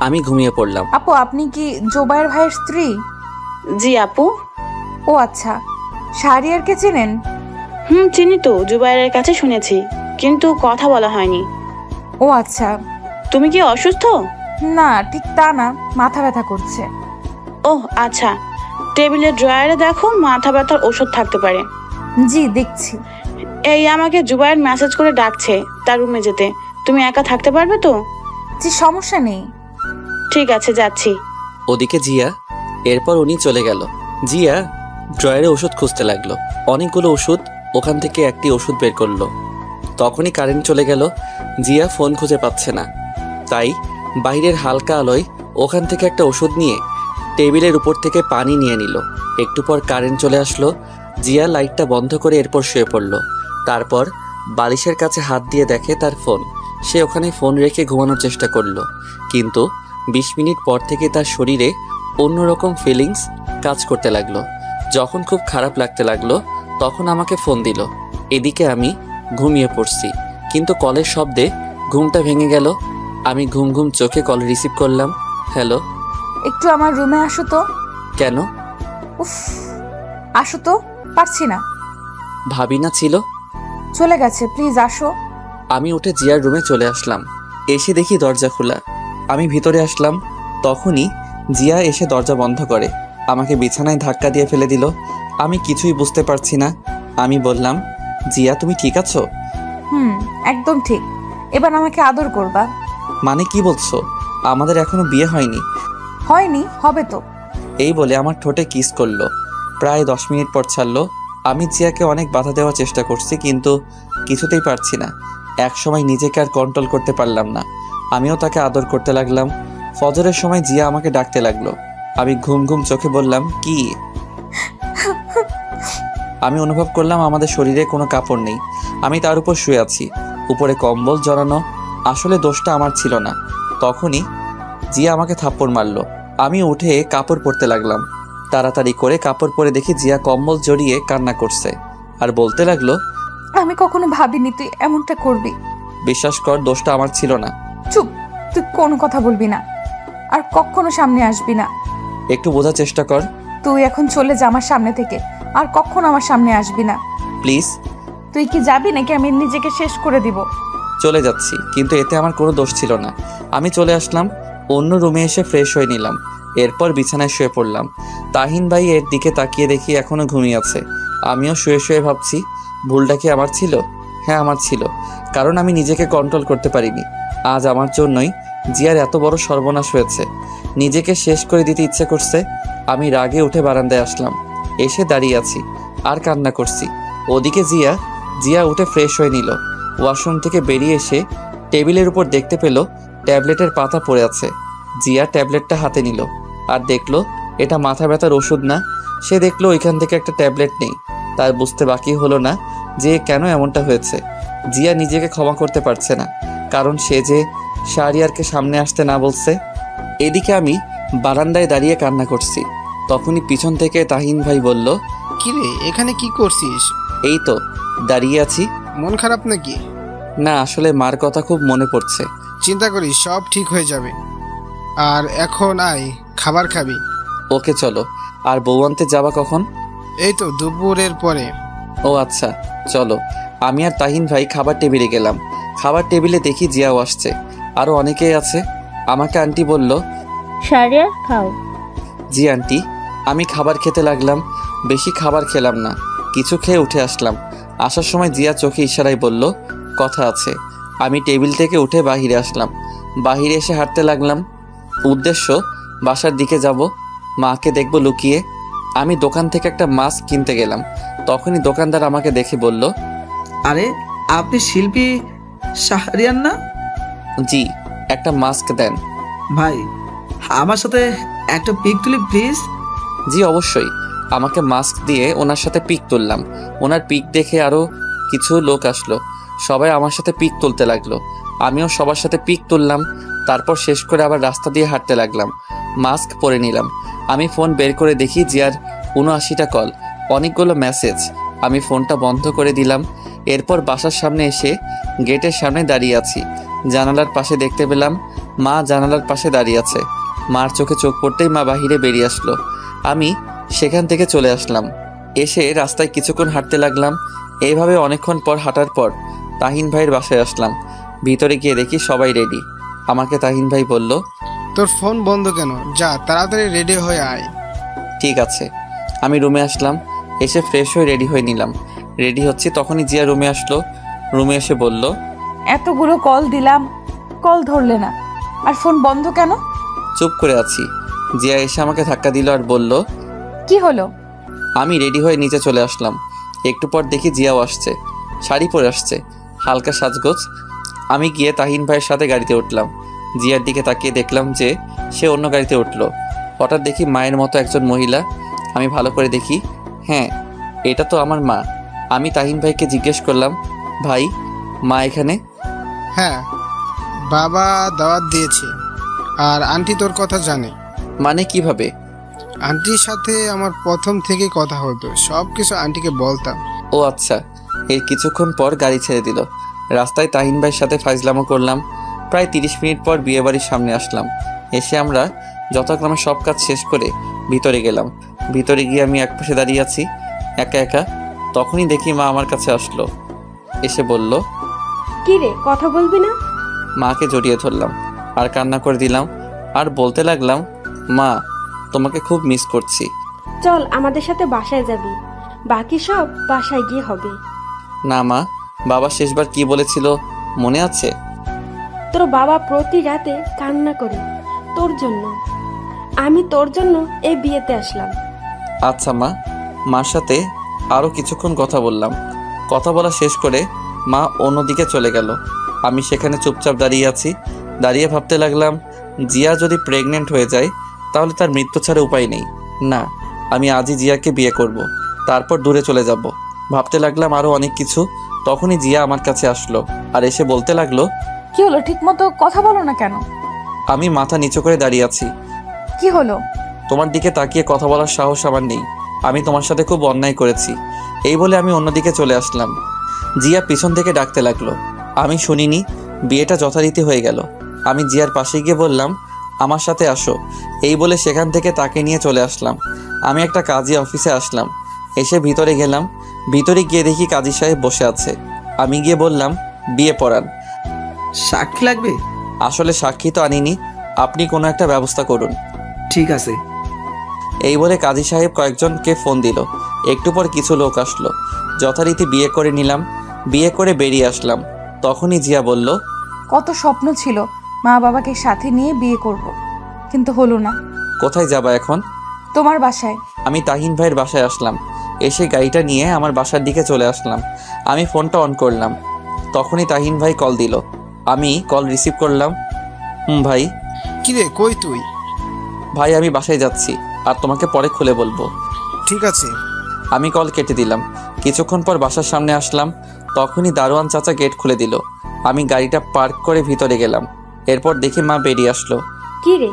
আমি ঘুমিয়ে পড়লাম। আপু, আপনি কি জোবায়ের ভাইয়ের স্ত্রী? জি আপু। ও আচ্ছা, শাহরিয়ারকে চেনেন? চিনি তো, জুবাইরের কাছে শুনেছি, কিন্তু কথা বলা হয়নি। ও আচ্ছা। তুমি কি অসুস্থ? না, ঠিক তা না, মাথা ব্যথা করছে। ওহ আচ্ছা, টেবিলের ড্রয়ারে দেখো, মাথা ব্যথার ওষুধ থাকতে পারে। জি দেখছি। এই আমাকে জুবাইর মেসেজ করে ডাকছে তার রুমে যেতে। তুমি একা থাকতে পারবে তো? জি সমস্যা নেই। ঠিক আছে, যাচ্ছি। ওদিকে জিয়া, এরপর উনি চলে গেল। জিয়া ড্রয়ারে ওষুধ খুঁজতে লাগলো, অনেকগুলো ওষুধ, ওখান থেকে একটি ওষুধ বের করলো। তখনই কারেন্ট চলে গেল। জিয়া ফোন খুঁজে পাচ্ছে না, তাই বাইরের হালকা আলোয় ওখান থেকে একটা ওষুধ নিয়ে টেবিলের উপর থেকে পানি নিয়ে নিল। একটু পর কারেন্ট চলে আসলো। জিয়া লাইটটা বন্ধ করে এরপর শুয়ে পড়ল। তারপর বালিশের কাছে হাত দিয়ে দেখে তার ফোন। সে ওখানে ফোন রেখে ঘুমানোর চেষ্টা করলো, কিন্তু 20 মিনিট পর থেকে তার শরীরে অন্যরকম ফিলিংস কাজ করতে লাগলো। যখন খুব খারাপ লাগতে লাগলো তখন আমাকে ফোন দিল। এদিকে আমি ঘুমিয়ে পড়ছি, কিন্তু কলের শব্দে ঘুমটা ভেঙে গেল। আমি ঘুম ঘুম চোখে কল রিসিভ করলাম। হ্যালো। একটু আমার রুমে আসো তো। কেন? উফ, আসো তো, পারছি না। ভাবি না ছিল? চলে গেছে, প্লিজ আসো। আমি উঠে জিয়ার রুমে চলে আসলাম। এসে দেখি দরজা খোলা। আমি ভিতরে আসলাম, তখনই জিয়া এসে দরজা বন্ধ করে আমাকে বিছানায় ধাক্কা দিয়ে ফেলে দিল। আমি কিছুই বুঝতে পারছি না। আমি বললাম, জিয়া তুমি ঠিক আছো? একদম ঠিক। এবার আমাকে আদর করবা। মানে কি বলছো? আমাদের এখনো বিয়ে হয়নি। হয়নি, হবে তো। এই বলে আমার ঠোঁটে কিস করলো। প্রায় 10 মিনিট পর ছাড়লো। আমি জিয়াকে অনেক বাধা দেওয়ার চেষ্টা করছি, কিন্তু কিছুতেই পারছি না। এক সময় নিজেকে আর কন্ট্রোল করতে পারলাম না। আমিও তাকে আদর করতে লাগলাম। ফজরের সময় জিয়া আমাকে ডাকতে লাগলো। আমি ঘুম ঘুম চোখে বললাম, কি? আমি অনুভব করলাম আমাদের শরীরে কোনো কাপড় নেই। আমি তার উপর শুয়ে আছি, উপরে কম্বল জড়ানো। আসলে দোষটা আমার ছিল না। তখনই জিয়া আমাকে থাপ্পড় মারলো। আমি উঠে কাপড় পরতে লাগলাম। তাড়াতাড়ি করে কাপড় পরে দেখি জিয়া কম্বল জড়িয়ে কান্না করছে আর বলতে লাগলো, আমি কখনো ভাবিনি তুই এমনটা করবি। বিশ্বাস কর, দোষটা আমার ছিল না। চুপ, তুই কোনো কথা বলবি না, আর কখনো সামনে আসবি না। একটু বোঝার চেষ্টা কর। তুই এখন চলে যা আমার সামনে থেকে, আর কখনো আমার সামনে আসবি না প্লিজ। তুই কি যাবি নাকি আমি নিজেকে শেষ করে দিব? চলে যাচ্ছি, কিন্তু এতে আমার কোনো দোষ ছিল না। আমি চলে আসলাম, অন্য রুমে এসে ফ্রেশ হয়ে নিলাম। এরপর বিছানায় শুয়ে পড়লাম। তাহিন ভাই এর দিকে তাকিয়ে দেখি এখনো ঘুমিয়ে আছে। আমিও শুয়ে শুয়ে ভাবছি, ভুলটা কি আমার ছিল? হ্যাঁ আমার ছিল, কারণ আমি নিজেকে কন্ট্রোল করতে পারিনি। আজ আমার জন্যই জিয়ার এত বড় সর্বনাশ হয়েছে। নিজেকে শেষ করে দিতে ইচ্ছে করছে। আমি রাগে উঠে বারান্দায় আসলাম। এসে দাঁড়িয়ে আছি আর কান্না করছি। ওদিকে জিয়া উঠে ফ্রেশ হয়ে নিল। ওয়াশরুম থেকে বেরিয়ে এসে টেবিলের উপর দেখতে পেল ট্যাবলেটের পাতা পড়ে আছে। জিয়া ট্যাবলেটটা হাতে নিল আর দেখলো এটা মাথা ব্যথার ওষুধ না। সে দেখলো ওইখান থেকে একটা ট্যাবলেট নেই। তার বুঝতে বাকি হলো না যে কেন এমনটা হয়েছে। জিয়া নিজেকে ক্ষমা করতে পারছে না, কারণ সে যে শাহরিয়ারকে সামনে আসতে না বলছে। এদিকে আমি বারান্দায় দাঁড়িয়ে কান্না করছি। তখনই পিছন থেকে তাহিন ভাই বলল, কিরে এখানে কি করছিস? এই তো দাঁড়িয়ে আছি। মন খারাপ নাকি? না, আসলে মার কথা খুব মনে পড়ছে। চিন্তা করিস, সব ঠিক হয়ে যাবে। আর এখন আয়, খাবার খাবি। ওকে চলো। আর বউ আনতে যাবা কখন? এই তো দুপুরের পরে। ও আচ্ছা, চলো। আমি আর তাহিন ভাই খাবার টেবিলে গেলাম। খাবার টেবিলে দেখি জিয়াও আসছে, আরও অনেকেই আছে। আমাকে আন্টি বলল, শাহরিয়ার খাও। জি আন্টি। আমি খাবার খেতে লাগলাম। বেশি খাবার খেলাম না, কিছু খেয়ে উঠে আসলাম। আসার সময় জিয়া চোখে ইশারায় বলল, কথা আছে। আমি টেবিল থেকে উঠে বাহিরে আসলাম। বাহিরে এসে হাঁটতে লাগলাম। উদ্দেশ্য বাসার দিকে যাব, মাকে দেখব লুকিয়ে। আমি দোকান থেকে একটা মাস্ক কিনতে গেলাম। তখনই দোকানদার আমাকে দেখে বলল, আরে আপনি শিল্পী শাহরিয়ার না? জি। একটা মাস্ক দেন। ভাই আমার সাথে একটা পিক তুলি প্লিজ। জি অবশ্যই। আমাকে মাস্ক দিয়ে ওনার সাথে পিক তুললাম। ওনার পিক দেখে আরও কিছু লোক আসলো। সবাই আমার সাথে পিক তুলতে লাগলো। আমিও সবার সাথে পিক তুললাম। তারপর শেষ করে আবার রাস্তা দিয়ে হাঁটতে লাগলাম। মাস্ক পরে নিলাম। আমি ফোন বের করে দেখি জিয়ার ৭৯টা কল, অনেকগুলো মেসেজ। আমি ফোনটা বন্ধ করে দিলাম। এরপর বাসার সামনে এসে গেটের সামনে দাঁড়িয়ে আছি। জানালার পাশে দেখতে পেলাম মা জানালার পাশে দাঁড়িয়ে আছে। মার চোখে চোখ পড়তেই মা বাহিরে বেরিয়ে আসলো। আমি সেখান থেকে চলে আসলাম। এসে রাস্তায় কিছুক্ষণ হাঁটতে লাগলাম। এইভাবে অনেকক্ষণ পর হাঁটার পর তাহিন ভাইয়ের বাসায় আসলাম। ভিতরে গিয়ে দেখি সবাই রেডি। আমাকে তাহিন ভাই বলল, তোর ফোন বন্ধ কেন? যা তাড়াতাড়ি রেডি হয়ে আয়। ঠিক আছে। আমি রুমে আসলাম। এসে ফ্রেশ হয়ে রেডি হয়ে নিলাম। রেডি হচ্ছি তখনই জিয়া রুমে আসলো। রুমে এসে বলল, এতগুলো কল দিলাম, কল ধরলে না, আর ফোন বন্ধ কেন? চুপ করে আছি। জিয়া এসে আমাকে ধাক্কা দিল আর বলল, কি হলো? আমি রেডি হয়ে নিচে চলে আসলাম। একটু পর দেখি জিয়াও আসছে, শাড়ি পরে আসছে, হালকা সাজগোজ। আমি গিয়ে তাহিন ভাইয়ের সাথে গাড়িতে উঠলাম। জিয়ার দিকে তাকিয়ে দেখলাম যে সে অন্য গাড়িতে উঠলো। হঠাৎ দেখি মায়ের মতো একজন মহিলা। আমি ভালো করে দেখি, হ্যাঁ, এটা তো আমার মা। আমি তাহিন ভাইকে জিজ্ঞেস করলাম, ভাই, মা এখানে? হ্যাঁ, বাবা দাওয়াত দিয়েছে আর আন্টি তোর কথা জানে। মানে কিভাবে? আন্টির সাথে আমার প্রথম থেকে কথা হতো, সব কিছু আন্টিকে বলতাম। ও আচ্ছা। এর কিছুক্ষণ পর গাড়ি ছেড়ে দিল। রাস্তায় তাহিন ভাইয়ের সাথে ফাইজলামো করলাম। প্রায় 30 মিনিট পর বিয়েবাড়ির সামনে আসলাম। এসে আমরা যথাক্রমে সব কাজ শেষ করে ভিতরে গেলাম। ভিতরে গিয়ে আমি একপাশে দাঁড়িয়ে আছি একা একা। তখনই দেখি মা আমার কাছে আসলো। এসে বলল, কি রে, কথা বলবি না? মাকে জড়িয়ে ধরলাম আর কান্না করে দিলাম আর বলতে লাগলাম, মা, তোমাকে খুব মিস করছি। চল আমাদের সাথে বাসায় যাবি, বাকি সব বাসায় গিয়ে হবে। না মা, বাবা শেষবার কি বলেছিল মনে আছে? তোর বাবা প্রতি রাতে কান্না করে তোর জন্য। আমি তোর জন্য এই বিয়েতে আসলাম। আচ্ছা মা। মার সাথে আরও কিছুক্ষণ কথা বললাম। কথা বলা শেষ করে মা অন্যদিকে চলে গেল। আমি সেখানে চুপচাপ দাঁড়িয়ে আছি। দাঁড়িয়ে ভাবতে লাগলাম, জিয়া যদি প্রেগনেন্ট হয়ে যায় তাহলে তার মৃত্যু ছাড়া উপায় নেই। না, আমি আজই জিয়াকে বিয়ে করব, তারপর দূরে চলে যাব। ভাবতে লাগলাম আরও অনেক কিছু। তখনই জিয়া আমার কাছে আসলো আর এসে বলতে লাগলো, কি হলো, ঠিক মতো কথা বলো না কেন? আমি মাথা নিচু করে দাঁড়িয়ে আছি। কি হলো? তোমার দিকে তাকিয়ে কথা বলার সাহস আমার নেই। আমি তোমার সাথে খুব অন্যায় করেছি। এই বলে আমি অন্যদিকে চলে আসলাম। জিয়া পিছন থেকে ডাকতে লাগলো। আমি শুনিনি। বিয়েটা যথারীতি হয়ে গেল। আমি জিয়ার পাশে গিয়ে বললাম, আমার সাথে আসো। এই বলে সেখান থেকে তাকে নিয়ে চলে আসলাম। আমি একটা কাজী অফিসে আসলাম। এসে ভিতরে গেলাম। ভিতরে গিয়ে দেখি কাজী সাহেব বসে আছে। আমি গিয়ে বললাম, বিয়ে পড়ান। সাক্ষী লাগবে? আসলে সাক্ষী তো আনিনি, আপনি কোনো একটা ব্যবস্থা করুন। ঠিক আছে। এই বলে কাজী সাহেব কয়েকজনকে ফোন দিল। একটু পর কিছু লোক আসলো। যথারীতি বিয়ে করে নিলাম। বিয়ে করে বেরিয়ে আসলাম। তখনই জিয়া বলল, কত স্বপ্ন ছিল মা বাবাকে সাথে নিয়ে বিয়ে করব, কিন্তু হলো না। কোথায় যাবা এখন? তোমার বাসায়। আমি তাহিন ভাইয়ের বাসায় আসলাম। এসে গাড়িটা নিয়ে আমার বাসার দিকে চলে আসলাম। আমি ফোনটা অন করলাম। তখনই তাহিন ভাই কল দিল। আমি কল রিসিভ করলাম। ভাই। কিরে, কই তুই? ভাই, আমি বাসায় যাচ্ছি, আর তোমাকে পরে খুলে বলবো। ঠিক আছে। আমি কল কেটে দিলাম। কিছুক্ষণ পর বাসার সামনে আসলাম। তখনই দারোয়ান চাচা গেট খুলে দিল। আমি গাড়িটা পার্ক করে ভিতরে গেলাম। এরপর দেখি মা বেরিয়ে আসলো। কি রে,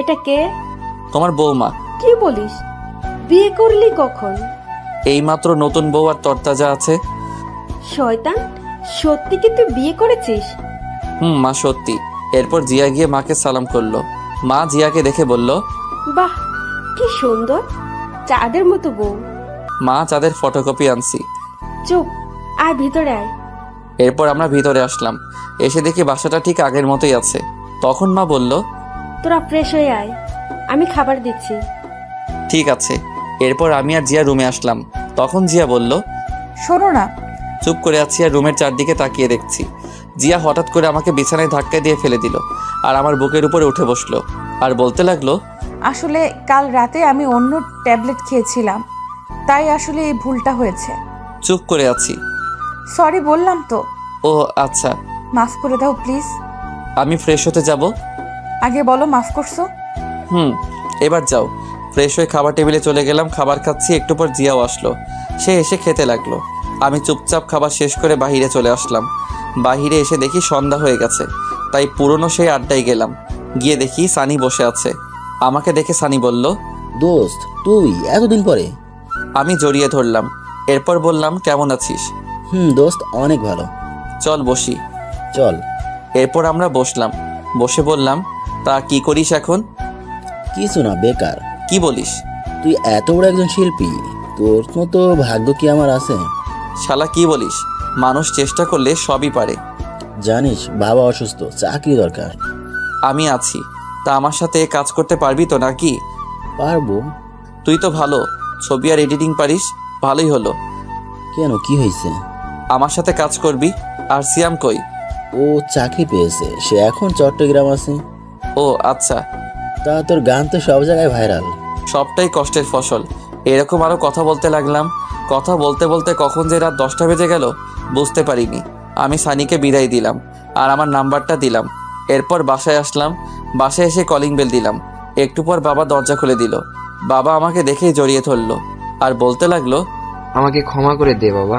এটা কে? তোমার বৌমা। কি বলিস? বিয়ে করলি কখন? এইমাত্র নতুন বউ আর তরতাজা আছে। শয়তান, সত্যি কি তুই বিয়ে করেছিস? মা, সত্যি। এরপর জিয়া গিয়ে মাকে সালাম করলো। মা জিয়াকে দেখে বলল, বাহ, কি সুন্দর, চাঁদের মতো বউ। মা, চাঁদের ফটোকপি আনছি। চুপ, আয় ভিতরে আয়। এরপর আমরা ভিতরে আসলাম। এসে দেখি বাসাটা ঠিক আগের মতোই আছে। তখন মা বলল, তোরা ফ্রেশ হয়ে আয়, আমি খাবার দিচ্ছি। ঠিক আছে। এরপর আমি আর জিয়া রুমে আসলাম। তখন জিয়া বলল, শোনো না। চুপ করে আছি আর রুমের চারদিকে তাকিয়ে দেখছি। জিয়া হঠাৎ করে আমাকে বিছানায় ধাক্কা দিয়ে ফেলে দিল আর আমার বুকের উপরে উঠে বসলো আর বলতে লাগলো, আসলে কাল রাতে আমি অন্য ট্যাবলেট খেয়েছিলাম, তাই আসলে এই ভুলটা হয়েছে। চুপ করে আছি। সরি বললাম তো। ও আচ্ছা। মাফ করে দাও প্লিজ। আমি ফ্রেশ হতে যাব। আগে বলো মাফ করছো। এবার যাও। ফ্রেশ হয়ে খাবার টেবিলে চলে গেলাম। খাবার খাচ্ছি। একটু পর জিয়াও আসলো। সে এসে খেতে লাগলো। আমি চুপচাপ খাবার শেষ করে বাহিরে চলে আসলাম। বাহিরে এসে দেখি সন্ধ্যা হয়ে গেছে, তাই পুরনো সেই আড্ডায় গেলাম। গিয়ে দেখি সানি বসে আছে। আমাকে দেখে সানি বলল, দোস্ত, তুই এতদিন পরে? আমি জড়িয়ে ধরলাম। এরপর বললাম, কেমন আছিস? দোস্ত অনেক ভালো। চল বসি। চল। এরপর আমরা বসলাম, বসে বললাম, তা কি করিস এখন? কিছু না, বেকার। কি বলিস? তুই এত বড় একজন শিল্পী, তোর মতো ভাগ্য কি আমার আছে? শালা কি বলিস? মানুষ চেষ্টা করলে সবই পারে। জানিস বাবা অসুস্থ, চাকরি দরকার। আমি আছি, তা আমার সাথে কাজ করতে পারবি তো নাকি? পারবো। তুই তো ভালো ছবি আর এডিটিং পারিস, ভালোই হলো। কেন, কি হয়েছে? আমার সাথে কাজ করবি। আর সিয়াম কই? ও চাকরি পেয়েছে, সে এখন চট্টগ্রাম আছে। ও আচ্ছা। তা তোর গান তো সব জায়গায় ভাইরাল। সবটাই কষ্টের ফসল। এরকম আরো কথা বলতে লাগলাম, কথা বলতে বলতে কখন যে রাত 10টা বেজে গেল বুঝতে পারিনি। আমি সানিকে বিদায় দিলাম আর আমার নাম্বারটা দিলাম। এরপর বাসায় আসলাম, বাসায় এসে কলিং বেল দিলাম। একটু পর বাবা দরজা খুলে দিল। বাবা আমাকে দেখেই জড়িয়ে ধরলো আর বলতে লাগলো, আমাকে ক্ষমা করে দে বাবা।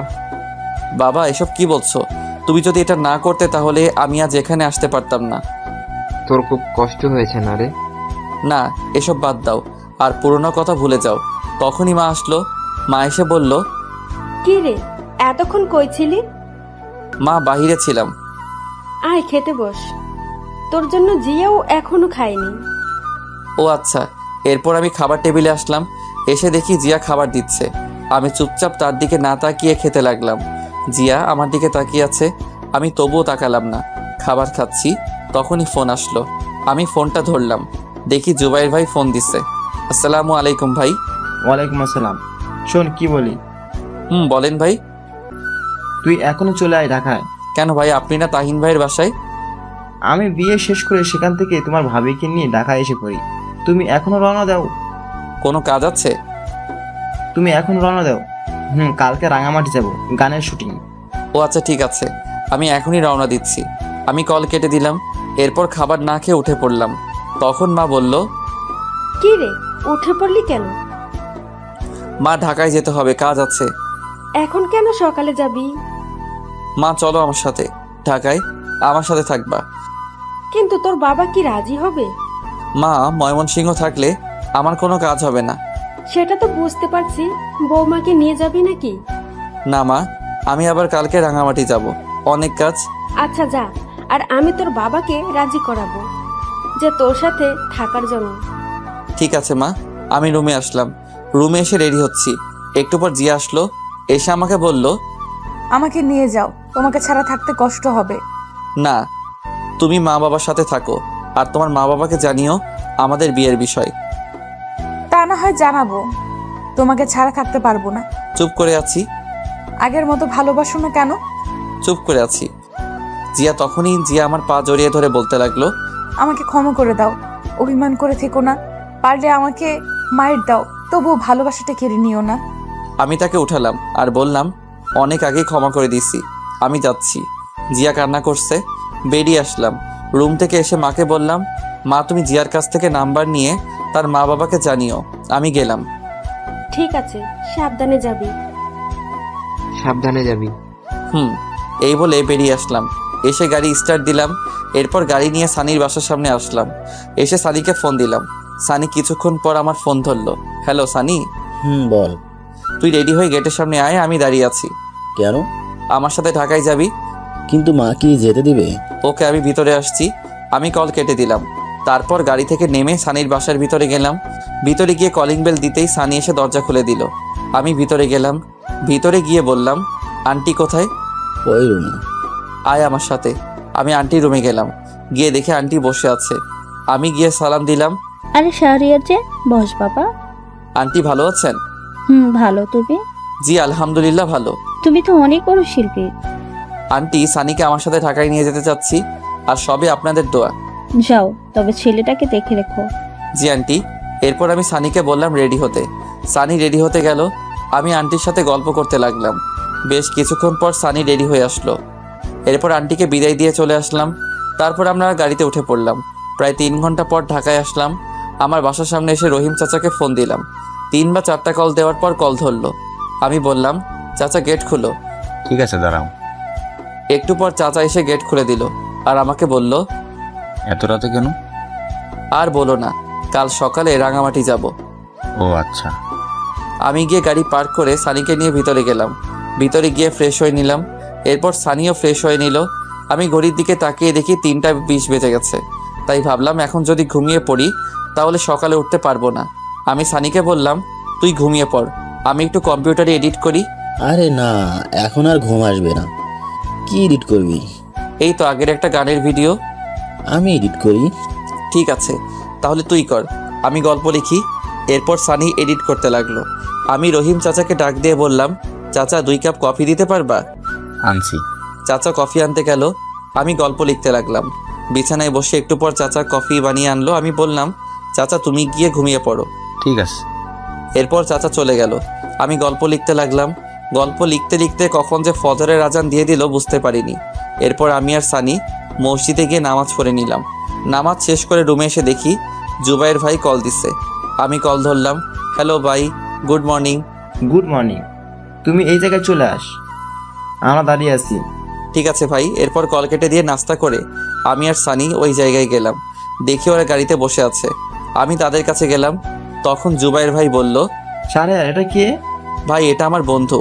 বাবা এসব কি বলছো? তুমি যদি এটা না করতে তাহলে আমি আজ এখানে আসতে পারতাম না। তোর খুব কষ্ট হয়েছে না রে? না, এসব বাদ দাও আর পুরনো কথা ভুলে যাও। তখনই মা আসলো। মা এসে বলল, কি রে, এতক্ষণ কই ছিলি? মা বাহিরে ছিলাম। আয় খেতে বস, তোর জন্য জিয়াও এখনো খায়নি। ও আচ্ছা। এরপর আমি খাবার টেবিলে আসলাম, এসে দেখি জিয়া খাবার দিচ্ছে। আমি চুপচাপ তার দিকে না তাকিয়ে খেতে লাগলাম। জিয়া আমার দিকে তাকিয়ে আছে, আমি তবুও তাকালাম না। খাবার খাচ্ছি, তখনই ফোন আসলো। আমি ফোনটা ধরলাম, দেখি জুবাইর ভাই ফোন দিচ্ছে। আসসালামু আলাইকুম ভাই। ওয়ালাইকুম আসসালাম। শোন কি বলি। বলেন ভাই। তুই এখনো চলে আয় ঢাকায়। কেন ভাই, আপনি না তাহিন ভাইয়ের বাসায়? আমি বিয়ে শেষ করে সেখান থেকে তোমার ভাবিকে নিয়ে ঢাকায় এসে পড়ি। তুমি এখনো রওনা দাও? কোনো কাজ আছে? তুমি এখন রওনা দাও। কালকে রাঙামাটি যাব, গানের শুটিং। ও আচ্ছা ঠিক আছে, আমি এখনই রওনা দিচ্ছি। আমি কল কেটে দিলাম। এরপর খাবার না খেয়ে উঠে পড়লাম। তখন মা বলল, কি রে, উঠে পড়লি কেন? মা ঢাকায় যেতে হবে, কাজ আছে। এখন কেন সকালে যাবি? মা চলো আমার সাথে ঢাকায়, আমার সাথে থাকবা। কিন্তু তোর বাবা কি রাজি হবে? মা, ময়মনসিংহ থাকলে আমার কোনো কাজ হবে না। সেটা তো বুঝতে পারছি, বৌমাকে নিয়ে যাবি নাকি? না মা, আমি আবার কালকে রাঙামাটি যাব, অনেক কাজ। আচ্ছা যা, আর আমি তোর বাবাকে রাজি করাবো যে তোর সাথে থাকার জন্য। ঠিক আছে মা। আমি রুমে আসলাম, রুমে এসে রেডি হচ্ছি। একটু পর জিয়া আসলো, এসে আমাকে বলল, আমাকে নিয়ে যাও, তোমাকে ছাড়া থাকতে কষ্ট হবে। না, তুমি মা বাবার সাথে থাকো, আর তোমার মা বাবাকে জানিও আমাদের বিয়ের বিষয়। তা না হয় জানাবো, তোমাকে ছাড়া থাকতে পারবো না। চুপ করে আছি। আগের মতো ভালোবাসো না কেন? চুপ করে আছি। জিয়া আমার পা জড়িয়ে ধরে বলতে লাগলো, আমাকে ক্ষমা করে দাও, অভিমান করে থেকো না, পারলে আমাকে মায়ের দাও, তবুও ভালোবাসাটা কেড়ে নিও না। আমি তাকে উঠালাম আর বললাম, অনেক আগেই ক্ষমা করে দিছি, আমি যাচ্ছি। জিয়া কান্না করছে। বেরিয়ে আসলাম। রুম থেকে এসে মাকে বললাম, মা তুমি জিয়ার কাছ থেকে নাম্বার নিয়ে তার মা বাবাকে জানিও। আমি গেলাম। ঠিক আছে, সাবধানে যাবি। সাবধানে যাবি। এই বলে বেরিয়ে আসলাম। এসে গাড়ি স্টার্ট দিলাম। এরপর গাড়ি নিয়ে সানির বাসার সামনে আসলাম। এসে সানিকে ফোন দিলাম। সানি কিছুক্ষণ পর আমার ফোন ধরলো। হ্যালো সানি। বল। তুই রেডি হয়ে গেটের সামনে আয়, আমি দাঁড়িয়ে আছি। কেন? আমার সাথে ঢাকায় যাবি। কিন্তু মা কি যেতে দিবে? ওকে, আমি ভিতরে আসছি। আমি কল কেটে দিলাম। তারপর গাড়ি থেকে নেমে সানির বাসার ভিতরে গেলাম। ভিতরে গিয়ে কলিং বেল দিতেই সানি এসে দরজা খুলে দিল। আমি ভিতরে গেলাম। ভিতরে গিয়ে বললাম, আন্টি কোথায়? ওই রুমে। আয় আমার সাথে। আমি আন্টির রুমে গেলাম। গিয়ে দেখে আন্টি বসে আছে। আমি গিয়ে সালাম দিলাম। আরে শাহরিয়ার যে, বস বাবা। আন্টি ভালো আছেন? ভালো, তুমি? জি আলহামদুলিল্লাহ ভালো। তুমি তো অনেক বড় শিল্পী। আন্টি, সানিকে আমার সাথে ঢাকায় নিয়ে যেতে চাচ্ছি, আর সবে আপনাদের দোয়া। যাও, তবে ছেলেটাকে দেখে রেখো। জি আন্টি। এরপর আমি সানিকে বললাম রেডি হতে। সানি রেডি হতে গেল। আমি আন্টির সাথে গল্প করতে লাগলাম। বেশ কিছুক্ষণ পর সানি রেডি হয়ে আসলো। এরপর আন্টিকে বিদায় দিয়ে চলে আসলাম। তারপর আমরা গাড়িতে উঠে পড়লাম। প্রায় 3 ঘন্টা পর ঢাকায় আসলাম। আমার বাসার সামনে এসে রহিম চাচাকে ফোন দিলাম। 3 বা 4টা কল দেওয়ার পর কল ধরলো। আমি বললাম, চাচা গেট খুলো। ঠিক আছে দাঁড়াও। একটু পর চাচা এসে গেট খুলে দিল আর আমাকে বলল, এত রাতে কেন? আর বলো না, কাল সকালে রাঙামাটি যাব। ও আচ্ছা। আমি গিয়ে গাড়ি পার্ক করে সানিকে নিয়ে ভিতরে গেলাম। ভিতরে গিয়ে ফ্রেশ হয়ে নিলাম। এরপর সানিও ফ্রেশ হয়ে নিল। আমি ঘড়ির দিকে তাকিয়ে দেখি 3টা 20 বেজে গেছে। তাই ভাবলাম এখন যদি ঘুমিয়ে পড়ি তাহলে সকালে উঠতে পারবো না। আমি সানিকে বললাম, তুই ঘুমিয়ে পড়, আমি একটু কম্পিউটারে এডিট করি। আরে না, এখন আর ঘুম আসবে না। কি এডিট করবি? এই তো আগের একটা গানের ভিডিও। আমি এডিট করি। ঠিক আছে, তাহলে তুই কর, আমি গল্প লিখি। এরপর সানি এডিট করতে লাগলো। আমি রহিম চাচাকে ডাক দিয়ে বললাম, চাচা 2 কাপ কফি দিতে পারবা? আনছি। চাচা কফি আনতে গেল, আমি গল্প লিখতে লাগলাম। বিছানায় বসে একটু পর চাচা কফি বানিয়ে আনলো। আমি বললাম, চাচা তুমি গিয়ে ঘুমিয়ে পড়ো। ঠিক আছে। এরপর চাচা চলে গেল। আমি গল্প লিখতে লাগলাম। গল্প লিখতে লিখতে কখন যে ফজরের আজান দিয়ে দিল বুঝতে পারিনি। এরপর আমি আর সানি মসজিদে গিয়ে নামাজ পড়ে নিলাম। নামাজ শেষ করে রুমে এসে দেখি জুবাইর ভাই কল দিচ্ছে। আমি কল ধরলাম। হ্যালো ভাই, গুড মর্নিং। Good morning. তুমি এই জায়গায় চলে আস, আমরা দাঁড়িয়ে আছি। ঠিক আছে ভাই। এরপর কল কেটে দিয়ে নাস্তা করে আমি আর সানি ওই জায়গায় গেলাম। দেখি ওরা গাড়িতে বসে আছে। আমি তাদের কাছে গেলাম। তখন জুবাইর ভাই বলল, শাহরিয়ার এটা কে? ভাই এটা আমার বন্ধু,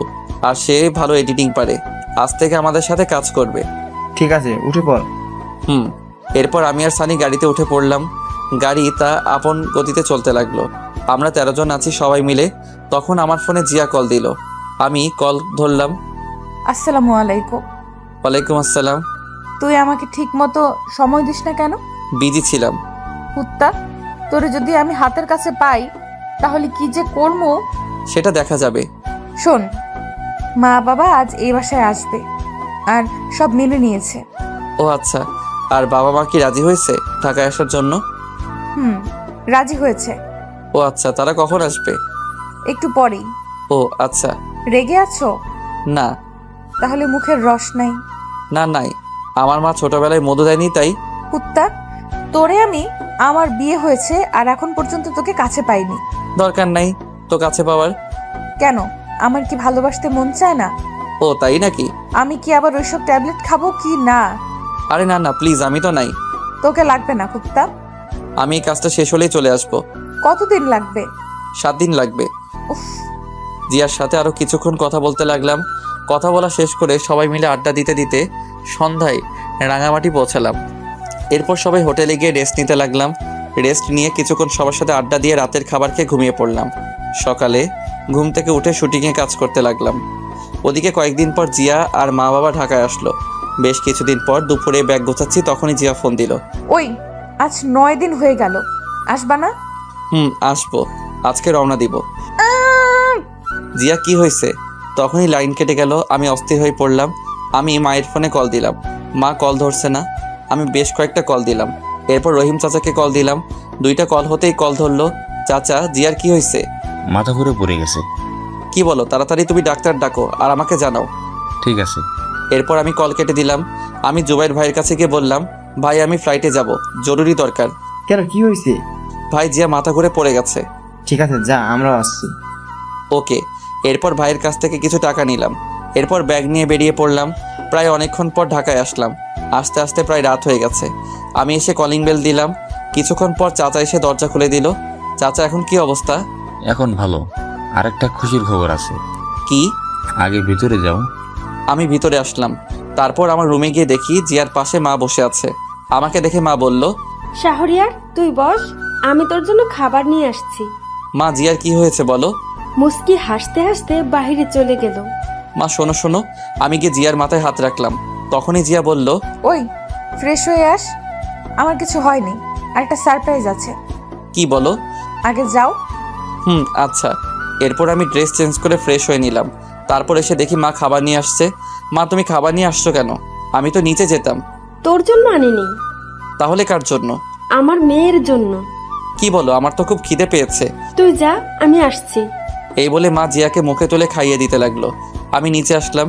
আর সে ভালো এডিটিং পারে, আজ থেকে আমাদের সাথে কাজ করবে। ঠিক আছে, উঠে পড়। এরপর আমি আর সানি গাড়িতে উঠে পড়লাম। গাড়ি তা আপন গতিতে চলতে লাগলো। আমরা 13 জন আছি সবাই মিলে। তখন আমার ফোনে জিয়া কল দিল। আমি কল ধরলাম। আসসালামু আলাইকুম। ওয়ালাইকুম আসসালাম। তুই আমাকে ঠিক মতো সময় দিস না কেন? বিজি ছিলাম। কুত্তা, তোরে যদি আমি হাতের কাছে পাই তাহলে কি যে করবো সেটা দেখা যাবে। শোন, মা বাবা আজ এই বাসায় আসবে আর সব মেনে নিয়েছে। ও আচ্ছা, আর বাবা মা কি রাজি হয়েছে ঢাকায় আসার জন্য? রাজি হয়েছে। ও আচ্ছা, তারা কখন আসবে? একটু পরেই। ও আচ্ছা। রেগে আছো? না। তাহলে মুখের রস নাই? না নাই, আমার মা ছোটবেলায় মধু দেয়নি তাই। কুত্তা, তোরে আমি আমার বিয়ে হয়েছে আর এখন পর্যন্ত তোকে কাছে পাইনি। দরকার নাই তো কাছে পাওয়ার। কেন, আমার কি ভালোবাসতে মন চায় না? ও তাই নাকি? আমি কি আবার ওইসব ট্যাবলেট খাবো কি না? আরে না না প্লিজ, আমি তো নাই। তোকে লাগবে না কুত্তা। আমি এই কাজটা শেষ হলেই চলে আসবো। কতদিন লাগবে? 7 দিন লাগবে। উফ। জিয়ার সাথে আরো কিছুক্ষণ কথা বলতে লাগলাম। কথা বলা শেষ করে সবাই মিলে আড্ডা দিতে দিতে সন্ধ্যায় রাঙামাটি পৌঁছালাম। এরপর সবাই হোটেলে গিয়ে রেস্ট নিতে লাগলাম। রেস্ট নিয়ে কিছুক্ষণ সবার সাথে আড্ডা দিয়ে রাতের খাবার খেয়ে ঘুমিয়ে পড়লাম। সকালে ঘুম থেকে উঠে শুটিংয়ে কাজ করতে লাগলাম। ওদিকে কয়েকদিন পর জিয়া আর মা বাবা ঢাকায় আসলো। বেশ কিছুদিন পর দুপুরে ব্যাগ গোছাচ্ছি, তখনই জিয়া ফোন দিল। ওই, আজ 9 দিন হয়ে গেল, আসবা না? আসবো, আজকে রওনা দিব। জিয়া কি হয়েছে? তখনই লাইন কেটে গেল। আমি অস্থির হয়ে পড়লাম। আমি মায়ের ফোনে কল দিলাম, মা কল ধরছে না। আমি বেশ কয়েকটা কল দিলাম। এরপর রহিম চাচাকে কল দিলাম। 2টা কল হতেই কল ধরলো। চাচা, জিয়ার কি হয়েছে? মাথা ঘুরে পড়ে গেছে। কি বলো? তাড়াতাড়ি তুমি ডাক্তার ডাকো আর আমাকে জানাও। ঠিক আছে। এরপর আমি কল কেটে দিলাম। আমি জুবাইর ভাইয়ের কাছে গিয়ে বললাম, ভাই আমি ফ্লাইটে যাব, জরুরি দরকার। কেন, কি হয়েছে? ভাই জিয়া মাথা ঘুরে পড়ে গেছে। ঠিক আছে, যা, আমরা আসছি। ওকে। এরপর ভাইয়ের কাছ থেকে কিছু টাকা নিলাম। এরপর ব্যাগ নিয়ে বেরিয়ে পড়লাম। প্রায় অনেকক্ষণ পর ঢাকায় আসলাম। আস্তে আস্তে প্রায় রাত হয়ে গেছে। আমি এসে কলিং বেল দিলাম। কিছুক্ষণ পর চাচা এসে দরজা খুলে দিল। চাচা, এখন কি অবস্থা? এখন ভালো। আরেকটা খুশির খবর আছে। কি? আগে ভিতরে যাও। আমি ভিতরে আসলাম। তারপর আমার রুমে গিয়ে দেখি জিয়ার পাশে মা বসে আছে। আমাকে দেখে মা বলল, শাহরিয়ার তুই বস, আমি তোর জন্য খাবার নিয়ে আসছি। মা জিয়ার কি হয়েছে বলো? মুস্কি হাসতে হাসতে বাহিরে চলে গেল। মা শোনো শোনো। আমি গিয়ে জিয়ার মাথায় হাত রাখলাম। তখনই জিয়া বলল, ওই, ফ্রেশ হয়ে আস, আমার কিছু হয়নি, আর একটা সারপ্রাইজ আছে। কি বলো? আগে যাও। আচ্ছা। এরপর আমি ড্রেস চেঞ্জ করে ফ্রেশ হয়ে নিলাম। তারপর এসে দেখি মা খাবার নিয়ে আসছে। মা তুমি খাবার নিয়ে আসছো কেন? আমি তো নিচে যেতাম। তোর জন্য আনিনি। তাহলে কার জন্য? আমার মেয়ের জন্য। কি বলো? আমার তো খুব খিদে পেয়েছে। তুই যা, আমি আসছি। এই বলে মা জিয়াকে মুখে তুলে খাইয়ে দিতে লাগলো। আমি নিচে আসলাম।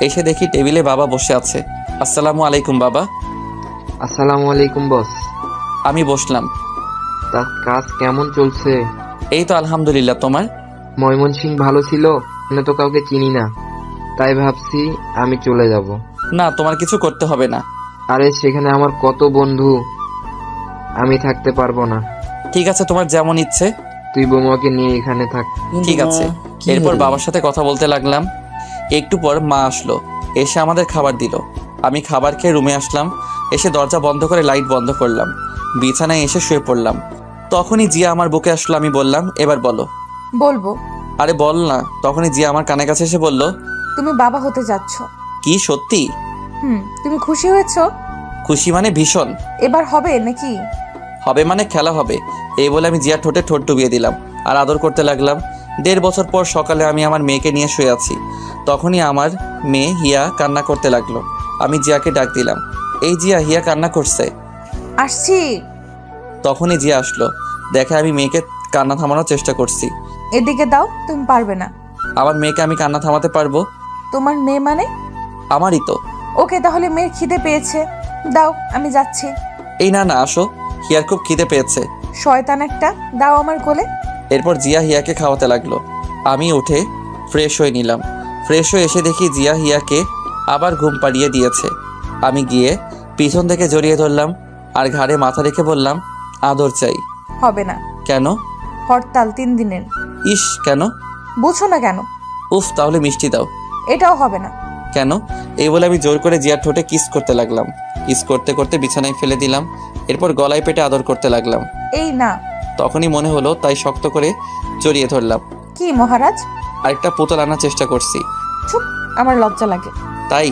এসে দেখি টেবিলে বাবা বসে আছে। আসসালামু আলাইকুম বাবা। আসসালামু আলাইকুম বস। আমি বসলাম। তা কাজ কেমন চলছে? এই তো আলহামদুলিল্লাহ। তোমার? ময়মনসিং ভালো ছিল? আমি তো কাউকে চিনি না, তাই ভাবছি আমি চলে যাব। না, তোমার কিছু করতে হবে না। আরে সেখানে আমার কত বন্ধু, আমি থাকতে পারবো না। ঠিক আছে, তোমার যেমন ইচ্ছে। তুই বৌমাকে নিয়ে এখানে থাক। ঠিক আছে। এরপর বাবার সাথে কথা বলতে লাগলাম। একটু পর মা আসলো, এসে আমাদের খাবার দিল। আমি খাবার খেয়ে রুমে আসলাম, এসে দরজা বন্ধ করে লাইট বন্ধ করলাম, বিছানায় এসে শুয়ে পড়লাম। তখনই জিয়া আমার বুকে আসলো। আমি বললাম, এবার বলো। বলবো। আরে বল না। তখনই জিয়া আমার কানের কাছে এসে বলল, তুমি বাবা হতে যাচ্ছ। কি সত্যি? তুমি খুশি হয়েছো? খুশি মানে ভীষণ। এবার হবে নাকি? হবে মানে খেলা হবে। এই বলে আমি জিয়ার ঠোঁটে ঠোঁট ডুবিয়ে দিলাম আর আদর করতে লাগলাম। 1.5 বছর পর সকালে আমি আমার মেয়েকে নিয়ে শুয়ে আছি। তখনই আমার মেয়ে হিয়া কান্না করতে লাগলো। আমি জিয়াকে ডাক দিলাম, এই জিয়া, হিয়া কান্না করছে। আসছি। তখনই জিয়া আসলো, দেখে আমি মেয়েকে কান্না থামানোর চেষ্টা করছি। এদিকে দাও, তুমি পারবে না। আমার মেয়েকে আমি কান্না থামাতে পারবো? তোমার মেয়ে মানে? আমারই তো। ওকে, তাহলে মেয়ের খিদে পেয়েছে, দাও আমি যাচ্ছি। এই না না, আসো, হিয়ার খুব খিদে পেয়েছে। শয়তান একটা, দাও আমার কোলে। এরপর জিয়া হিয়াকে খাওয়াতে লাগলো। আমি উঠে ফ্রেশ হয়ে নিলাম। ফ্রেশ হয়ে এসে দেখি জিয়া হিয়াকে আবার ঘুম পাড়িয়ে দিয়েছে। আমি গিয়ে পিছন থেকে জড়িয়ে ধরলাম আর ঘাড়ে মাথা রেখে বললাম, আদর চাই। হবে না। কেন? হরতাল 3 দিনের। ইস, কেন? বুঝো না কেন? উফ, তাহলে মিষ্টি দাও। এটাও হবে না। কেন? এই বলে আমি জোর করে জিয়ার ঠোঁটে কিস করতে লাগলাম। কিস করতে করতে বিছানায় ফেলে দিলাম। এরপর গলায় পেটে আদর করতে লাগলাম। এই না। তখনই মনে হলো, তাই শক্ত করে জড়িয়ে ধরলাম। কি মহারাজ? আরেকটা পুতুল আনার চেষ্টা করছি। চুপ, আমার লজ্জা লাগে। তাই